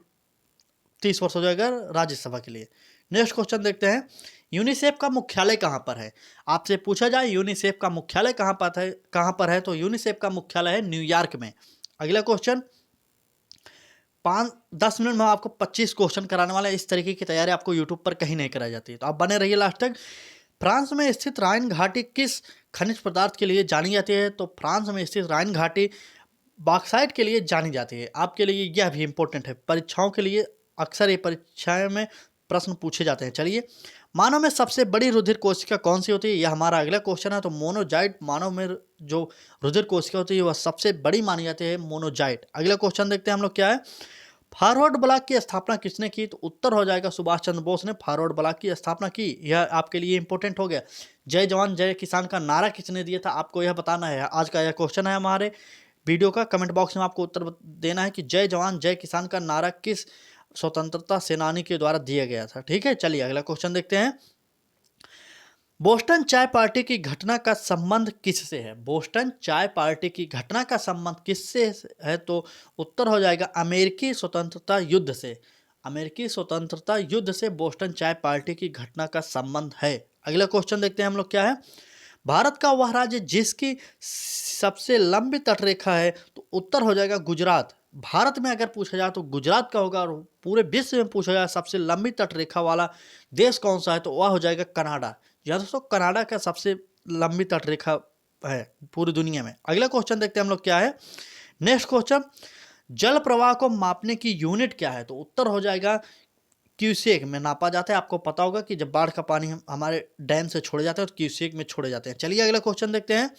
30 वर्ष हो जाएगा राज्यसभा के लिए। नेक्स्ट क्वेश्चन देखते हैं, यूनिसेफ का मुख्यालय कहाँ पर है? आपसे पूछा जाए यूनिसेफ का मुख्यालय कहाँ पर है तो यूनिसेफ का मुख्यालय है न्यूयॉर्क में। अगला क्वेश्चन, 5-10 मिनट में आपको 25 क्वेश्चन कराने वाला है। इस तरीके की तैयारी आपको यूट्यूब पर कहीं नहीं कराई जाती है, तो आप बने रहिए लास्ट तक। फ्रांस में स्थित राइन घाटी किस खनिज पदार्थ के लिए जानी जाती है? तो फ्रांस में स्थित राइन घाटी बॉक्साइट के लिए जानी जाती है। आपके लिए यह भी इंपॉर्टेंट है, परीक्षाओं के लिए अक्सर ये परीक्षाएं में प्रश्न पूछे जाते हैं। चलिए, मानव में सबसे बड़ी रुधिर कोशिका कौन सी होती है? यह हमारा अगला क्वेश्चन है। तो मोनोजाइट, मानव में जो रुधिर कोशिका होती है वह सबसे बड़ी मानी जाती है, मोनोजाइट। अगला क्वेश्चन देखते हैं हम लोग क्या है, फॉरवर्ड ब्लॉक की स्थापना किसने की? तो उत्तर हो जाएगा सुभाष चंद्र बोस ने फॉरवर्ड ब्लॉक की स्थापना की। यह आपके लिए इंपॉर्टेंट हो गया। जय जवान जय किसान का नारा किसने दिया था? आपको यह बताना है। आज का यह क्वेश्चन है हमारे वीडियो का। कमेंट बॉक्स में आपको उत्तर देना है कि जय जवान जय किसान का नारा किस स्वतंत्रता सेनानी के द्वारा दिया गया था, ठीक है। चलिए अगला क्वेश्चन देखते हैं, बोस्टन चाय पार्टी की घटना का संबंध किससे है? बोस्टन चाय पार्टी की घटना का संबंध किससे है? तो उत्तर हो जाएगा अमेरिकी स्वतंत्रता युद्ध से। अमेरिकी स्वतंत्रता युद्ध से बोस्टन चाय पार्टी की घटना का संबंध है। अगला क्वेश्चन देखते हैं हम लोग क्या है, भारत का वह राज्य जिसकी सबसे लंबी तटरेखा है? तो उत्तर हो जाएगा गुजरात। भारत में अगर पूछा जाए तो गुजरात का होगा, और पूरे विश्व में पूछा जाए सबसे लंबी तटरेखा वाला देश कौन सा है? तो वह हो जाएगा कनाडा। या दोस्तों, कनाडा का सबसे लंबी तटरेखा है पूरी दुनिया में। अगला क्वेश्चन देखते हैं हम लोग क्या है, नेक्स्ट क्वेश्चन, जल प्रवाह को मापने की यूनिट क्या है? तो उत्तर हो जाएगा क्यूसेक में नापा जाता है। आपको पता होगा कि जब बाढ़ का पानी हमारे डैम से छोड़े जाते हैं तो क्यूसेक में छोड़े जाते हैं। चलिए अगला क्वेश्चन देखते हैं,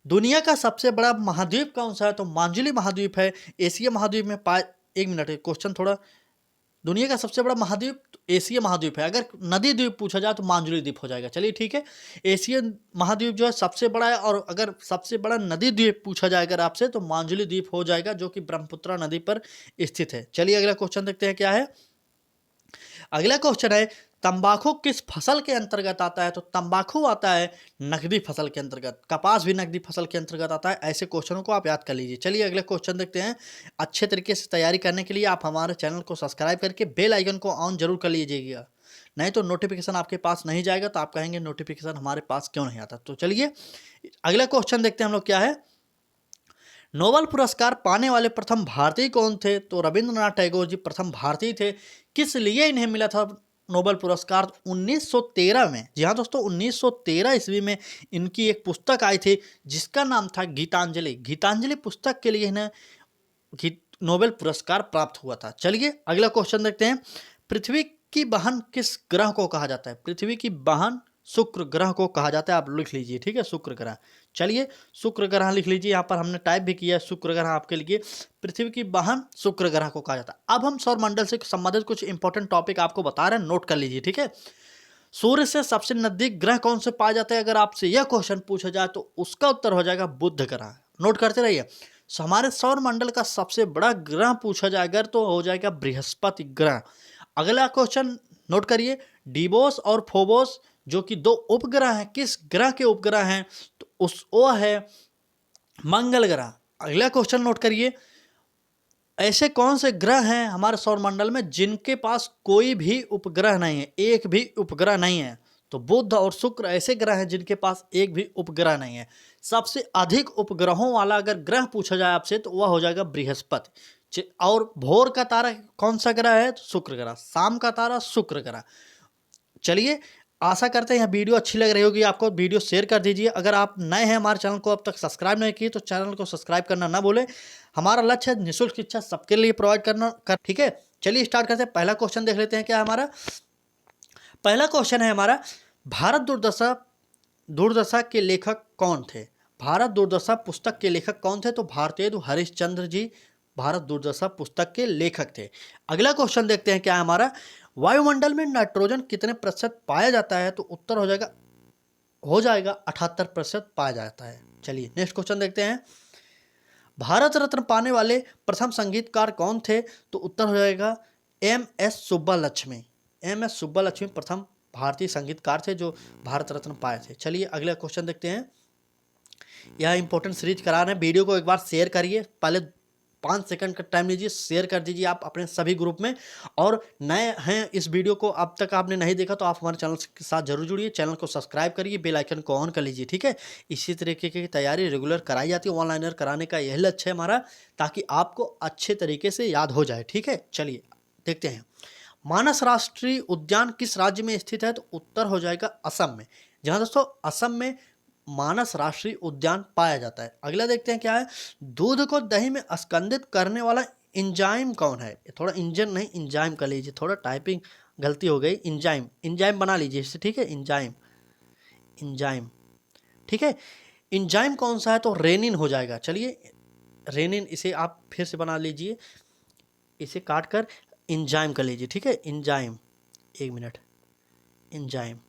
दुनिया का सबसे बड़ा महाद्वीप कौन सा है? तो मांजुली महाद्वीप है। एशिया महाद्वीप में एक मिनट, क्वेश्चन थोड़ा, दुनिया का सबसे बड़ा महाद्वीप एशिया महाद्वीप है। अगर नदी द्वीप पूछा जाए तो मांजुली द्वीप हो जाएगा। चलिए ठीक है, एशिया महाद्वीप जो है सबसे बड़ा है, और अगर सबसे बड़ा नदी द्वीप पूछा जाए अगर आपसे तो मांजुली द्वीप हो जाएगा, जो कि ब्रह्मपुत्र नदी पर स्थित है। चलिए अगला क्वेश्चन देखते हैं क्या है, अगला क्वेश्चन है, तंबाकू किस फसल के अंतर्गत आता है? तो तंबाकू आता है नकदी फसल के अंतर्गत। कपास भी नकदी फसल के अंतर्गत आता है। ऐसे क्वेश्चनों को आप याद कर लीजिए। चलिए अगले क्वेश्चन देखते हैं। अच्छे तरीके से तैयारी करने के लिए आप हमारे चैनल को सब्सक्राइब करके बेल आइकन को ऑन जरूर कर लीजिएगा, नहीं तो नोटिफिकेशन आपके पास नहीं जाएगा, तो आप कहेंगे नोटिफिकेशन हमारे पास क्यों नहीं आता। तो चलिए अगला क्वेश्चन देखते हैं हम लोग क्या है, नोबेल पुरस्कार पाने वाले प्रथम भारतीय कौन थे? तो रविंद्रनाथ टैगोर जी प्रथम भारतीय थे। किस लिए इन्हें मिला था नोबेल पुरस्कार? 1913 में। जी हाँ दोस्तों, 1913 ईस्वी में इनकी एक पुस्तक आई थी जिसका नाम था गीतांजलि। गीतांजलि पुस्तक के लिए इन्हें नोबेल पुरस्कार प्राप्त हुआ था। चलिए अगला क्वेश्चन देखते हैं, पृथ्वी की बहन किस ग्रह को कहा जाता है? पृथ्वी की बहन शुक्र ग्रह को कहा जाता है। आप लिख लीजिए, ठीक है, शुक्र ग्रह। चलिए शुक्र ग्रह लिख लीजिए, यहाँ पर हमने टाइप भी किया है शुक्र ग्रह आपके लिए। पृथ्वी की बहन शुक्र ग्रह को कहा जाता है। अब हम सौर मंडल से संबंधित कुछ इंपॉर्टेंट टॉपिक आपको बता रहे हैं, नोट कर लीजिए, ठीक है। सूर्य से सबसे नजदीक ग्रह कौन से पाए जाते हैं? अगर आपसे यह क्वेश्चन पूछा जाए तो उसका उत्तर हो जाएगा बुध ग्रह। नोट करते रहिए। हमारे सौर मंडल का सबसे बड़ा ग्रह पूछा जाए अगर तो हो जाएगा बृहस्पति ग्रह। अगला क्वेश्चन नोट करिए, डिबोस और फोबोस जो कि दो उपग्रह हैं, किस ग्रह के उपग्रह हैं? तो वो है मंगल ग्रह। अगला क्वेश्चन नोट करिए, ऐसे कौन से ग्रह हैं हमारे सौर मंडल में जिनके पास कोई भी उपग्रह नहीं है, एक भी उपग्रह नहीं है? तो बुध और शुक्र ऐसे ग्रह हैं जिनके पास एक भी उपग्रह नहीं है। सबसे अधिक उपग्रहों वाला अगर ग्रह पूछा जाए आपसे तो वह हो जाएगा बृहस्पति। और भोर का तारा कौन सा ग्रह है? तो शुक्र ग्रह। शाम का तारा शुक्र ग्रह। चलिए आशा करते हैं यह वीडियो अच्छी लग रही होगी आपको। वीडियो शेयर कर दीजिए। अगर आप नए हैं हमारे चैनल को अब तक सब्सक्राइब नहीं किए तो चैनल को सब्सक्राइब करना ना भूलें। हमारा लक्ष्य है निःशुल्क शिक्षा सबके लिए प्रोवाइड करना ठीक है। चलिए स्टार्ट करते हैं। पहला क्वेश्चन देख लेते हैं क्या हमारा। पहला क्वेश्चन है हमारा, भारत दुर्दशा के लेखक कौन थे? भारत दुर्दशा पुस्तक के लेखक कौन थे? तो भारतेंदु हरिश्चंद्र जी भारत दुर्दशा पुस्तक के लेखक थे। अगला क्वेश्चन देखते हैं क्या है हमारा, वायुमंडल में नाइट्रोजन कितने प्रतिशत पाया जाता है? तो उत्तर हो जाएगा 78% पाया जाता है। चलिए नेक्स्ट क्वेश्चन देखते हैं, भारत रत्न पाने वाले प्रथम संगीतकार कौन थे? तो उत्तर हो जाएगा एम एस सुब्बालक्ष्मी। एम एस सुब्बालक्ष्मी प्रथम भारतीय संगीतकार थे जो भारत रत्न पाए थे। चलिए अगला क्वेश्चन देखते हैं। यह इंपॉर्टेंट सीरीज करा रहे हैं, वीडियो को एक बार शेयर करिए, पहले 5 सेकंड का टाइम लीजिए, शेयर कर दीजिए आप अपने सभी ग्रुप में। और नए हैं इस वीडियो को अब तक आपने नहीं देखा तो आप हमारे चैनल के साथ जरूर जुड़िए, चैनल को सब्सक्राइब करिए, बेल आइकन को ऑन कर लीजिए, ठीक है। इसी तरीके की तैयारी रेगुलर कराई जाती है, ऑनलाइनर कराने का यही लक्ष्य है हमारा, ताकि आपको अच्छे तरीके से याद हो जाए, ठीक है। चलिए देखते हैं, मानस राष्ट्रीय उद्यान किस राज्य में स्थित है? तो उत्तर हो जाएगा असम में। जहाँ दोस्तों असम में मानस राष्ट्रीय उद्यान पाया जाता है। अगला देखते हैं क्या है, दूध को दही में स्कंदित करने वाला इंजाइम कौन है? थोड़ा इंजन नहीं इंजाइम कर लीजिए, थोड़ा टाइपिंग गलती हो गई, इंजाइम इंजाइम बना लीजिए इससे, ठीक है। इंजाइम इंजाइम ठीक है। इंजाइम कौन सा है? तो रेनिन हो जाएगा। चलिए रेनिन, इसे आप फिर से बना लीजिए, इसे काट कर इंजाइम कर लीजिए, ठीक है। इंजाइम, 1 मिनट, इंजाइम,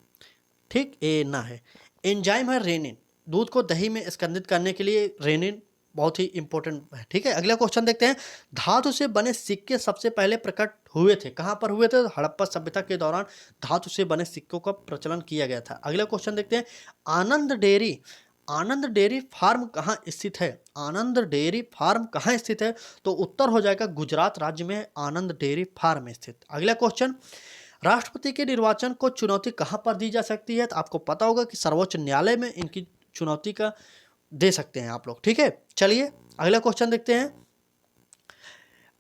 ठीक, ए ना है, एंजाइम है रेनिन। दूध को दही में स्कंदित करने के लिए रेनिन बहुत ही इंपॉर्टेंट है, ठीक है। अगला क्वेश्चन देखते हैं, धातु से बने सिक्के सबसे पहले प्रकट हुए थे, कहाँ पर हुए थे? हड़प्पा सभ्यता के दौरान धातु से बने सिक्कों का प्रचलन किया गया था। अगला क्वेश्चन देखते हैं, आनंद डेयरी फार्म कहाँ स्थित है? आनंद डेयरी फार्म कहाँ स्थित है? तो उत्तर हो जाएगा गुजरात राज्य में आनंद डेयरी फार्म स्थित। अगला क्वेश्चन, राष्ट्रपति के निर्वाचन को चुनौती कहाँ पर दी जा सकती है? तो आपको पता होगा कि सर्वोच्च न्यायालय में इनकी चुनौती का दे सकते हैं आप लोग, ठीक है। चलिए अगला क्वेश्चन देखते हैं,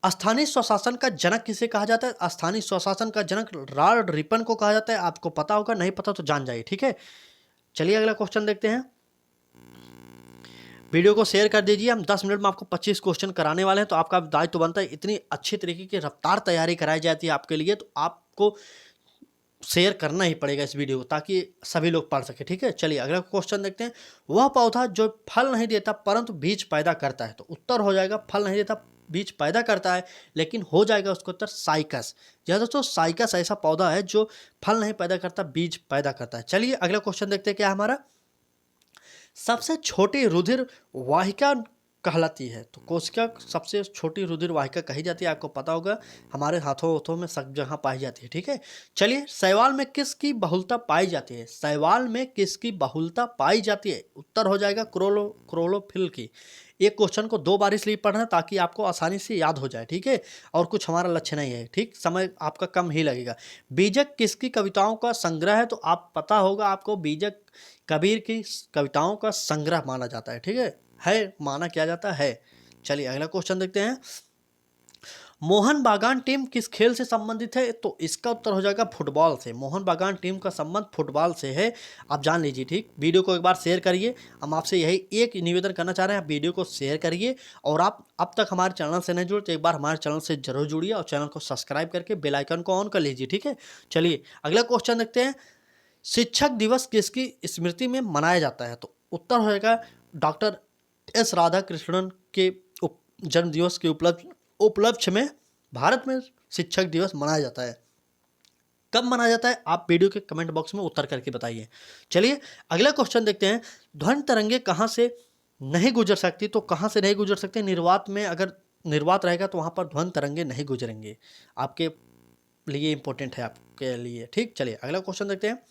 स्थानीय स्वशासन का जनक किसे कहा जाता है? स्थानीय स्वशासन का जनक लॉर्ड रिपन को कहा जाता है। आपको पता होगा, नहीं पता तो जान जाइए, ठीक है। चलिए अगला क्वेश्चन देखते हैं, वीडियो को शेयर कर दीजिए, हम 10 मिनट में आपको 25 क्वेश्चन कराने वाले हैं, तो आपका दायित्व तो बनता है, इतनी अच्छी तरीके की रफ्तार तैयारी कराई जाती है आपके लिए, तो आपको शेयर करना ही पड़ेगा इस वीडियो को, ताकि सभी लोग पढ़ सके, ठीक है। चलिए अगला क्वेश्चन देखते हैं, वह पौधा जो फल नहीं देता परंतु बीज पैदा करता है? तो उत्तर हो जाएगा, फल नहीं देता बीज पैदा करता है, लेकिन हो जाएगा उसका उत्तर साइकस। यह दोस्तों साइकस ऐसा पौधा है जो फल नहीं पैदा करता, बीज पैदा करता है। चलिए अगला क्वेश्चन देखते हैं, क्या है हमारा, सबसे छोटी रुधिर वाहिका कहलाती है? तो कोशिका सबसे छोटी रुधिर वाहिका कही जाती है, आपको पता होगा, हमारे हाथों में सब जगह पाई जाती है, ठीक है। चलिए शैवाल में किसकी बहुलता पाई जाती है? शैवाल में किसकी बहुलता पाई जाती है? उत्तर हो जाएगा क्लोरोफिल की। एक क्वेश्चन को 2 बार इसलिए पढ़ना ताकि आपको आसानी से याद हो जाए, ठीक है, और कुछ हमारा लक्ष्य नहीं है, ठीक, समय आपका कम ही लगेगा। बीजक किसकी कविताओं का संग्रह है? तो आप पता होगा आपको, बीजक कबीर की कविताओं का संग्रह माना जाता है, ठीक है, माना किया जाता है। चलिए अगला क्वेश्चन देखते हैं, मोहन बागान टीम किस खेल से संबंधित है? तो इसका उत्तर हो जाएगा फुटबॉल से। मोहन बागान टीम का संबंध फुटबॉल से है, आप जान लीजिए, ठीक। वीडियो को एक बार शेयर करिए, हम आपसे यही एक निवेदन करना चाह रहे हैं, आप वीडियो को शेयर करिए, और आप अब तक हमारे चैनल से नहीं जुड़े तो एक बार हमारे चैनल से जरूर जुड़िए, और चैनल को सब्सक्राइब करके बेल आइकन को ऑन कर लीजिए, ठीक है। चलिए अगला क्वेश्चन देखते हैं, शिक्षक दिवस किसकी स्मृति में मनाया जाता है? तो उत्तर हो जाएगा डॉक्टर एस राधाकृष्णन के जन्म दिवस के उपलक्ष्य में भारत में शिक्षक दिवस मनाया जाता है। कब मनाया जाता है? आप वीडियो के कमेंट बॉक्स में उत्तर करके बताइए। चलिए अगला क्वेश्चन देखते हैं, ध्वनि तरंगे कहाँ से नहीं गुजर सकती? तो कहाँ से नहीं गुजर सकते? निर्वात में, अगर निर्वात रहेगा तो वहाँ पर ध्वनि तरंगे नहीं गुजरेंगे, आपके लिए इंपॉर्टेंट है आपके लिए, ठीक। चलिए अगला क्वेश्चन देखते हैं,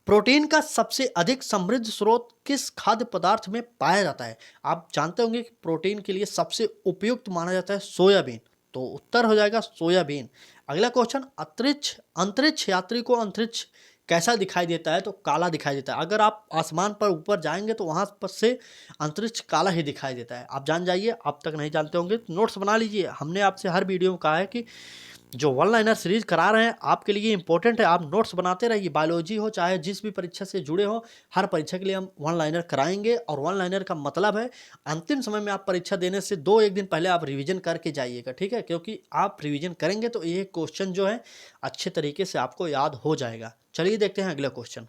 प्रोटीन का सबसे अधिक समृद्ध स्रोत किस खाद्य पदार्थ में पाया जाता है? आप जानते होंगे कि प्रोटीन के लिए सबसे उपयुक्त माना जाता है सोयाबीन, तो उत्तर हो जाएगा सोयाबीन। अगला क्वेश्चन, अंतरिक्ष यात्री को अंतरिक्ष कैसा दिखाई देता है? तो काला दिखाई देता है। अगर आप आसमान पर ऊपर जाएंगे तो वहाँ पर से अंतरिक्ष काला ही दिखाई देता है, आप जान जाइए, आप तक नहीं जानते होंगे तो नोट्स बना लीजिए। हमने आपसे हर वीडियो में कहा है कि जो वन लाइनर सीरीज करा रहे हैं आपके लिए इंपॉर्टेंट है, आप नोट्स बनाते रहिए, बायोलॉजी हो चाहे जिस भी परीक्षा से जुड़े हो, हर परीक्षा के लिए हम वन लाइनर कराएंगे। और वन लाइनर का मतलब है अंतिम समय में आप परीक्षा देने से 1 दिन पहले आप रिवीजन करके जाइएगा, ठीक है, क्योंकि आप रिवीजन करेंगे तो ये क्वेश्चन जो है अच्छे तरीके से आपको याद हो जाएगा। चलिए देखते हैं अगला क्वेश्चन,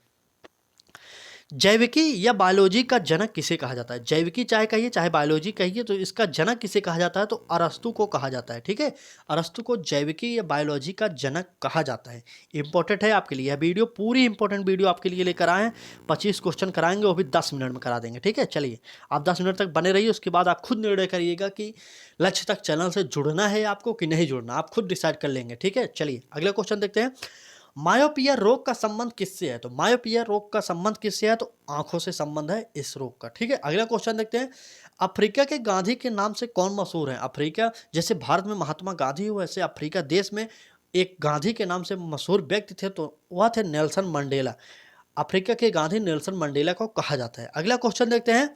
जैविकी या बायोलॉजी का जनक किसे कहा जाता है? जैविकी चाहे कहिए चाहे बायोलॉजी कहिए, तो इसका जनक किसे कहा जाता है? तो अरस्तु को कहा जाता है, ठीक है। अरस्तु को जैविकी या बायोलॉजी का जनक कहा जाता है। इंपॉर्टेंट है आपके लिए यह वीडियो, पूरी इंपॉर्टेंट वीडियो आपके लिए लेकर आए हैं। 25 क्वेश्चन कराएंगे, वो भी 10 मिनट में करा देंगे, ठीक है। चलिए आप 10 मिनट तक बने रहिए, उसके बाद आप खुद निर्णय करिएगा कि लक्ष्य तक चैनल से जुड़ना है आपको कि नहीं जुड़ना, आप खुद डिसाइड कर लेंगे, ठीक है। चलिए अगला क्वेश्चन देखते हैं, मायोपिया रोग का संबंध किससे है? तो मायोपिया रोग का संबंध किससे है? तो आंखों से संबंध है इस रोग का। ठीक है, अगला क्वेश्चन देखते हैं। अफ्रीका के गांधी के नाम से कौन मशहूर है? अफ्रीका, जैसे भारत में महात्मा गांधी हो, वैसे अफ्रीका देश में एक गांधी के नाम से मशहूर व्यक्ति थे, तो वह थे नेल्सन मंडेला। अफ्रीका के गांधी नेल्सन मंडेला को कहा जाता है। अगला क्वेश्चन देखते हैं।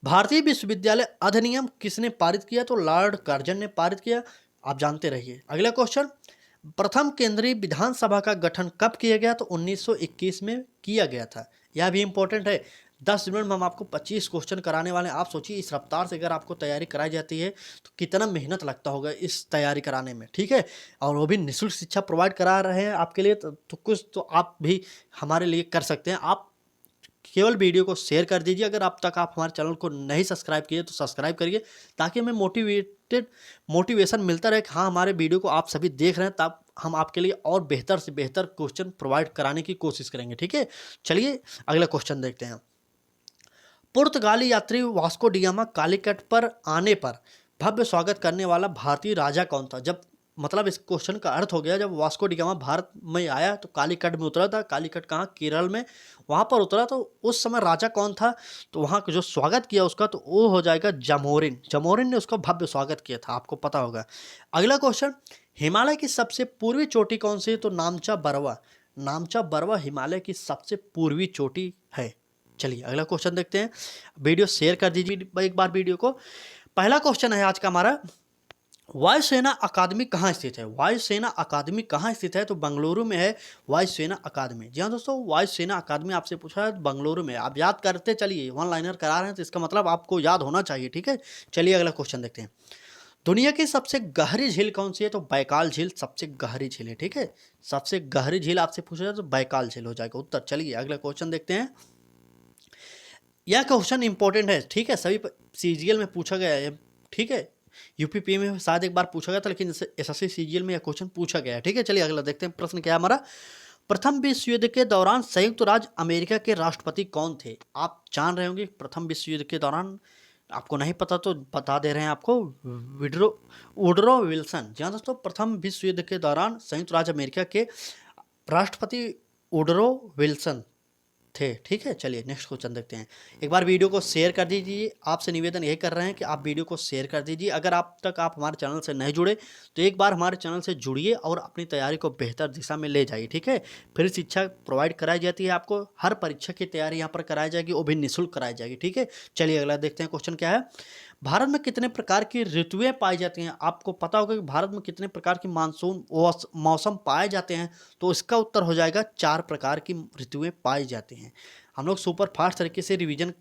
भारतीय विश्वविद्यालय अधिनियम किसने पारित किया? तो लॉर्ड कर्जन ने पारित किया, आप जानते रहिए। अगला क्वेश्चन, प्रथम केंद्रीय विधानसभा का गठन कब किया गया? तो 1921 में किया गया था। यह भी इंपॉर्टेंट है। 10 मिनट में हम आपको 25 क्वेश्चन कराने वाले हैं। आप सोचिए इस रफ्तार से अगर आपको तैयारी कराई जाती है तो कितना मेहनत लगता होगा इस तैयारी कराने में। ठीक है, और वो भी निःशुल्क शिक्षा प्रोवाइड करा रहे हैं आपके लिए, तो कुछ तो आप भी हमारे लिए कर सकते हैं। आप केवल वीडियो को शेयर कर दीजिए। अगर अब तक आप हमारे चैनल को नहीं सब्सक्राइब किए तो सब्सक्राइब करिए, ताकि हमें मोटिवेशन मिलता रहे कि हाँ, हमारे वीडियो को आप सभी देख रहे हैं, तब हम आपके लिए और बेहतर से बेहतर क्वेश्चन प्रोवाइड कराने की कोशिश करेंगे। ठीक है, चलिए अगला क्वेश्चन देखते हैं। पुर्तगाली यात्री वास्को डिगामा कालीकट पर आने पर भव्य स्वागत करने वाला भारतीय राजा कौन था? जब मतलब इस क्वेश्चन का अर्थ हो गया, जब वास्को डिगामा भारत में आया तो कालीकट में उतरा था। कालीकट कहाँ? केरल में, वहाँ पर उतरा। तो उस समय राजा कौन था? तो वहाँ जो स्वागत किया उसका, तो वो हो जाएगा जामोरिन। जामोरिन ने उसका भव्य स्वागत किया था, आपको पता होगा। अगला क्वेश्चन, हिमालय की सबसे पूर्वी चोटी कौन सी है? तो नामचा बरवा। नामचा बरवा हिमालय की सबसे पूर्वी चोटी है। चलिए अगला क्वेश्चन देखते हैं। वीडियो शेयर कर दीजिए एक बार वीडियो को। पहला क्वेश्चन है आज का हमारा, वायुसेना अकादमी कहाँ स्थित है? वायुसेना अकादमी कहाँ स्थित है? तो बेंगलुरु में है वायुसेना अकादमी। जी हाँ दोस्तों, वायुसेना अकादमी आपसे पूछा है, बेंगलुरु में। आप याद करते चलिए, वन लाइनर करा रहे हैं तो इसका मतलब आपको याद होना चाहिए। ठीक है, चलिए अगला क्वेश्चन देखते हैं। दुनिया की सबसे गहरी झील कौन सी है? तो बैकाल झील सबसे गहरी झील है। ठीक है, सबसे गहरी झील आपसे पूछा जाए तो बैकाल झील हो जाएगा उत्तर। चलिए अगला क्वेश्चन देखते हैं। यह क्वेश्चन इंपॉर्टेंट है। ठीक है, सभी सीजीएल में पूछा गया है। ठीक है, यूपीपी में शायद एक बार पूछा गया था, लेकिन एसएससी सीजीएल में यह क्वेश्चन पूछा गया है। ठीक है, चलिए अगला देखते हैं। प्रश्न क्या है हमारा, प्रथम विश्व युद्ध के दौरान संयुक्त राज्य अमेरिका के राष्ट्रपति कौन थे? आप जान रहे होंगे, प्रथम विश्व युद्ध के दौरान, आपको नहीं पता तो बता दे रहे हैं आपको, वुडरो विल्सन। जी हाँ दोस्तों, प्रथम विश्व युद्ध के दौरान संयुक्त राज्य अमेरिका के राष्ट्रपति वुडरो विल्सन थे। ठीक है, चलिए नेक्स्ट क्वेश्चन देखते हैं। एक बार वीडियो को शेयर कर दीजिए। आपसे निवेदन यही कर रहे हैं कि आप वीडियो को शेयर कर दीजिए। अगर आप तक आप हमारे चैनल से नहीं जुड़े तो एक बार हमारे चैनल से जुड़िए और अपनी तैयारी को बेहतर दिशा में ले जाइए। ठीक है, फिर शिक्षा प्रोवाइड कराई जाती है आपको, हर परीक्षा की तैयारी यहाँ पर कराई जाएगी, वो भी निःशुल्क कराई जाएगी। ठीक है, चलिए अगला देखते हैं। क्वेश्चन क्या है, भारत में कितने प्रकार की ऋतुएं पाई जाती हैं? आपको पता होगा कि भारत में कितने प्रकार की मानसून मौसम पाए जाते हैं? तो इसका उत्तर हो जाएगा 4 प्रकार की ऋतुएं पाई जाती हैं। हम लोग सुपर फास्ट तरीके से रिवीजन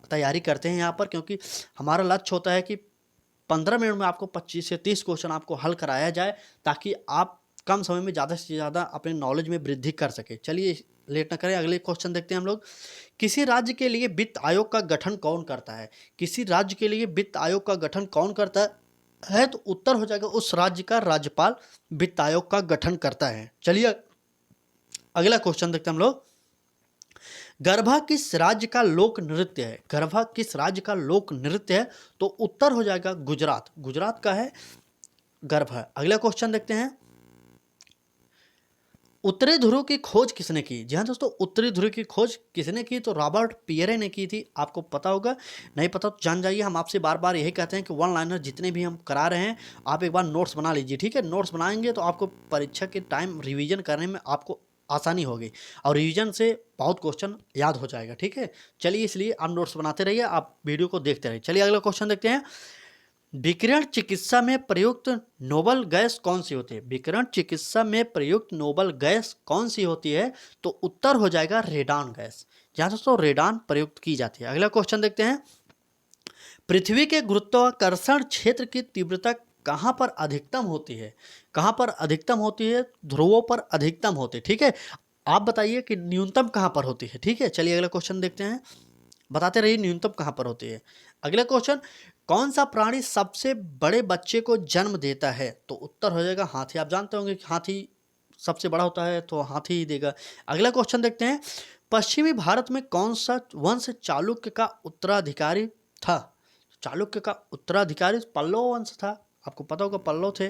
तैयारी करते हैं यहाँ पर, क्योंकि हमारा लक्ष्य होता है कि 15 मिनट में आपको 25 से 30 क्वेश्चन आपको हल कराया जाए, ताकि आप कम समय में ज़्यादा से ज़्यादा अपने नॉलेज में वृद्धि कर सके। चलिए लेट न करें, अगले क्वेश्चन देखते हैं हम लोग। किसी राज्य के लिए वित्त आयोग का गठन कौन करता है? किसी राज्य के लिए वित्त आयोग का गठन कौन करता है? तो उत्तर हो जाएगा उस राज्य का राज्यपाल वित्त आयोग का गठन करता है। चलिए अगला क्वेश्चन देखते हैं हम लोग। गरबा किस राज्य का लोक नृत्य है? गरबा किस राज्य का लोक नृत्य है? तो उत्तर हो जाएगा गुजरात। गुजरात का है गरबा। अगला क्वेश्चन देखते हैं। उत्तरी ध्रुव की खोज किसने की? जी हाँ दोस्तों, उत्तरी ध्रुव की खोज किसने की? तो रॉबर्ट पियरे ने की थी। आपको पता होगा, नहीं पता तो जान जाइए। हम आपसे बार बार यही कहते हैं कि वन लाइनर जितने भी हम करा रहे हैं, आप एक बार नोट्स बना लीजिए। ठीक है, नोट्स बनाएंगे तो आपको परीक्षा के टाइम रिवीजन करने में आपको आसानी होगी, और रिवीजन से बहुत क्वेश्चन याद हो जाएगा। ठीक है, चलिए इसलिए आप नोट्स बनाते रहिए, आप वीडियो को देखते रहिए। चलिए अगला क्वेश्चन देखते हैं। विकिरण चिकित्सा में प्रयुक्त नोबल गैस कौन सी होती है? विकिरण चिकित्सा में प्रयुक्त नोबल गैस कौन सी होती है? तो उत्तर हो जाएगा रेडान गैस। जहाँ दोस्तों रेडान प्रयुक्त की जाती है। अगला क्वेश्चन देखते हैं। पृथ्वी के गुरुत्वाकर्षण क्षेत्र की तीव्रता कहाँ पर अधिकतम होती है? कहाँ पर अधिकतम होती है? ध्रुवों पर अधिकतम होती है। ठीक है, आप बताइए कि न्यूनतम कहाँ पर होती है। ठीक है, चलिए अगला क्वेश्चन देखते हैं। बताते रहिए न्यूनतम कहाँ पर होती है। अगला क्वेश्चन, कौन सा प्राणी सबसे बड़े बच्चे को जन्म देता है? तो उत्तर हो जाएगा हाथी। आप जानते होंगे कि हाथी सबसे बड़ा होता है, तो हाथी ही देगा। अगला क्वेश्चन देखते हैं। पश्चिमी भारत में कौन सा वंश चालुक्य का उत्तराधिकारी था? चालुक्य का उत्तराधिकारी पल्लव वंश था। आपको पता होगा पल्लव थे।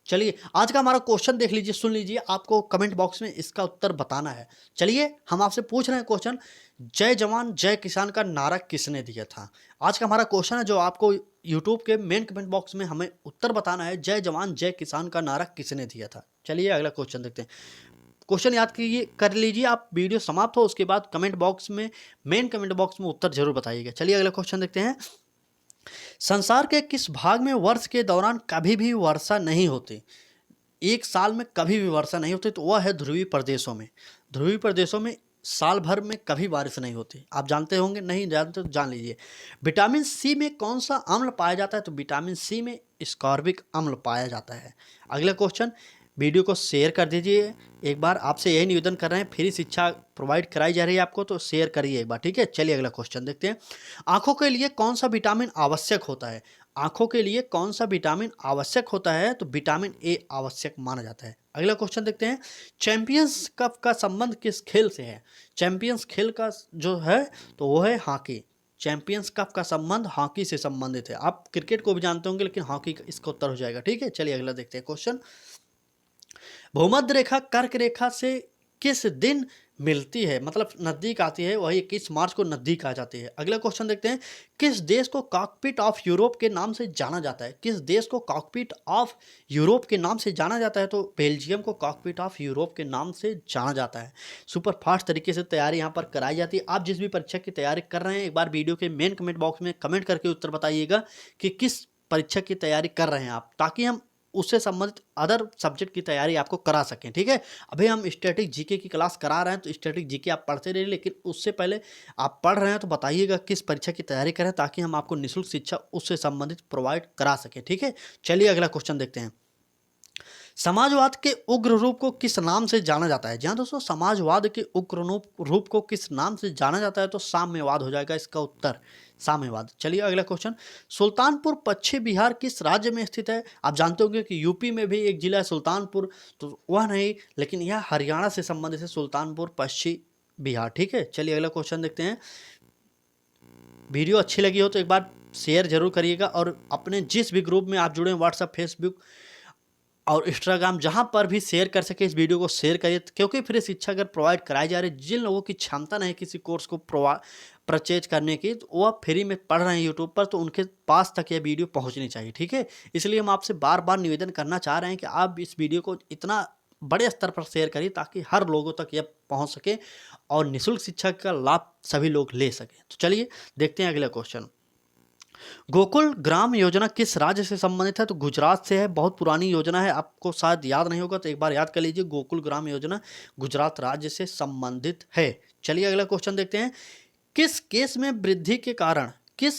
चलिए आज का हमारा क्वेश्चन देख लीजिए, सुन लीजिए, आपको कमेंट बॉक्स में इसका उत्तर बताना है। चलिए हम आपसे पूछ रहे हैं क्वेश्चन, जय जवान जय किसान का नारा किसने दिया था? आज का हमारा क्वेश्चन है जो आपको यूट्यूब के मेन कमेंट बॉक्स में हमें उत्तर बताना है, जय जवान जय किसान का नारा किसने दिया था। चलिए अगला क्वेश्चन देखते हैं। क्वेश्चन याद कीजिए, कर लीजिए, आप वीडियो समाप्त हो उसके बाद कमेंट बॉक्स में, मेन कमेंट बॉक्स में उत्तर जरूर बताइएगा। चलिए अगला क्वेश्चन देखते हैं। संसार के किस भाग में वर्ष के दौरान कभी भी वर्षा नहीं होती? एक साल में कभी भी वर्षा नहीं होती, तो वह है ध्रुवीय प्रदेशों में। ध्रुवीय प्रदेशों में साल भर में कभी बारिश नहीं होती। आप जानते होंगे, नहीं जानते तो जान लीजिए। विटामिन सी में कौन सा अम्ल पाया जाता है? तो विटामिन सी में स्कॉर्बिक अम्ल पाया जाता है। अगला क्वेश्चन, वीडियो को शेयर कर दीजिए। एक बार आपसे यही निवेदन कर रहे हैं, फ्री शिक्षा प्रोवाइड कराई जा रही है आपको, तो शेयर करिए एक बार, ठीक है। चलिए अगला क्वेश्चन देखते हैं। आंखों के लिए कौन सा विटामिन आवश्यक होता है? आंखों के लिए कौन सा विटामिन आवश्यक होता है? तो विटामिन ए आवश्यक माना जाता है। अगला क्वेश्चन देखते हैं। चैंपियंस कप का संबंध किस खेल से है? चैंपियंस खेल का जो है तो वो है हॉकी। चैंपियंस कप का संबंध हॉकी से संबंधित है। आप क्रिकेट को भी जानते होंगे, लेकिन हॉकी का इसका उत्तर हो जाएगा, ठीक है। चलिए अगला देखते हैं क्वेश्चन। भूमध्य रेखा कर्क रेखा से किस दिन मिलती है, मतलब नजदीक आती है, वही 21 मार्च को नजदीक आ जाती है। अगला क्वेश्चन देखते हैं। किस देश को कॉकपिट ऑफ यूरोप के नाम से जाना जाता है? किस देश को कॉकपिट ऑफ यूरोप के नाम से जाना जाता है? तो बेल्जियम को कॉकपिट ऑफ यूरोप के नाम से जाना जाता है। सुपर फास्ट तरीके से तैयारी यहाँ पर कराई जाती है। आप जिस भी परीक्षा की तैयारी कर रहे हैं, एक बार वीडियो के मेन कमेंट बॉक्स में कमेंट करके उत्तर बताइएगा कि किस परीक्षा की तैयारी कर रहे हैं आप, ताकि हम उससे संबंधित अदर सब्जेक्ट की तैयारी आपको करा सकें, ठीक है। अभी हम स्टैटिक जीके की क्लास करा रहे हैं, तो स्टैटिक जीके आप पढ़ते रहिए, लेकिन उससे पहले आप पढ़ रहे हैं तो बताइएगा किस परीक्षा की तैयारी करें, ताकि हम आपको निःशुल्क शिक्षा उससे संबंधित प्रोवाइड करा सकें, ठीक है। चलिए अगला क्वेश्चन देखते हैं। समाजवाद के उग्र रूप को किस नाम से जाना जाता है? जी हाँ दोस्तों, समाजवाद के उग्र रूप को किस नाम से जाना जाता है? तो साम्यवाद हो जाएगा इसका उत्तर, साम्यवाद। चलिए अगला क्वेश्चन। सुल्तानपुर पश्चिम बिहार किस राज्य में स्थित है? आप जानते होंगे कि यूपी में भी एक जिला है सुल्तानपुर, तो वह नहीं, लेकिन यह हरियाणा से संबंधित है, सुल्तानपुर पश्चिम बिहार, ठीक है। चलिए अगला क्वेश्चन देखते हैं। वीडियो अच्छी लगी हो तो एक बार शेयर जरूर करिएगा, और अपने जिस भी ग्रुप में आप जुड़े हैं, व्हाट्सएप, फेसबुक और इंस्टाग्राम, जहां पर भी शेयर कर सके इस वीडियो को शेयर करिए, क्योंकि फ्री शिक्षा अगर प्रोवाइड कराई जा रही है, जिन लोगों की क्षमता नहीं किसी कोर्स को परचेज करने की, तो वह फ्री में पढ़ रहे हैं यूट्यूब पर, तो उनके पास तक यह वीडियो पहुंचनी चाहिए, ठीक है। इसलिए हम आपसे बार बार निवेदन करना चाह रहे हैं कि आप इस वीडियो को इतना बड़े स्तर पर शेयर करिए, ताकि हर लोगों तक यह पहुँच सके और निःशुल्क शिक्षा का लाभ सभी लोग ले सकें। तो चलिए देखते हैं अगला क्वेश्चन। गोकुल ग्राम योजना किस राज्य से संबंधित है? तो गुजरात से है। बहुत पुरानी योजना है, आपको शायद याद नहीं होगा, तो एक बार याद कर लीजिए। गोकुल ग्राम योजना गुजरात राज्य से संबंधित है। चलिए अगला क्वेश्चन देखते हैं। किस केस में वृद्धि के कारण, किस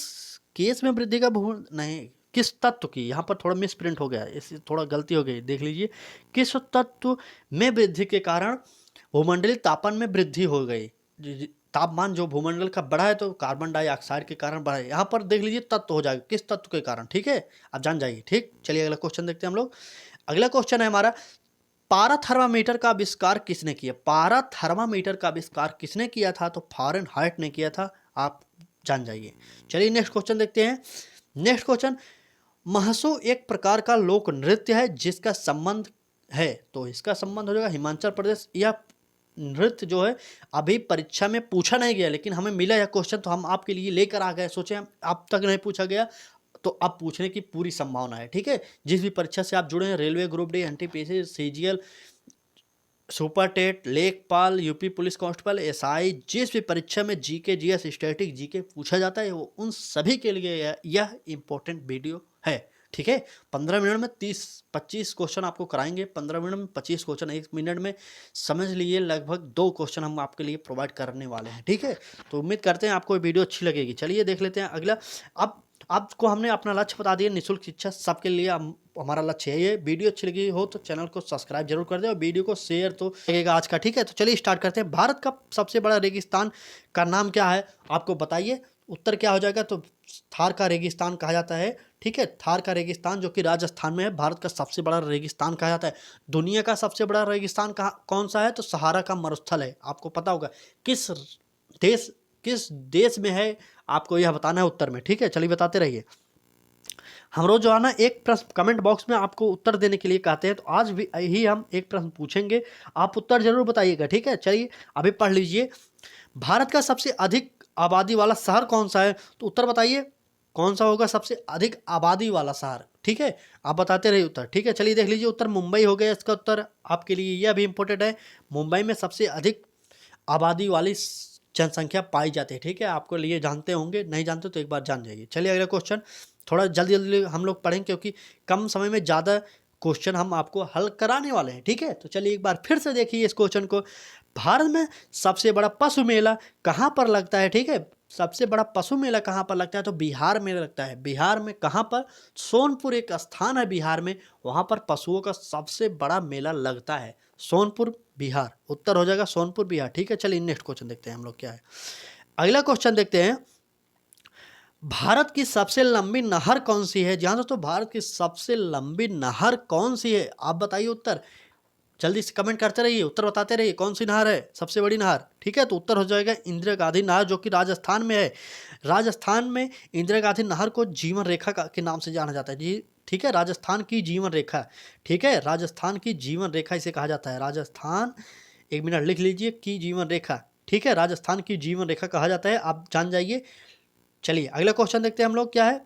केस में वृद्धि का नहीं, किस तत्व की, यहाँ पर थोड़ा मिस प्रिंट हो गया, इससे थोड़ा गलती हो गई, देख लीजिए। किस तत्व में वृद्धि के कारण भूमंडलीय तापमान में वृद्धि हो गई? तापमान जो भूमंडल का बढ़ा है, तो कार्बन डाइऑक्साइड के कारण बढ़ा है। यहाँ पर देख लीजिए तत्व हो जाएगा, किस तत्व के कारण, ठीक है, आप जान जाइए, ठीक। चलिए अगला क्वेश्चन देखते हैं हम लोग। अगला क्वेश्चन है हमारा, पारा थर्मामीटर का आविष्कार किसने किया? पारा थर्मामीटर का आविष्कार किसने किया था? तो फारेनहाइट ने किया था, आप जान जाइए। चलिए नेक्स्ट क्वेश्चन देखते हैं। नेक्स्ट क्वेश्चन, महसू एक प्रकार का लोक नृत्य है जिसका संबंध है, तो इसका संबंध हो जाएगा हिमाचल प्रदेश। यह नृत्य जो है अभी परीक्षा में पूछा नहीं गया, लेकिन हमें मिला यह क्वेश्चन, तो हम आपके लिए लेकर आ गए। सोचे हम अब तक नहीं पूछा गया, तो अब पूछने की पूरी संभावना है, ठीक है। जिस भी परीक्षा से आप जुड़े हैं, railway group D, NTPC, CGL, super TET, लेखपाल, यूपी पुलिस कांस्टेबल, एसआई, जिस भी परीक्षा में जीके, जीएस, स्टैटिक जीके पूछा जाता है, वो उन सभी के लिए यह इंपॉर्टेंट वीडियो है, ठीक है। 15 मिनट में 30-25 क्वेश्चन आपको कराएंगे। 15 मिनट में 25 क्वेश्चन, 1 मिनट में समझ लीजिए लगभग 2 क्वेश्चन हम आपके लिए प्रोवाइड करने वाले हैं, ठीक है। तो उम्मीद करते हैं आपको ये वीडियो अच्छी लगेगी। चलिए देख लेते हैं अगला। अब आपको हमने अपना लक्ष्य बता दिया, निःशुल्क शिक्षा सबके लिए हमारा लक्ष्य है ये। वीडियो अच्छी लगी हो तो चैनल को सब्सक्राइब जरूर कर दें, और वीडियो को शेयर तो लगेगा आज का, ठीक है। तो चलिए स्टार्ट करते हैं। भारत का सबसे बड़ा रेगिस्तान का नाम क्या है? आपको बताइए, उत्तर क्या हो जाएगा? तो थार का रेगिस्तान कहा जाता है, ठीक है। थार का रेगिस्तान जो कि राजस्थान में है, भारत का सबसे बड़ा रेगिस्तान कहा जाता है। दुनिया का सबसे बड़ा रेगिस्तान कौन सा है? तो सहारा का मरुस्थल है, आपको पता होगा। किस देश में है, आपको यह बताना है उत्तर में, ठीक है। चलिए बताते रहिए। हम रोज जो है ना एक प्रश्न कमेंट बॉक्स में आपको उत्तर देने के लिए कहते हैं, तो आज भी ही हम एक प्रश्न पूछेंगे, आप उत्तर जरूर बताइएगा, ठीक है। चलिए अभी पढ़ लीजिए, भारत का सबसे अधिक आबादी वाला शहर कौन सा है, तो उत्तर बताइए कौन सा होगा सबसे अधिक आबादी वाला शहर, ठीक है। आप बताते रहिए उत्तर, ठीक है। चलिए देख लीजिए, उत्तर मुंबई हो गया इसका उत्तर आपके लिए, यह भी इंपॉर्टेंट है। मुंबई में सबसे अधिक आबादी वाली जनसंख्या पाई जाती है, ठीक है। आपको लिए जानते होंगे, नहीं जानते तो एक बार जान जाइए। चलिए अगला क्वेश्चन थोड़ा जल्दी जल्दी हम लोग पढ़ेंगे, क्योंकि कम समय में ज़्यादा क्वेश्चन हम आपको हल कराने वाले हैं, ठीक है। तो चलिए एक बार फिर से देखिए इस क्वेश्चन को, भारत में सबसे बड़ा पशु मेला कहाँ पर लगता है, ठीक है। सबसे बड़ा पशु मेला कहाँ पर लगता है, तो बिहार में लगता है। बिहार में कहाँ पर, सोनपुर एक स्थान है बिहार में, वहाँ पर पशुओं का सबसे बड़ा मेला लगता है, सोनपुर बिहार। उत्तर हो जाएगा सोनपुर बिहार, ठीक है। चलिए नेक्स्ट क्वेश्चन देखते हैं हम लोग क्या है। अगला क्वेश्चन देखते हैं, भारत की सबसे लंबी नहर कौन सी है। जी हाँ दोस्तों, भारत की सबसे लंबी नहर कौन सी है, आप बताइए उत्तर। जल्दी से कमेंट करते रहिए, उत्तर बताते रहिए, कौन सी नहर है सबसे बड़ी नहर, ठीक है। तो उत्तर हो जाएगा इंदिरा गांधी नहर, जो कि राजस्थान में है। राजस्थान में इंदिरा गांधी नहर को जीवन रेखा के नाम से जाना जाता है जी, ठीक है। राजस्थान की जीवन रेखा, ठीक है, राजस्थान की जीवन रेखा इसे कहा जाता है। राजस्थान, एक मिनट लिख लीजिए, की जीवन रेखा, ठीक है, राजस्थान की जीवन रेखा कहा जाता है, आप जान जाइए। चलिए अगला क्वेश्चन देखते हैं हम लोग क्या है,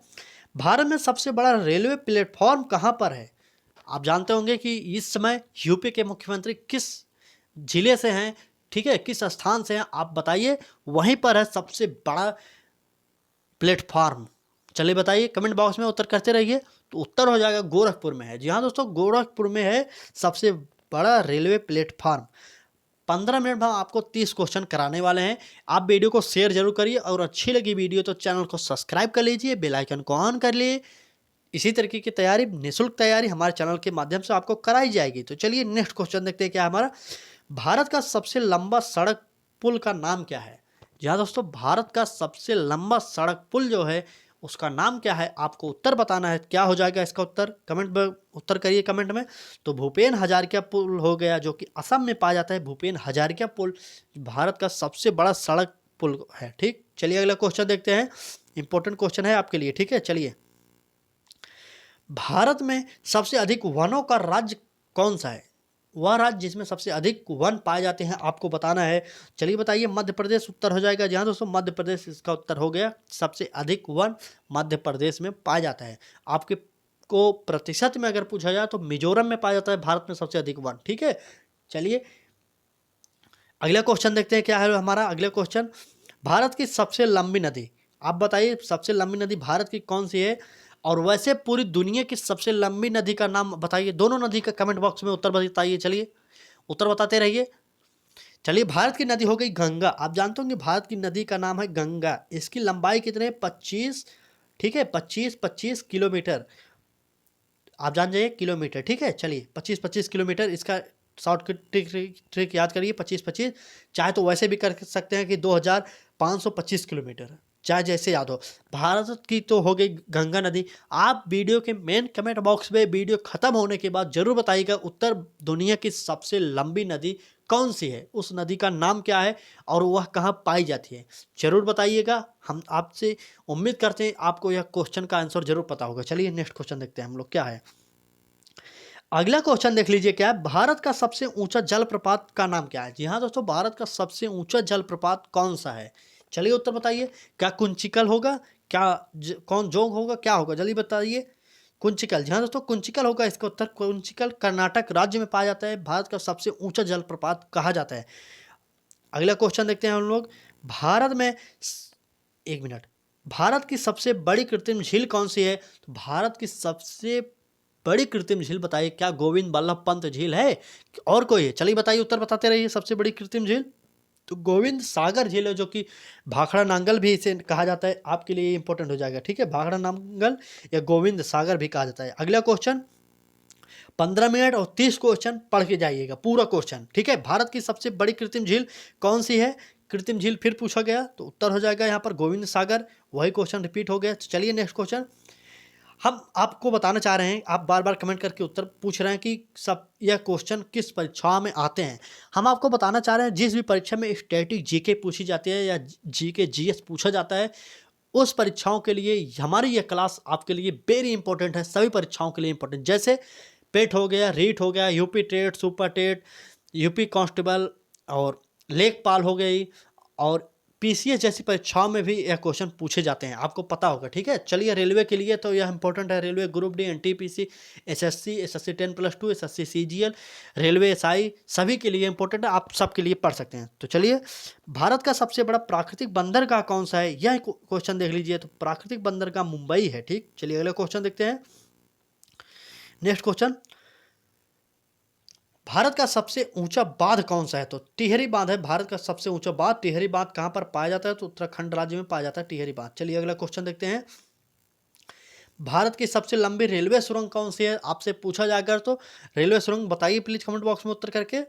भारत में सबसे बड़ा रेलवे प्लेटफॉर्म कहाँ पर है। आप जानते होंगे कि इस समय यूपी के मुख्यमंत्री किस जिले से हैं, ठीक है, किस स्थान से हैं, आप बताइए। वहीं पर है सबसे बड़ा प्लेटफॉर्म, चलिए बताइए, कमेंट बॉक्स में उत्तर करते रहिए। तो उत्तर हो जाएगा गोरखपुर में है। जी हाँ दोस्तों, गोरखपुर में है सबसे बड़ा रेलवे प्लेटफॉर्म। 15 मिनट में आपको 30 क्वेश्चन कराने वाले हैं। आप वीडियो को शेयर जरूर करिए, और अच्छी लगी वीडियो तो चैनल को सब्सक्राइब कर लीजिए, बेल आइकन को ऑन कर लिए। इसी तरीके की तैयारी, निःशुल्क तैयारी हमारे चैनल के माध्यम से आपको कराई जाएगी। तो चलिए नेक्स्ट क्वेश्चन देखते हैं क्या है हमारा, भारत का सबसे लंबा सड़क पुल का नाम क्या है। जी हाँ दोस्तों, भारत का सबसे लंबा सड़क पुल जो है उसका नाम क्या है, आपको उत्तर बताना है। क्या हो जाएगा इसका उत्तर, कमेंट में उत्तर करिए कमेंट में। तो भूपेन हजारिका पुल हो गया, जो कि असम में पाया जाता है। भूपेन हजारिका पुल भारत का सबसे बड़ा सड़क पुल है, ठीक। चलिए अगला क्वेश्चन देखते हैं, इंपॉर्टेंट क्वेश्चन है आपके लिए, ठीक है। चलिए, भारत में सबसे अधिक वनों का राज्य कौन सा है, वह राज्य जिसमें सबसे अधिक वन पाए जाते हैं, आपको बताना है। चलिए बताइए, मध्य प्रदेश उत्तर हो जाएगा। जहाँ दोस्तों मध्य प्रदेश इसका उत्तर हो गया, सबसे अधिक वन मध्य प्रदेश में पाया जाता है। आपके को प्रतिशत में अगर पूछा जाए तो मिजोरम में पाया जाता है भारत में सबसे अधिक वन, ठीक है। चलिए अगला क्वेश्चन देखते हैं क्या है हमारा अगला क्वेश्चन, भारत की सबसे लंबी नदी, आप बताइए सबसे लंबी नदी भारत की कौन सी है। और वैसे पूरी दुनिया की सबसे लंबी नदी का नाम बताइए, दोनों नदी का कमेंट बॉक्स में उत्तर बताइए। चलिए उत्तर बताते रहिए। चलिए, भारत की नदी हो गई गंगा। आप जानते होंगे भारत की नदी का नाम है गंगा। इसकी लंबाई कितने, 25, ठीक है, 25 किलोमीटर, आप जान जाइए किलोमीटर, ठीक है। चलिए 25 किलोमीटर इसका शॉर्ट ट्रिक याद करिए, 25, चाहे तो वैसे भी कर सकते हैं कि 2525 किलोमीटर, चाहे जैसे याद हो। भारत की तो हो गई गंगा नदी। आप वीडियो के मेन कमेंट बॉक्स में वीडियो खत्म होने के बाद जरूर बताइएगा उत्तर, दुनिया की सबसे लंबी नदी कौन सी है, उस नदी का नाम क्या है और वह कहाँ पाई जाती है, जरूर बताइएगा। हम आपसे उम्मीद करते हैं आपको यह क्वेश्चन का आंसर जरूर पता होगा। चलिए नेक्स्ट क्वेश्चन देखते हैं हम लोग क्या है। अगला क्वेश्चन देख लीजिए क्या है, भारत का सबसे ऊंचा जलप्रपात का नाम क्या है। जी हाँ दोस्तों, भारत का सबसे ऊंचा जलप्रपात कौन सा है, चलिए उत्तर बताइए। क्या कुंचिकल होगा, क्या कौन जोग होगा, क्या होगा, जल्दी बताइए। कुंचिकल, जी हाँ दोस्तों, कुंचिकल होगा इसका उत्तर। कुंचिकल कर्नाटक राज्य में पाया जाता है, भारत का सबसे ऊंचा जलप्रपात कहा जाता है। अगला क्वेश्चन देखते हैं हम लोग, भारत में एक मिनट, भारत की सबसे बड़ी कृत्रिम झील कौन सी है। तो भारत की सबसे बड़ी कृत्रिम झील बताइए, क्या गोविंद बल्लभ पंत झील है और कोई है, चलिए बताइए, उत्तर बताते रहिए। सबसे बड़ी कृत्रिम झील तो गोविंद सागर झील है, जो कि भाखड़ा नांगल भी इसे कहा जाता है, आपके लिए इंपॉर्टेंट हो जाएगा, ठीक है। भाखड़ा नांगल या गोविंद सागर भी कहा जाता है। अगला क्वेश्चन, 15 मिनट और 30 क्वेश्चन पढ़ के जाइएगा पूरा क्वेश्चन, ठीक है। भारत की सबसे बड़ी कृत्रिम झील कौन सी है, कृत्रिम झील फिर पूछा गया, तो उत्तर हो जाएगा यहाँ पर गोविंद सागर, वही क्वेश्चन रिपीट हो गया। तो चलिए नेक्स्ट क्वेश्चन, हम आपको बताना चाह रहे हैं, आप बार बार कमेंट करके उत्तर पूछ रहे हैं कि सब यह क्वेश्चन किस परीक्षा में आते हैं। हम आपको बताना चाह रहे हैं, जिस भी परीक्षा में स्टैटिक जीके पूछी जाती है या जीके जीएस पूछा जाता है, उस परीक्षाओं के लिए हमारी ये क्लास आपके लिए वेरी इंपॉर्टेंट है, सभी परीक्षाओं के लिए इंपॉर्टेंट, जैसे पेट हो गया, रीट हो गया, UP TET, super TET, UP constable और लेखपाल हो गई, और पीसीएस जैसी परीक्षाओं में भी यह क्वेश्चन पूछे जाते हैं, आपको पता होगा। ठीक है, चलिए रेलवे के लिए तो यह इंपॉर्टेंट है, railway group D, NTPC, SSC, SSC 10+2, SSC CGL, railway SI, सभी के लिए इंपॉर्टेंट है, आप सबके लिए पढ़ सकते हैं। तो चलिए, भारत का सबसे बड़ा प्राकृतिक बंदरगाह कौन सा है, यह क्वेश्चन देख लीजिए। तो प्राकृतिक बंदरगाह मुंबई है। ठीक, चलिए अगला क्वेश्चन देखते हैं। नेक्स्ट क्वेश्चन, भारत का सबसे ऊंचा बांध कौन सा है? तो टिहरी बांध है भारत का सबसे ऊंचा बांध। टिहरी बांध कहां पर पाया जाता है? तो उत्तराखंड राज्य में पाया जाता है टिहरी बांध। चलिए अगला क्वेश्चन देखते हैं। भारत की सबसे लंबी रेलवे सुरंग कौन सी है? आपसे पूछा जाएगा तो रेलवे सुरंग बताइए प्लीज कमेंट बॉक्स में उत्तर करके।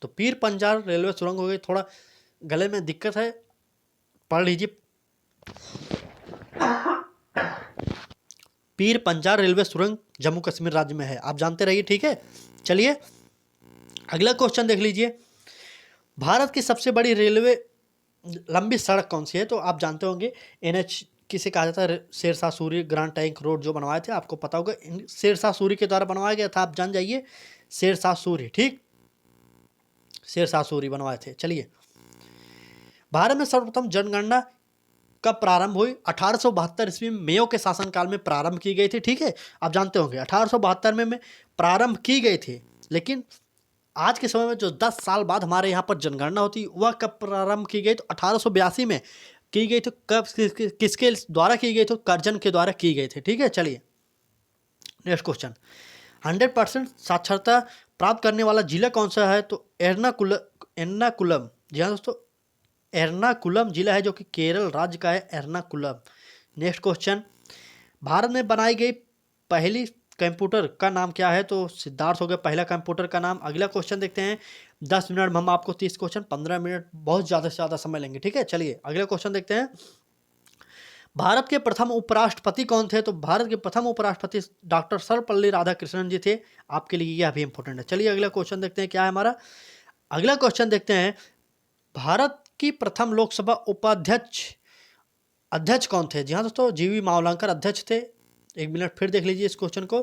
तो पीर पंजाल रेलवे सुरंग हो गई। थोड़ा गले में दिक्कत है, पढ़ लीजिए। पीर पंजाल रेलवे सुरंग जम्मू कश्मीर राज्य में है, आप जानते रहिए। ठीक है, चलिए अगला क्वेश्चन देख लीजिए। भारत की सबसे बड़ी रेलवे लंबी सड़क कौन सी है? तो आप जानते होंगे NH किसे कहा जाता है? Sher Shah Suri Grand tank road जो बनवाए थे, आपको पता होगा शेरशाह सूरी के द्वारा बनवाया गया था, आप जान जाइए शेरशाह सूरी। ठीक, शेरशाह सूरी बनवाए थे। चलिए, भारत में सर्वप्रथम जनगणना कब प्रारंभ हुई? 1872 ईस्वी में मेयो के शासनकाल में प्रारंभ की गई थी। ठीक है, आप जानते होंगे 1872 में प्रारंभ की गई थी, लेकिन आज के समय में जो 10 साल बाद हमारे यहाँ पर जनगणना होती वह कब प्रारंभ की गई? तो 1882 में की गई। तो कब किसके द्वारा की गई? तो कर्जन के द्वारा की गई थी। ठीक है, चलिए नेक्स्ट क्वेश्चन। 100% साक्षरता प्राप्त करने वाला जिला कौन सा है? तो एर्नाकुलम। जी हाँ दोस्तों, एर्नाकुलम जिला है जो कि केरल राज्य का है, एर्नाकुलम। नेक्स्ट क्वेश्चन, भारत में बनाई गई पहली कंप्यूटर का नाम क्या है? तो सिद्धार्थ हो गया पहला कंप्यूटर का नाम। अगला क्वेश्चन देखते हैं। 10 मिनट में हम आपको 30 क्वेश्चन, 15 मिनट बहुत ज़्यादा से ज़्यादा समय लेंगे। ठीक है, चलिए अगला क्वेश्चन देखते हैं। भारत के प्रथम उपराष्ट्रपति कौन थे? तो भारत के प्रथम उपराष्ट्रपति डॉक्टर सर्वपल्ली राधाकृष्णन जी थे, आपके लिए यह भी इंपॉर्टेंट है। चलिए अगला क्वेश्चन देखते हैं क्या है हमारा। अगला क्वेश्चन देखते हैं, भारत की प्रथम लोकसभा अध्यक्ष कौन थे? जी हाँ दोस्तों, जीवी मावलंकर अध्यक्ष थे। एक मिनट फिर देख लीजिए इस क्वेश्चन को।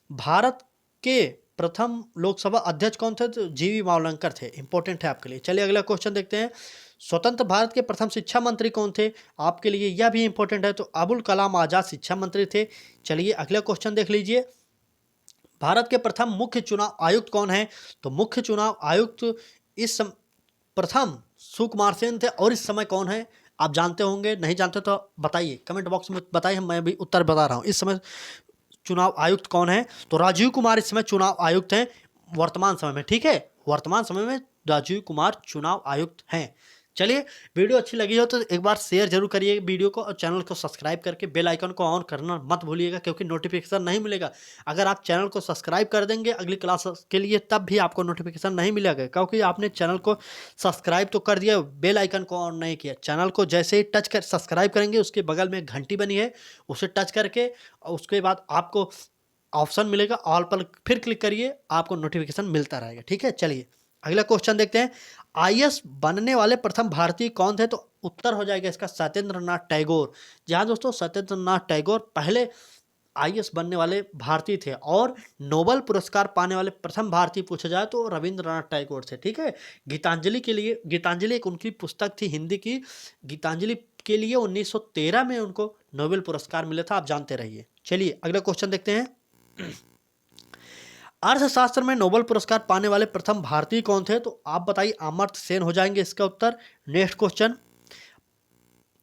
भारत के प्रथम लोकसभा अध्यक्ष कौन थे? तो जीवी मावलंकर थे, इंपॉर्टेंट है आपके लिए। चलिए अगला क्वेश्चन देखते हैं। स्वतंत्र भारत के प्रथम शिक्षा मंत्री कौन थे? आपके लिए यह भी इंपॉर्टेंट है। तो अबुल कलाम आजाद शिक्षा मंत्री थे। चलिए अगला क्वेश्चन देख लीजिए। भारत के प्रथम मुख्य चुनाव आयुक्त कौन है? तो मुख्य चुनाव आयुक्त प्रथम सुकुमार सेन थे, और इस समय कौन है? आप जानते होंगे, नहीं जानते तो बताइए कमेंट बॉक्स में बताइए, मैं भी उत्तर बता रहा हूँ। इस समय चुनाव आयुक्त कौन है? तो राजीव कुमार इस समय चुनाव आयुक्त हैं वर्तमान समय में। ठीक है, वर्तमान समय में राजीव कुमार चुनाव आयुक्त हैं। चलिए, वीडियो अच्छी लगी हो तो एक बार शेयर जरूर करिए वीडियो को, और चैनल को सब्सक्राइब करके बेल आइकन को ऑन करना मत भूलिएगा, क्योंकि नोटिफिकेशन नहीं मिलेगा। अगर आप चैनल को सब्सक्राइब कर देंगे अगली क्लास के लिए, तब भी आपको नोटिफिकेशन नहीं मिलेगा, क्योंकि आपने चैनल को सब्सक्राइब तो कर दिया, बेल आइकन को ऑन नहीं किया। चैनल को जैसे ही टच कर सब्सक्राइब करेंगे, उसके बगल में घंटी बनी है, उसे टच करके उसके बाद आपको ऑप्शन मिलेगा ऑल पर, फिर क्लिक करिए, आपको नोटिफिकेशन मिलता रहेगा। ठीक है, चलिए अगला क्वेश्चन देखते हैं। आईएएस बनने वाले प्रथम भारतीय कौन थे? तो उत्तर हो जाएगा इसका सत्येंद्र नाथ टैगोर। जहाँ दोस्तों सत्येंद्र नाथ टैगोर पहले आईएएस बनने वाले भारतीय थे, और नोबेल पुरस्कार पाने वाले प्रथम भारतीय पूछा जाए तो रविंद्रनाथ टैगोर थे। ठीक है, गीतांजलि के लिए, गीतांजलि एक उनकी पुस्तक थी हिंदी की, गीतांजलि के लिए 1913 में उनको नोबेल पुरस्कार मिला था, आप जानते रहिए। चलिए अगला क्वेश्चन देखते हैं। अर्थशास्त्र में नोबेल पुरस्कार पाने वाले प्रथम भारतीय कौन थे? तो आप बताइए, अमर्त्य सेन हो जाएंगे इसका उत्तर। नेक्स्ट क्वेश्चन,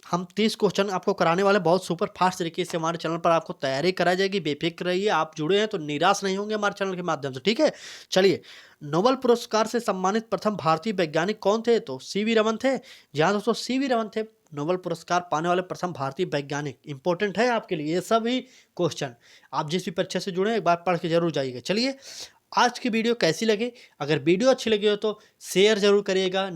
हम 30 क्वेश्चन आपको कराने वाले, बहुत सुपर फास्ट तरीके से हमारे चैनल पर आपको तैयारी कराई जाएगी, बेफिक्र रहिए। आप जुड़े हैं तो निराश नहीं होंगे हमारे चैनल के माध्यम से। ठीक है, चलिए, नोबेल पुरस्कार से सम्मानित प्रथम भारतीय वैज्ञानिक कौन थे? तो सीवी रमन थे। जहाँ दोस्तों सीवी रमन थे नोबेल पुरस्कार पाने वाले प्रथम भारतीय वैज्ञानिक। इंपॉर्टेंट है आपके लिए ये सभी क्वेश्चन, आप जिस भी परीक्षा से जुड़े एक बार पढ़ के जरूर जाइएगा। चलिए, आज की वीडियो कैसी लगी? अगर वीडियो अच्छी लगी हो तो शेयर जरूर करिएगा।